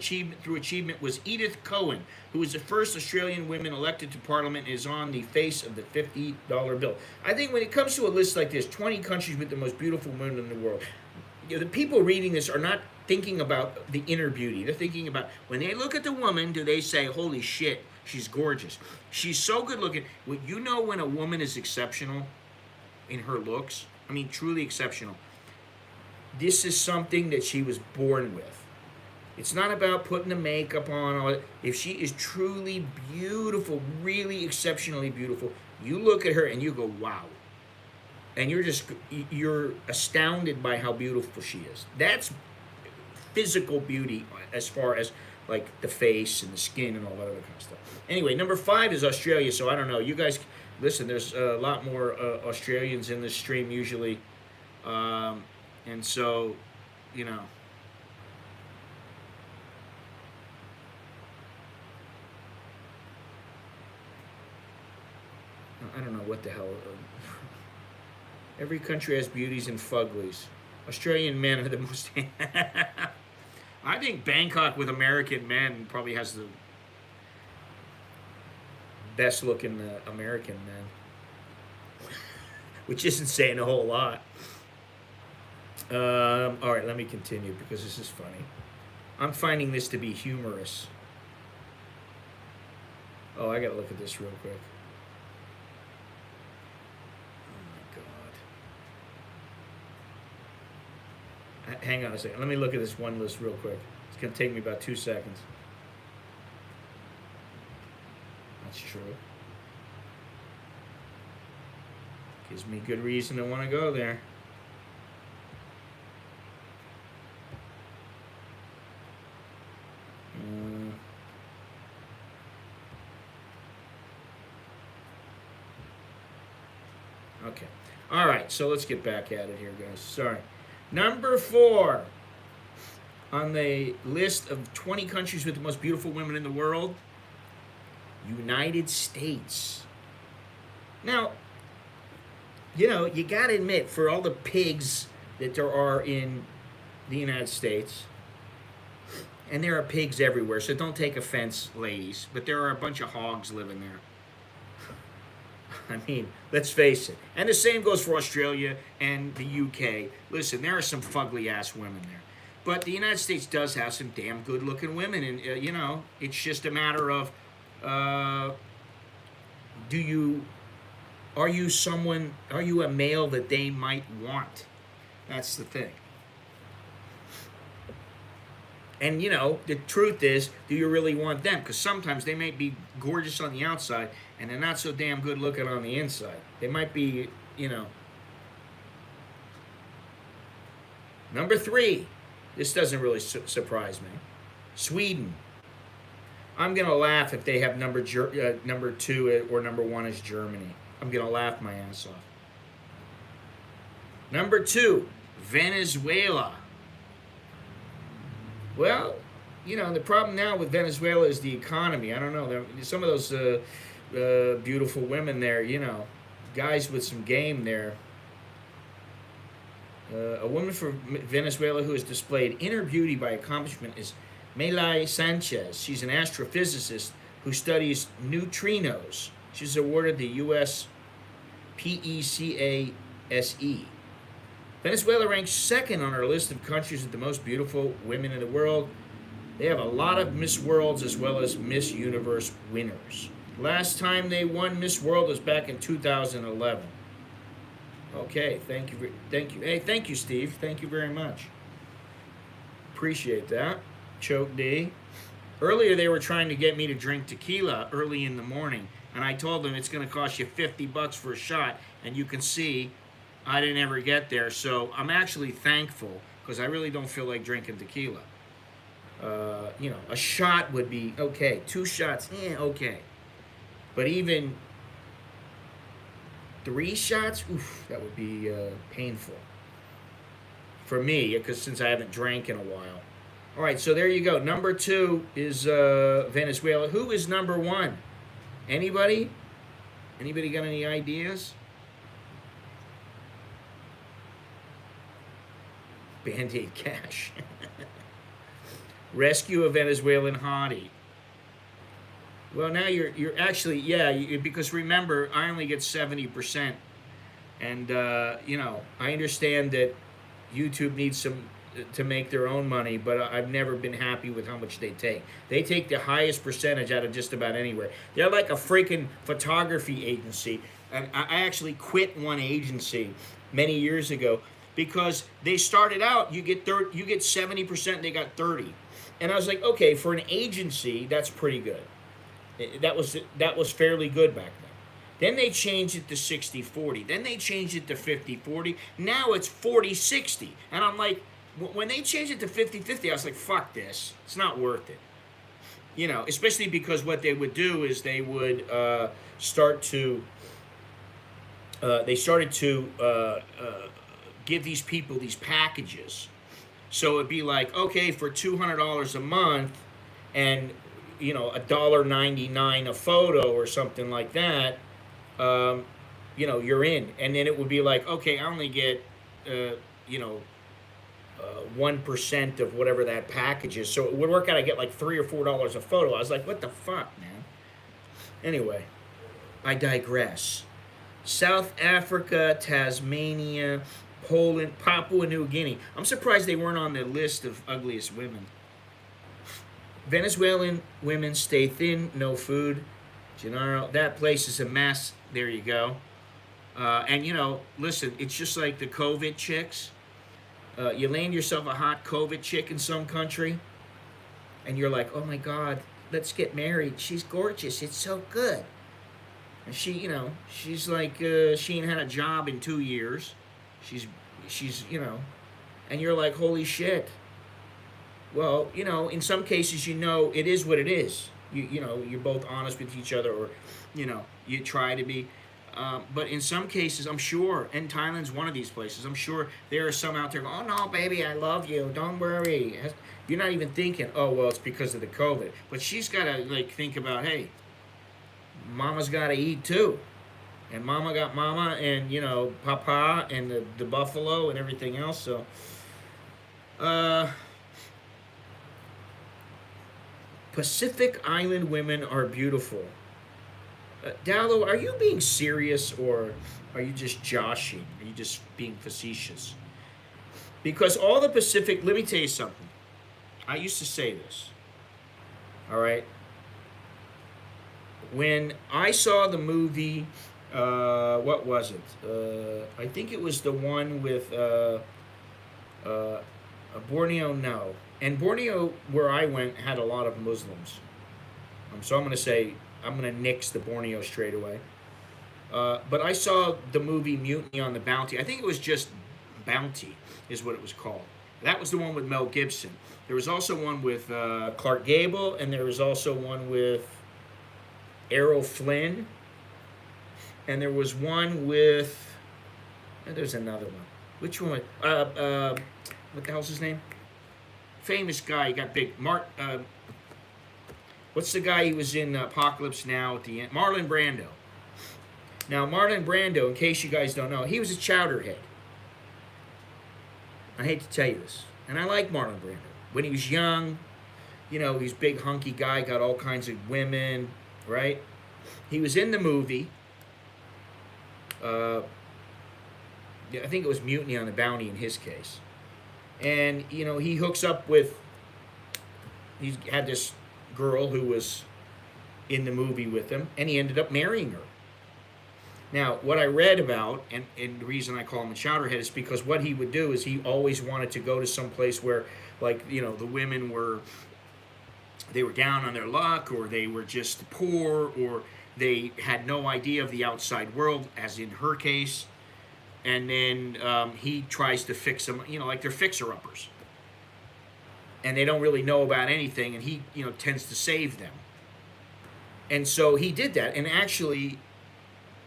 through achievement, was Edith Cohen, who was the first Australian woman elected to Parliament and is on the face of the $50 bill. I think when it comes to a list like this, 20 countries with the most beautiful women in the world, the people reading this are not thinking about the inner beauty. They're thinking about, when they look at the woman, do they say, holy shit, she's gorgeous. She's so good looking. Well, when a woman is exceptional in her looks, I mean, truly exceptional, this is something that she was born with. It's not about putting the makeup on. If she is truly beautiful, really exceptionally beautiful, you look at her and you go, wow. And you're astounded by how beautiful she is. That's physical beauty as far as like the face and the skin and all that other kind of stuff. Anyway, number 5 is Australia, so I don't know. You guys, listen, there's a lot more Australians in this stream usually. And so, I don't know what the hell. Every country has beauties and fuglies. Australian men are the most. I think Bangkok with American men probably has the best looking American men, which isn't saying a whole lot. All right, let me continue because this is funny. I'm finding this to be humorous. Oh, I gotta look at this real quick. Oh my God. Hang on a second. Let me look at this one list real quick. It's gonna take me about 2 seconds. That's true. Gives me good reason to want to go there. Okay. All right, so let's get back at it here, guys. Sorry. Number 4 on the list of 20 countries with the most beautiful women in the world, United States. Now, you got to admit, for all the pigs that there are in the United States, and there are pigs everywhere, so don't take offense, ladies, but there are a bunch of hogs living there. I mean, let's face it. And the same goes for Australia and the UK. Listen, there are some fugly-ass women there. But the United States does have some damn good-looking women, and it's just a matter of, uh, do you, are you a male that they might want? That's the thing. And the truth is, do you really want them? Because sometimes they may be gorgeous on the outside, and they're not so damn good looking on the inside. They might be, Number 3. This doesn't really surprise me. Sweden. I'm gonna laugh if they have number 2 or number 1 is Germany. I'm gonna laugh my ass off. Number 2, Venezuela. Well, the problem now with Venezuela is the economy. I don't know. Some of those beautiful women there, guys with some game there. A woman from Venezuela who has displayed inner beauty by accomplishment is Melay Sanchez. She's an astrophysicist who studies neutrinos. She's awarded the U.S. PECASE. Venezuela ranks 2nd on our list of countries with the most beautiful women in the world. They have a lot of Miss Worlds as well as Miss Universe winners. Last time they won Miss World was back in 2011. Okay, thank you. Hey, thank you, Steve. Thank you very much. Appreciate that. Choke D. Earlier, they were trying to get me to drink tequila early in the morning, and I told them it's going to cost you $50 for a shot, and you can see I didn't ever get there. So I'm actually thankful because I really don't feel like drinking tequila. A shot would be okay. 2 shots, okay. But even 3 shots, oof, that would be painful for me, because since I haven't drank in a while. All right, so there you go. Number 2 is Venezuela. Who is number 1? Anybody? Anybody got any ideas? Band-Aid Cash. Rescue a Venezuelan hottie. Well, now you're actually, because remember, I only get 70%. And, I understand that YouTube needs to make their own money, but I've never been happy with how much they take. They take the highest percentage out of just about anywhere. They're like a freaking photography agency. And I actually quit one agency many years ago because they started out, you get 70%, they got 30. And I was like, okay, for an agency, that's pretty good. That was fairly good back then. Then they changed it to 60-40. Then they changed it to 50-40. Now it's 40-60. And I'm like, when they changed it to 50-50, I was like, fuck this. It's not worth it. Especially because what they would do is they would start to give these people these packages. So it'd be like, okay, for $200 a month and $1.99 a photo or something like that, you're in. And then it would be like, okay, I only get 1% of whatever that package is. So it would work out I get like $3 or $4 a photo. I was like, what the fuck, man? Anyway, I digress. South Africa, Tasmania, Poland, Papua New Guinea. I'm surprised they weren't on the list of ugliest women. Venezuelan women stay thin, no food. Gennaro, that place is a mess. There you go. And listen, it's just like the COVID chicks. You land yourself a hot COVID chick in some country, and you're like, oh my God, let's get married. She's gorgeous. It's so good. And she's like, she ain't had a job in 2 years. She's and you're like, holy shit. Well, in some cases, it is what it is. You're both honest with each other, or, you try to be. But in some cases, I'm sure, and Thailand's one of these places, I'm sure there are some out there going, oh, no, baby, I love you. Don't worry. You're not even thinking, oh, well, it's because of the COVID. But she's got to, think about, hey, mama's got to eat, too. And mama got mama and, papa and the buffalo and everything else. So, Pacific Island women are beautiful. Dallo, are you being serious or are you just joshing? Are you just being facetious? Because all the Pacific, let me tell you something. I used to say this. All right. When I saw the movie, what was it? I think it was the one with Borneo. No, and Borneo, where I went, had a lot of Muslims. So I'm going to nix the Borneo straight away. But I saw the movie Mutiny on the Bounty. I think it was just Bounty, is what it was called. That was the one with Mel Gibson. There was also one with Clark Gable, and there was also one with Errol Flynn, and there was one with. There's another one. Which one? What the hell's his name? Famous guy. He got big. What's the guy he was in Apocalypse Now at the end? Marlon Brando. Now, Marlon Brando, in case you guys don't know, he was a chowderhead. I hate to tell you this. And I like Marlon Brando. When he was young, he's big, hunky guy, got all kinds of women, right? He was in the movie. I think it was Mutiny on the Bounty in his case. And, he hooks up with, he had this girl who was in the movie with him, and he ended up marrying her. Now, what I read about, and the reason I call him a chowderhead, is because what he would do is he always wanted to go to some place where, like, the women were down on their luck, or they were just poor, or they had no idea of the outside world, as in her case. And then he tries to fix them, like they're fixer-uppers. And they don't really know about anything, and he, tends to save them. And so he did that, and actually,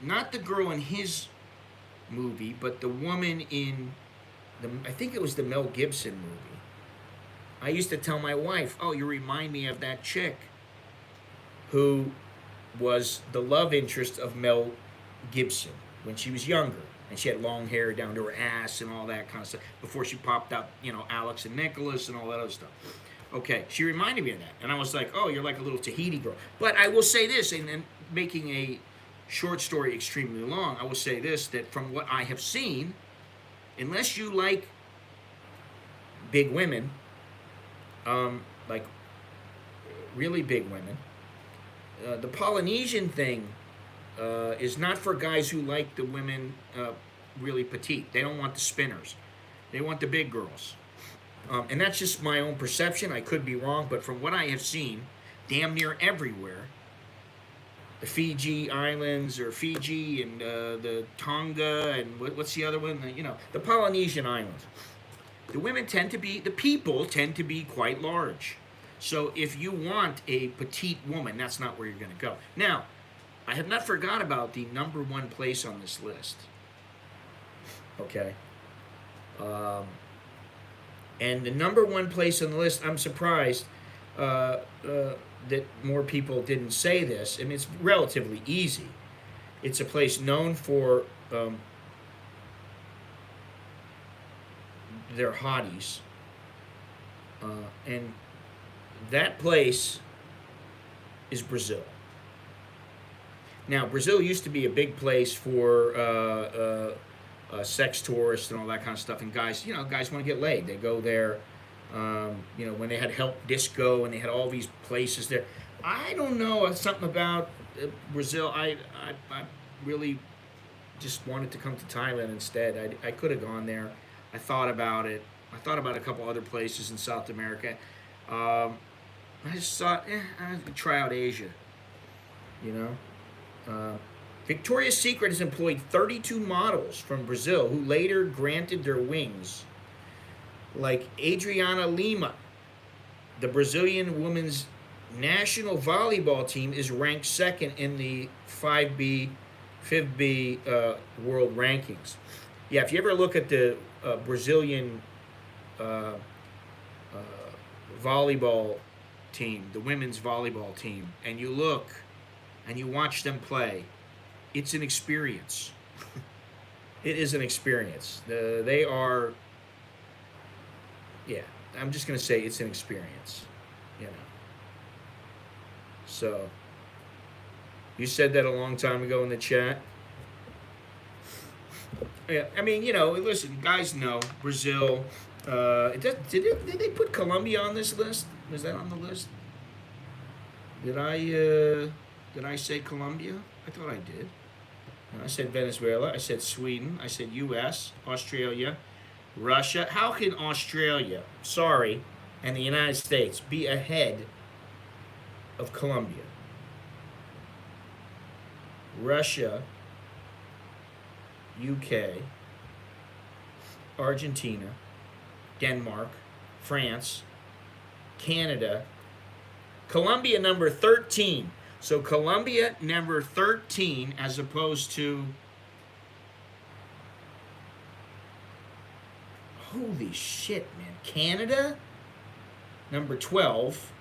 not the girl in his movie, but the woman in I think it was the Mel Gibson movie. I used to tell my wife, "Oh, you remind me of that chick who was the love interest of Mel Gibson when she was younger, and she had long hair down to her ass and all that kind of stuff before she popped out, Alex and Nicholas and all that other stuff." Okay, she reminded me of that, and I was like, "Oh, you're like a little Tahiti girl." But I will say this, and making a short story extremely long, I will say this, that from what I have seen, unless you like big women, like really big women, the Polynesian thing is not for guys who like the women really petite. They don't want the spinners. They want the big girls. And that's just my own perception. I could be wrong, but from what I have seen, damn near everywhere, the Fiji Islands, or Fiji, and the Tonga, and what's the other one? The Polynesian Islands. The people tend to be quite large. So if you want a petite woman, that's not where you're going to go. Now, I have not forgot about the number one place on this list. Okay. And the number one place on the list, I'm surprised that more people didn't say this, and it's relatively easy. It's a place known for their hotties, and that place is Brazil. Now, Brazil used to be a big place for sex tourists and all that kind of stuff, and guys want to get laid. They go there. When they had Help Disco and they had all these places there. I don't know, something about Brazil. I really just wanted to come to Thailand instead. I could have gone there. I thought about it. I thought about a couple other places in South America. I just thought, I'd try out Asia. Victoria's Secret has employed 32 models from Brazil who later granted their wings, like Adriana Lima. The Brazilian women's national volleyball team is ranked second in the FIVB world rankings. Yeah, if you ever look at the Brazilian volleyball team, the women's volleyball team, and you look and you watch them play, it's an experience. It is an experience. They are, yeah, I'm just going to say it's an experience, So, you said that a long time ago in the chat. Yeah, I mean, listen, guys know Brazil, Did they put Colombia on this list? Was that on the list? Did I say Colombia? I thought I did. I said Venezuela. I said Sweden. I said U.S., Australia, Russia. How can Australia, sorry, and the United States be ahead of Colombia? Russia, UK, Argentina, Denmark, France, Canada, Colombia number 13. So Colombia number 13 as opposed to, holy shit, man, Canada number 12.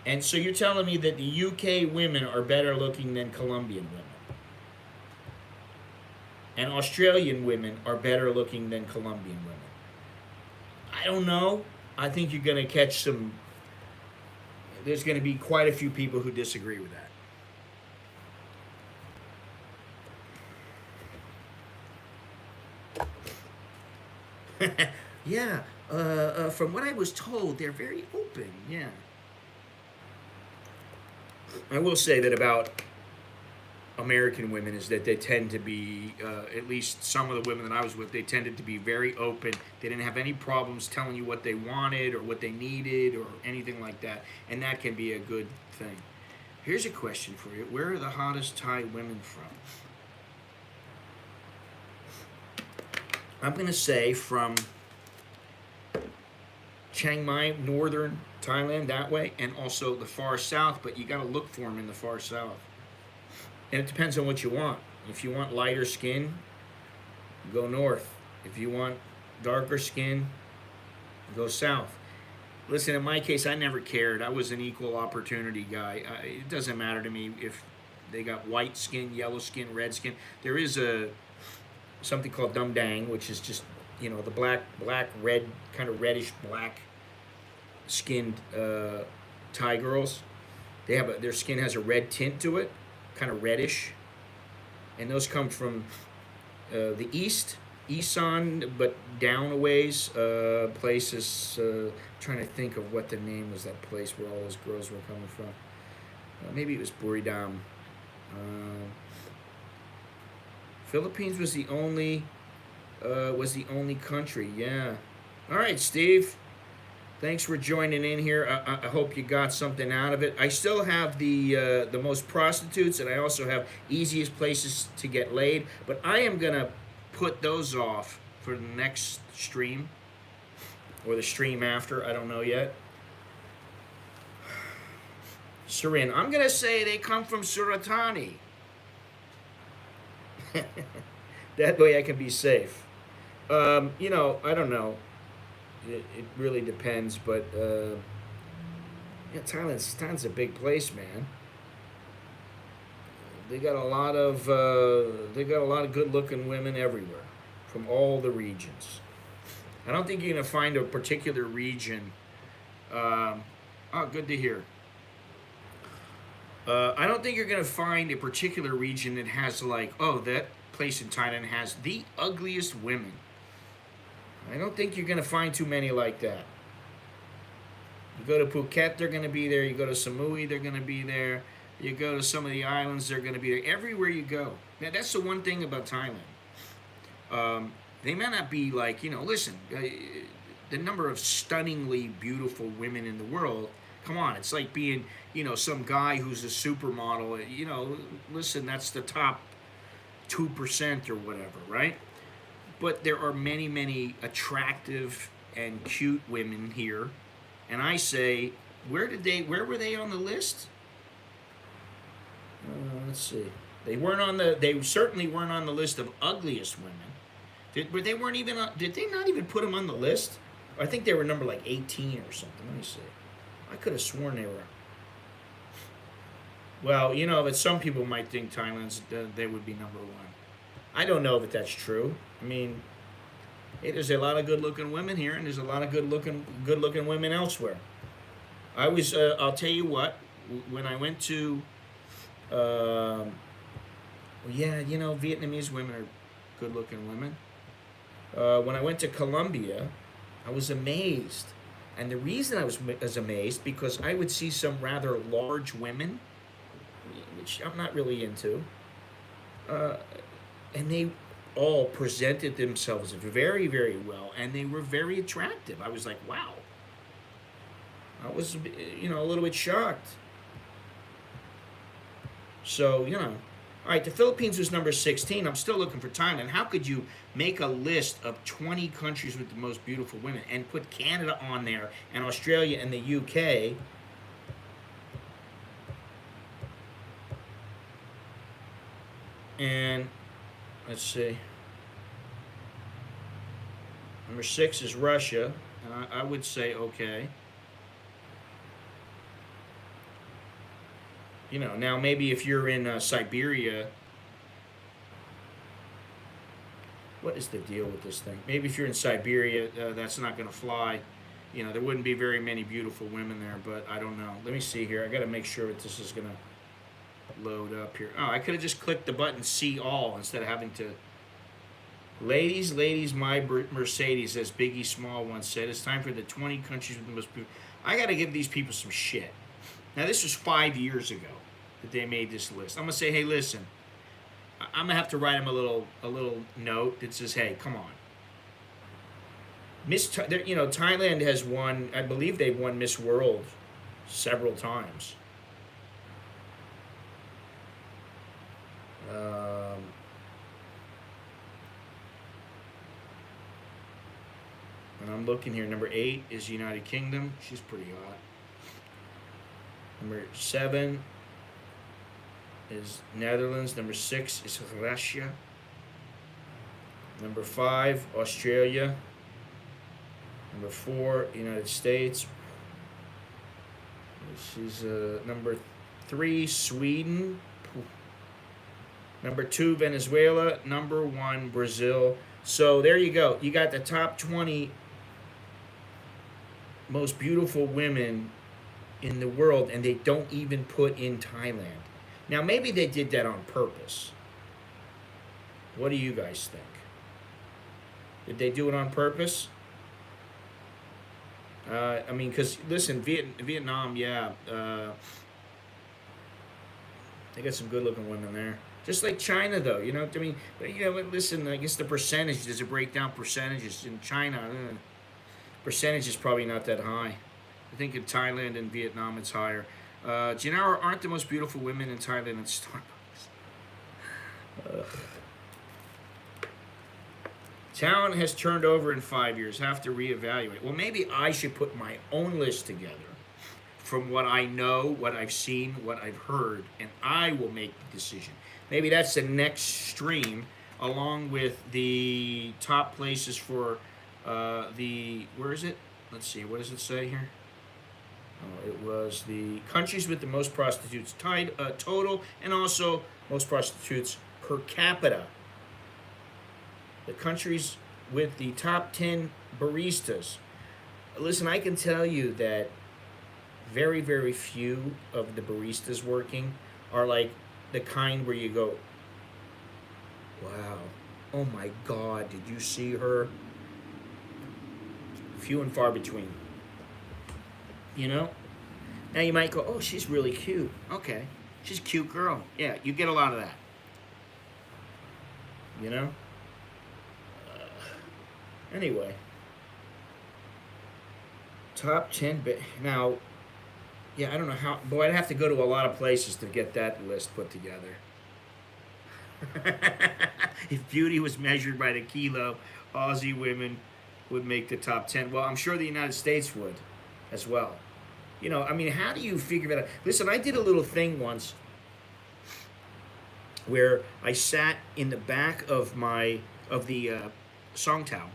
And so you're telling me that the UK women are better looking than Colombian women? And Australian women are better looking than Colombian women? I don't know. I think you're going to catch some... There's going to be quite a few people who disagree with that. Yeah. From what I was told, they're very open. Yeah. I will say that about American women is that they tend to be, at least some of the women that I was with, they tended to be very open. They didn't have any problems telling you what they wanted or what they needed or anything like that. And that can be a good thing. Here's a question for you. Where are the hottest Thai women from? I'm going to say from Chiang Mai, northern Thailand, that way, and also the far south, but you got to look for them in the far south. And it depends on what you want. If you want lighter skin, go north. If you want darker skin, go south. Listen, in my case, I never cared. I was an equal opportunity guy. It doesn't matter to me if they got white skin, yellow skin, red skin. There is something called dum dang, which is just, you know, the black, red, kind of reddish black skinned Thai girls. Their skin has a red tint to it, kind of reddish, and those come from the east, Isan, but down a ways, places. Trying to think of what the name was, that place where all those girls were coming from. Maybe it was Buridam. Philippines was the only country. Yeah. All right, Steve. Thanks for joining in here. I hope you got something out of it. I still have the most prostitutes, and I also have easiest places to get laid. But I am gonna put those off for the next stream, or the stream after. I don't know yet. Surin, I'm gonna say they come from Suratani. That way I can be safe. You know, I don't know. It really depends, but yeah, Thailand's a big place, man. They got a lot of good-looking women everywhere, from all the regions. I don't think you're gonna find a particular region. Oh, good to hear. I don't think you're gonna find a particular region that has like, oh, that place in Thailand has the ugliest women. I don't think you're going to find too many like that. You go to Phuket, they're going to be there. You go to Samui, they're going to be there. You go to some of the islands, they're going to be there. Everywhere you go. Now, that's the one thing about Thailand. They may not be like, you know, listen, the number of stunningly beautiful women in the world, come on, it's like being, you know, some guy who's a supermodel. You know, listen, that's the top 2% or whatever, right? But there are many, many attractive and cute women here. And I say, where were they on the list? Let's see. They certainly weren't on the list of ugliest women. Did they not even put them on the list? I think they were number like 18 or something. Let me see. I could have sworn they were. Well, you know, that some people might think they would be number one. I don't know that that's true. I mean, there's a lot of good-looking women here, and there's a lot of good-looking women elsewhere. I'll tell you what, when I went to, yeah, you know, Vietnamese women good-looking women. When I went to Colombia, I was amazed. And the reason I was amazed, because I would see some rather large women, which I'm not really into, and they all presented themselves very, very well, and they were very attractive. I was like, wow. I was, a little bit shocked. So, all right, the Philippines was number 16. I'm still looking for Thailand. How could you make a list of 20 countries with the most beautiful women and put Canada on there and Australia and the UK? And let's see. Number 6 is Russia. And I would say okay. Now maybe if you're in Siberia, what is the deal with this thing? Maybe if you're in Siberia, that's not going to fly. There wouldn't be very many beautiful women there, but I don't know. Let me see here. I got to make sure that this is going to load up here. Oh, I could have just clicked the button see all instead of having to. Ladies, my Mercedes, as Biggie Small once said, it's time for the 20 countries with the most beautiful. I got to give these people some shit. Now, this was 5 years ago that they made this list. I'm going to say, hey, listen, I'm going to have to write them a little note that says, hey, come on. Thailand has won, I believe they've won Miss World several times. And I'm looking here. Number 8 is United Kingdom. She's pretty hot. Number 7 is Netherlands. Number 6 is Russia. Number 5, Australia. Number 4, United States. She's number 3, Sweden. Number 2, Venezuela. Number 1, Brazil. So there you go. You got the top 20 most beautiful women in the world, and they don't even put in Thailand. Now, maybe they did that on purpose. What do you guys think? Did they do it on purpose? Because, listen, Vietnam, yeah, they got some good-looking women there. Just like China, though, But, listen, I guess the percentage, does it break down percentages? In China, percentage is probably not that high. I think in Thailand and Vietnam it's higher. Aren't the most beautiful women in Thailand at Starbucks? Talent has turned over in 5 years. Have to reevaluate. Well, maybe I should put my own list together from what I know, what I've seen, what I've heard, and I will make the decision. Maybe that's the next stream, along with the top places for where is it? Let's see, what does it say here? Oh, it was the countries with the most prostitutes total, and also most prostitutes per capita. The countries with the top 10 baristas. Listen, I can tell you that very, very few of the baristas working are like the kind where you go, wow, oh my God, did you see her? Few and far between. Now you might go, oh, she's really cute. Okay, she's a cute girl. Yeah, you get a lot of that. Anyway, top 10. Now, yeah, I don't know how. Boy, I'd have to go to a lot of places to get that list put together. If beauty was measured by the kilo, Aussie women would make the top 10. Well, I'm sure the United States would as well. How do you figure that out? Listen, I did a little thing once where I sat in the back of the song towel.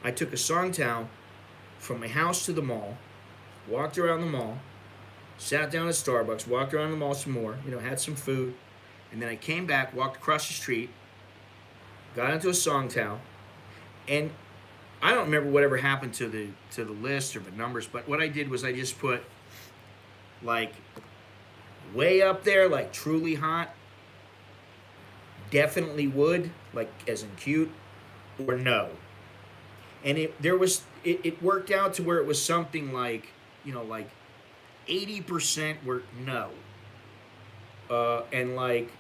I took a song towel from my house to the mall, walked around the mall, sat down at Starbucks, walked around the mall some more, had some food, and then I came back, walked across the street, got into a song towel, and I don't remember whatever happened to the list or the numbers, but what I did was I just put like way up there, like truly hot, definitely would, like as in cute, or no. And it worked out to where it was something like, like 80% were no, and like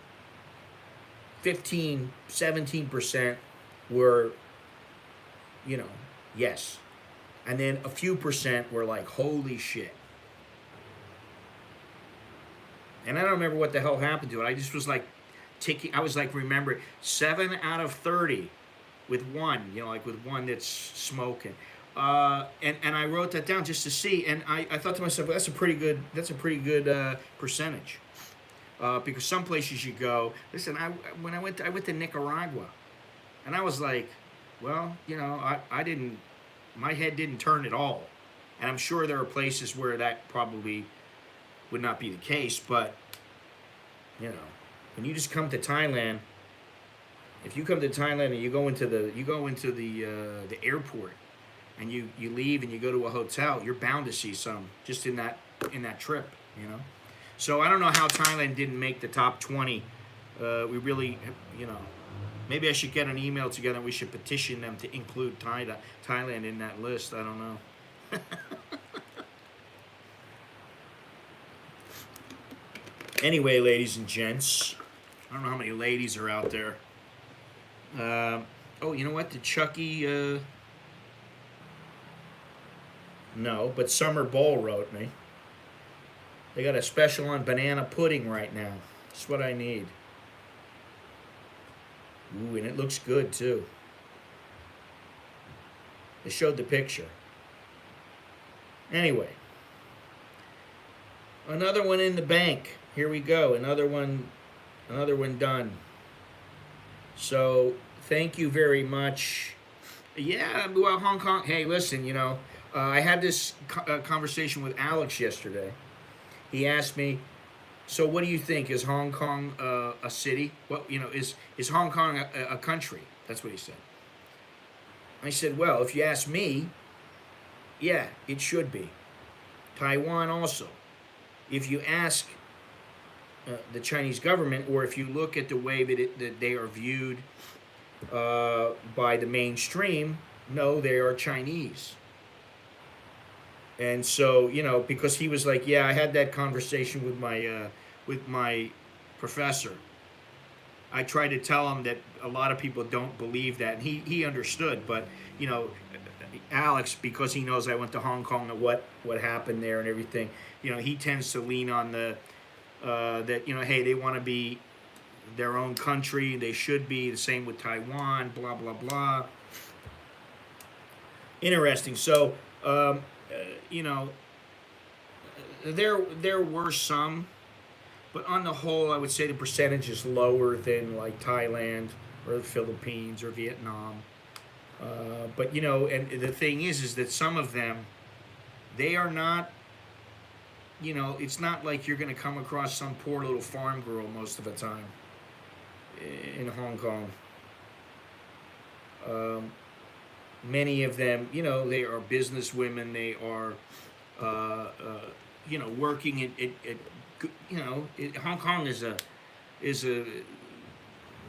15, 17% were, yes. And then a few percent were like, holy shit. And I don't remember what the hell happened to it. I just was like ticking. I was like, remember, 7 out of 30 with one, like with one that's smoking. And I wrote that down just to see. And I thought to myself, well, that's a pretty good percentage. Because some places you go, listen, when I went to Nicaragua, and I was like, well, I didn't, my head didn't turn at all. And I'm sure there are places where that probably would not be the case, but when you just come to Thailand, if you come to Thailand and you go into the airport, and you leave and you go to a hotel, you're bound to see some just in that trip, So I don't know how Thailand didn't make the top 20. We really, maybe I should get an email together and we should petition them to include Thailand in that list. I don't know. Anyway, ladies and gents, I don't know how many ladies are out there. Oh, you know what? Did Chucky... No, but Summer Bowl wrote me. They got a special on banana pudding right now. That's what I need. Ooh, and it looks good, too. They showed the picture. Anyway. Another one in the bank. Here we go. Another one done. So, thank you very much. Yeah, well, Hong Kong. Hey, listen, I had this conversation with Alex yesterday. He asked me, so what do you think? Is Hong Kong a city? Well, is Hong Kong a country? That's what he said. I said, well, if you ask me, yeah, it should be. Taiwan also. If you ask the Chinese government, or if you look at the way that they are viewed by the mainstream, no, they are Chinese. And so, because he was like, yeah, I had that conversation with my professor. I tried to tell him that a lot of people don't believe that, and he understood. But Alex, because he knows I went to Hong Kong and what happened there and everything, he tends to lean on the that hey, they want to be their own country. They should be the same with Taiwan. Blah blah blah. Interesting. So. There were some, but on the whole, I would say the percentage is lower than like Thailand or the Philippines or Vietnam. But and the thing is that some of them, they are not. It's not like you're going to come across some poor little farm girl most of the time in Hong Kong. Many of them, they are business women. They are, working at Hong Kong is a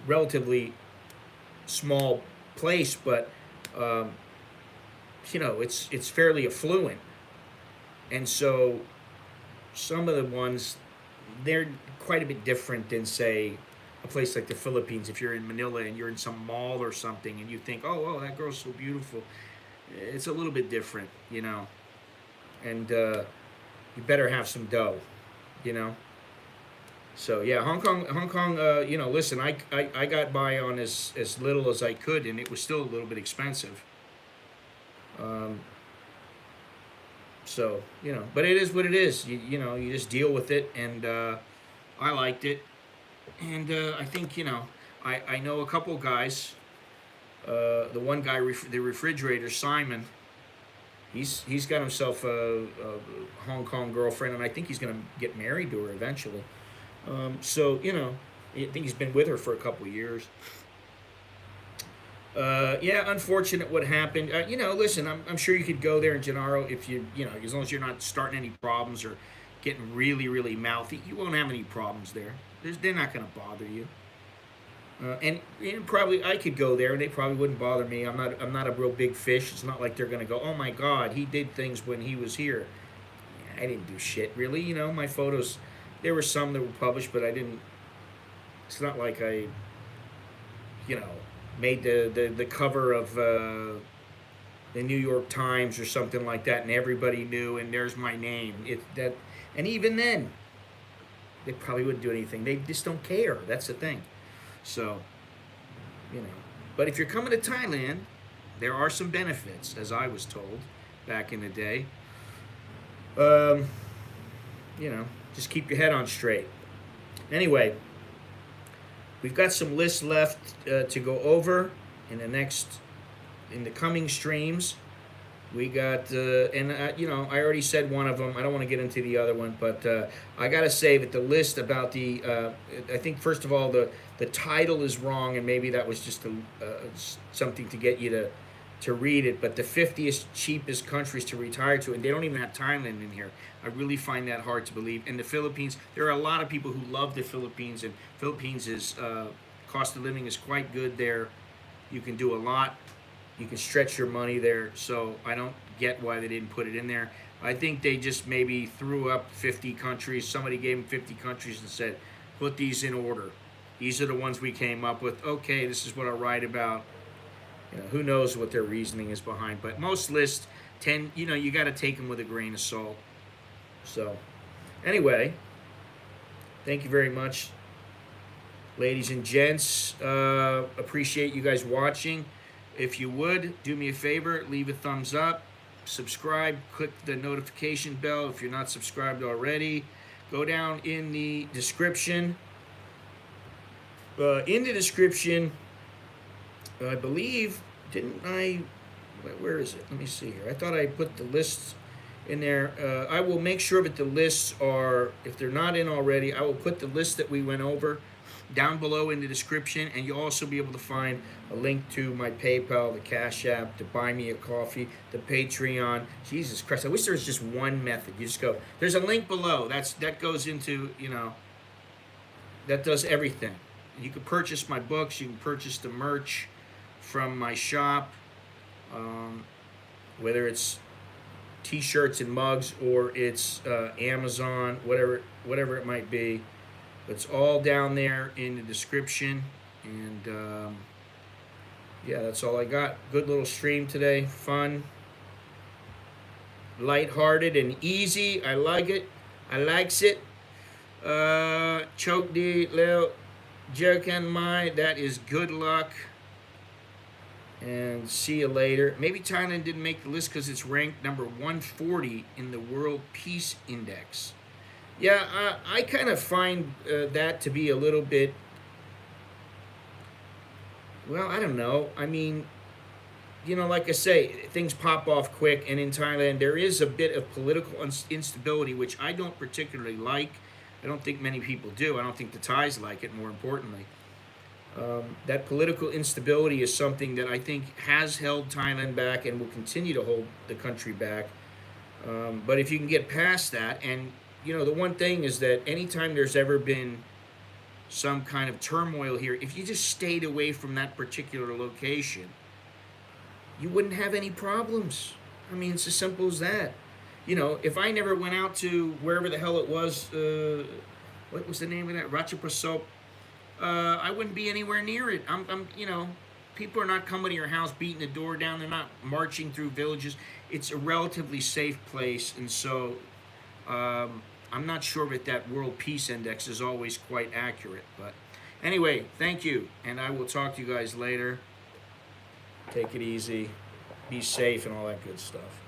relatively small place, but it's fairly affluent, and so some of the ones, they're quite a bit different than, say, a place like the Philippines. If you're in Manila and you're in some mall or something and you think, oh, that girl's so beautiful, it's a little bit different, and you better have some dough, So yeah, Hong Kong. Listen, I got by on as little as I could, and it was still a little bit expensive. So but it is what it is. You just deal with it, and I liked it. And I think, I know a couple guys. The one guy, the refrigerator, Simon, he's got himself a Hong Kong girlfriend, and I think he's going to get married to her eventually. So, I think he's been with her for a couple of years. Yeah, unfortunate what happened. Listen, I'm sure you could go there in Gennaro if as long as you're not starting any problems or getting really, really mouthy, you won't have any problems there. They're not going to bother you. And probably I could go there, and they probably wouldn't bother me. I'm not a real big fish. It's not like they're gonna go, oh my God, he did things when he was here. I didn't do shit really. My photos. There were some that were published, but I didn't. It's not like I, you know, made the cover of the New York Times or something like that, and everybody knew, and there's my name. And even then, they probably wouldn't do anything. They just don't care. That's the thing. So, you know. But if you're coming to Thailand, there are some benefits, as I was told back in the day. Just keep your head on straight. Anyway, we've got some lists left to go over in the coming streams. We got, I already said one of them. I don't want to get into the other one, but I got to say that the list about I think first of all, the title is wrong, and maybe that was just something to get you to read it, but the 50th cheapest countries to retire to, and they don't even have Thailand in here. I really find that hard to believe. And the Philippines, there are a lot of people who love the Philippines, and Philippines is, cost of living is quite good there. You can do a lot. You can stretch your money there, so I don't get why they didn't put it in there. I think they just maybe threw up 50 countries. Somebody gave them 50 countries and said, put these in order. These are the ones we came up with. Okay, this is what I'll write about. Who knows what their reasoning is behind, but most lists you got to take them with a grain of salt. So, anyway, thank you very much, ladies and gents. Appreciate you guys watching. If you would, do me a favor, leave a thumbs up, subscribe, click the notification bell if you're not subscribed already. Go down in the description. I believe, didn't I? Where is it? Let me see here. I thought I put the lists in there. I will make sure that the lists are, if they're not in already, I will put the list that we went over down below in the description, and you'll also be able to find a link to my PayPal, the Cash App, to buy me a coffee, the Patreon. Jesus Christ, I wish there was just one method. You just go, there's a link below. That goes into, that does everything. You can purchase my books, you can purchase the merch from my shop, whether it's t-shirts and mugs or it's Amazon, whatever it might be. It's all down there in the description. And yeah, that's all I got. Good little stream today. Fun, lighthearted, and easy. I like it. I likes it. Choke the little jerk and my. That is good luck. And see you later. Maybe Thailand didn't make the list because it's ranked number 140 in the World Peace Index. Yeah, I kind of find that to be a little bit, well, I don't know. I mean, like I say, things pop off quick, and in Thailand there is a bit of political instability, which I don't particularly like. I don't think many people do. I don't think the Thais like it, more importantly. That political instability is something that I think has held Thailand back and will continue to hold the country back. But if you can get past that, and the one thing is that anytime there's ever been some kind of turmoil here, if you just stayed away from that particular location, you wouldn't have any problems. I mean, it's as simple as that. If I never went out to wherever the hell it was, what was the name of that? Ratchaprasop. I wouldn't be anywhere near it. People are not coming to your house, beating the door down. They're not marching through villages. It's a relatively safe place, and so I'm not sure that World Peace Index is always quite accurate. But anyway, thank you, and I will talk to you guys later. Take it easy, be safe, and all that good stuff.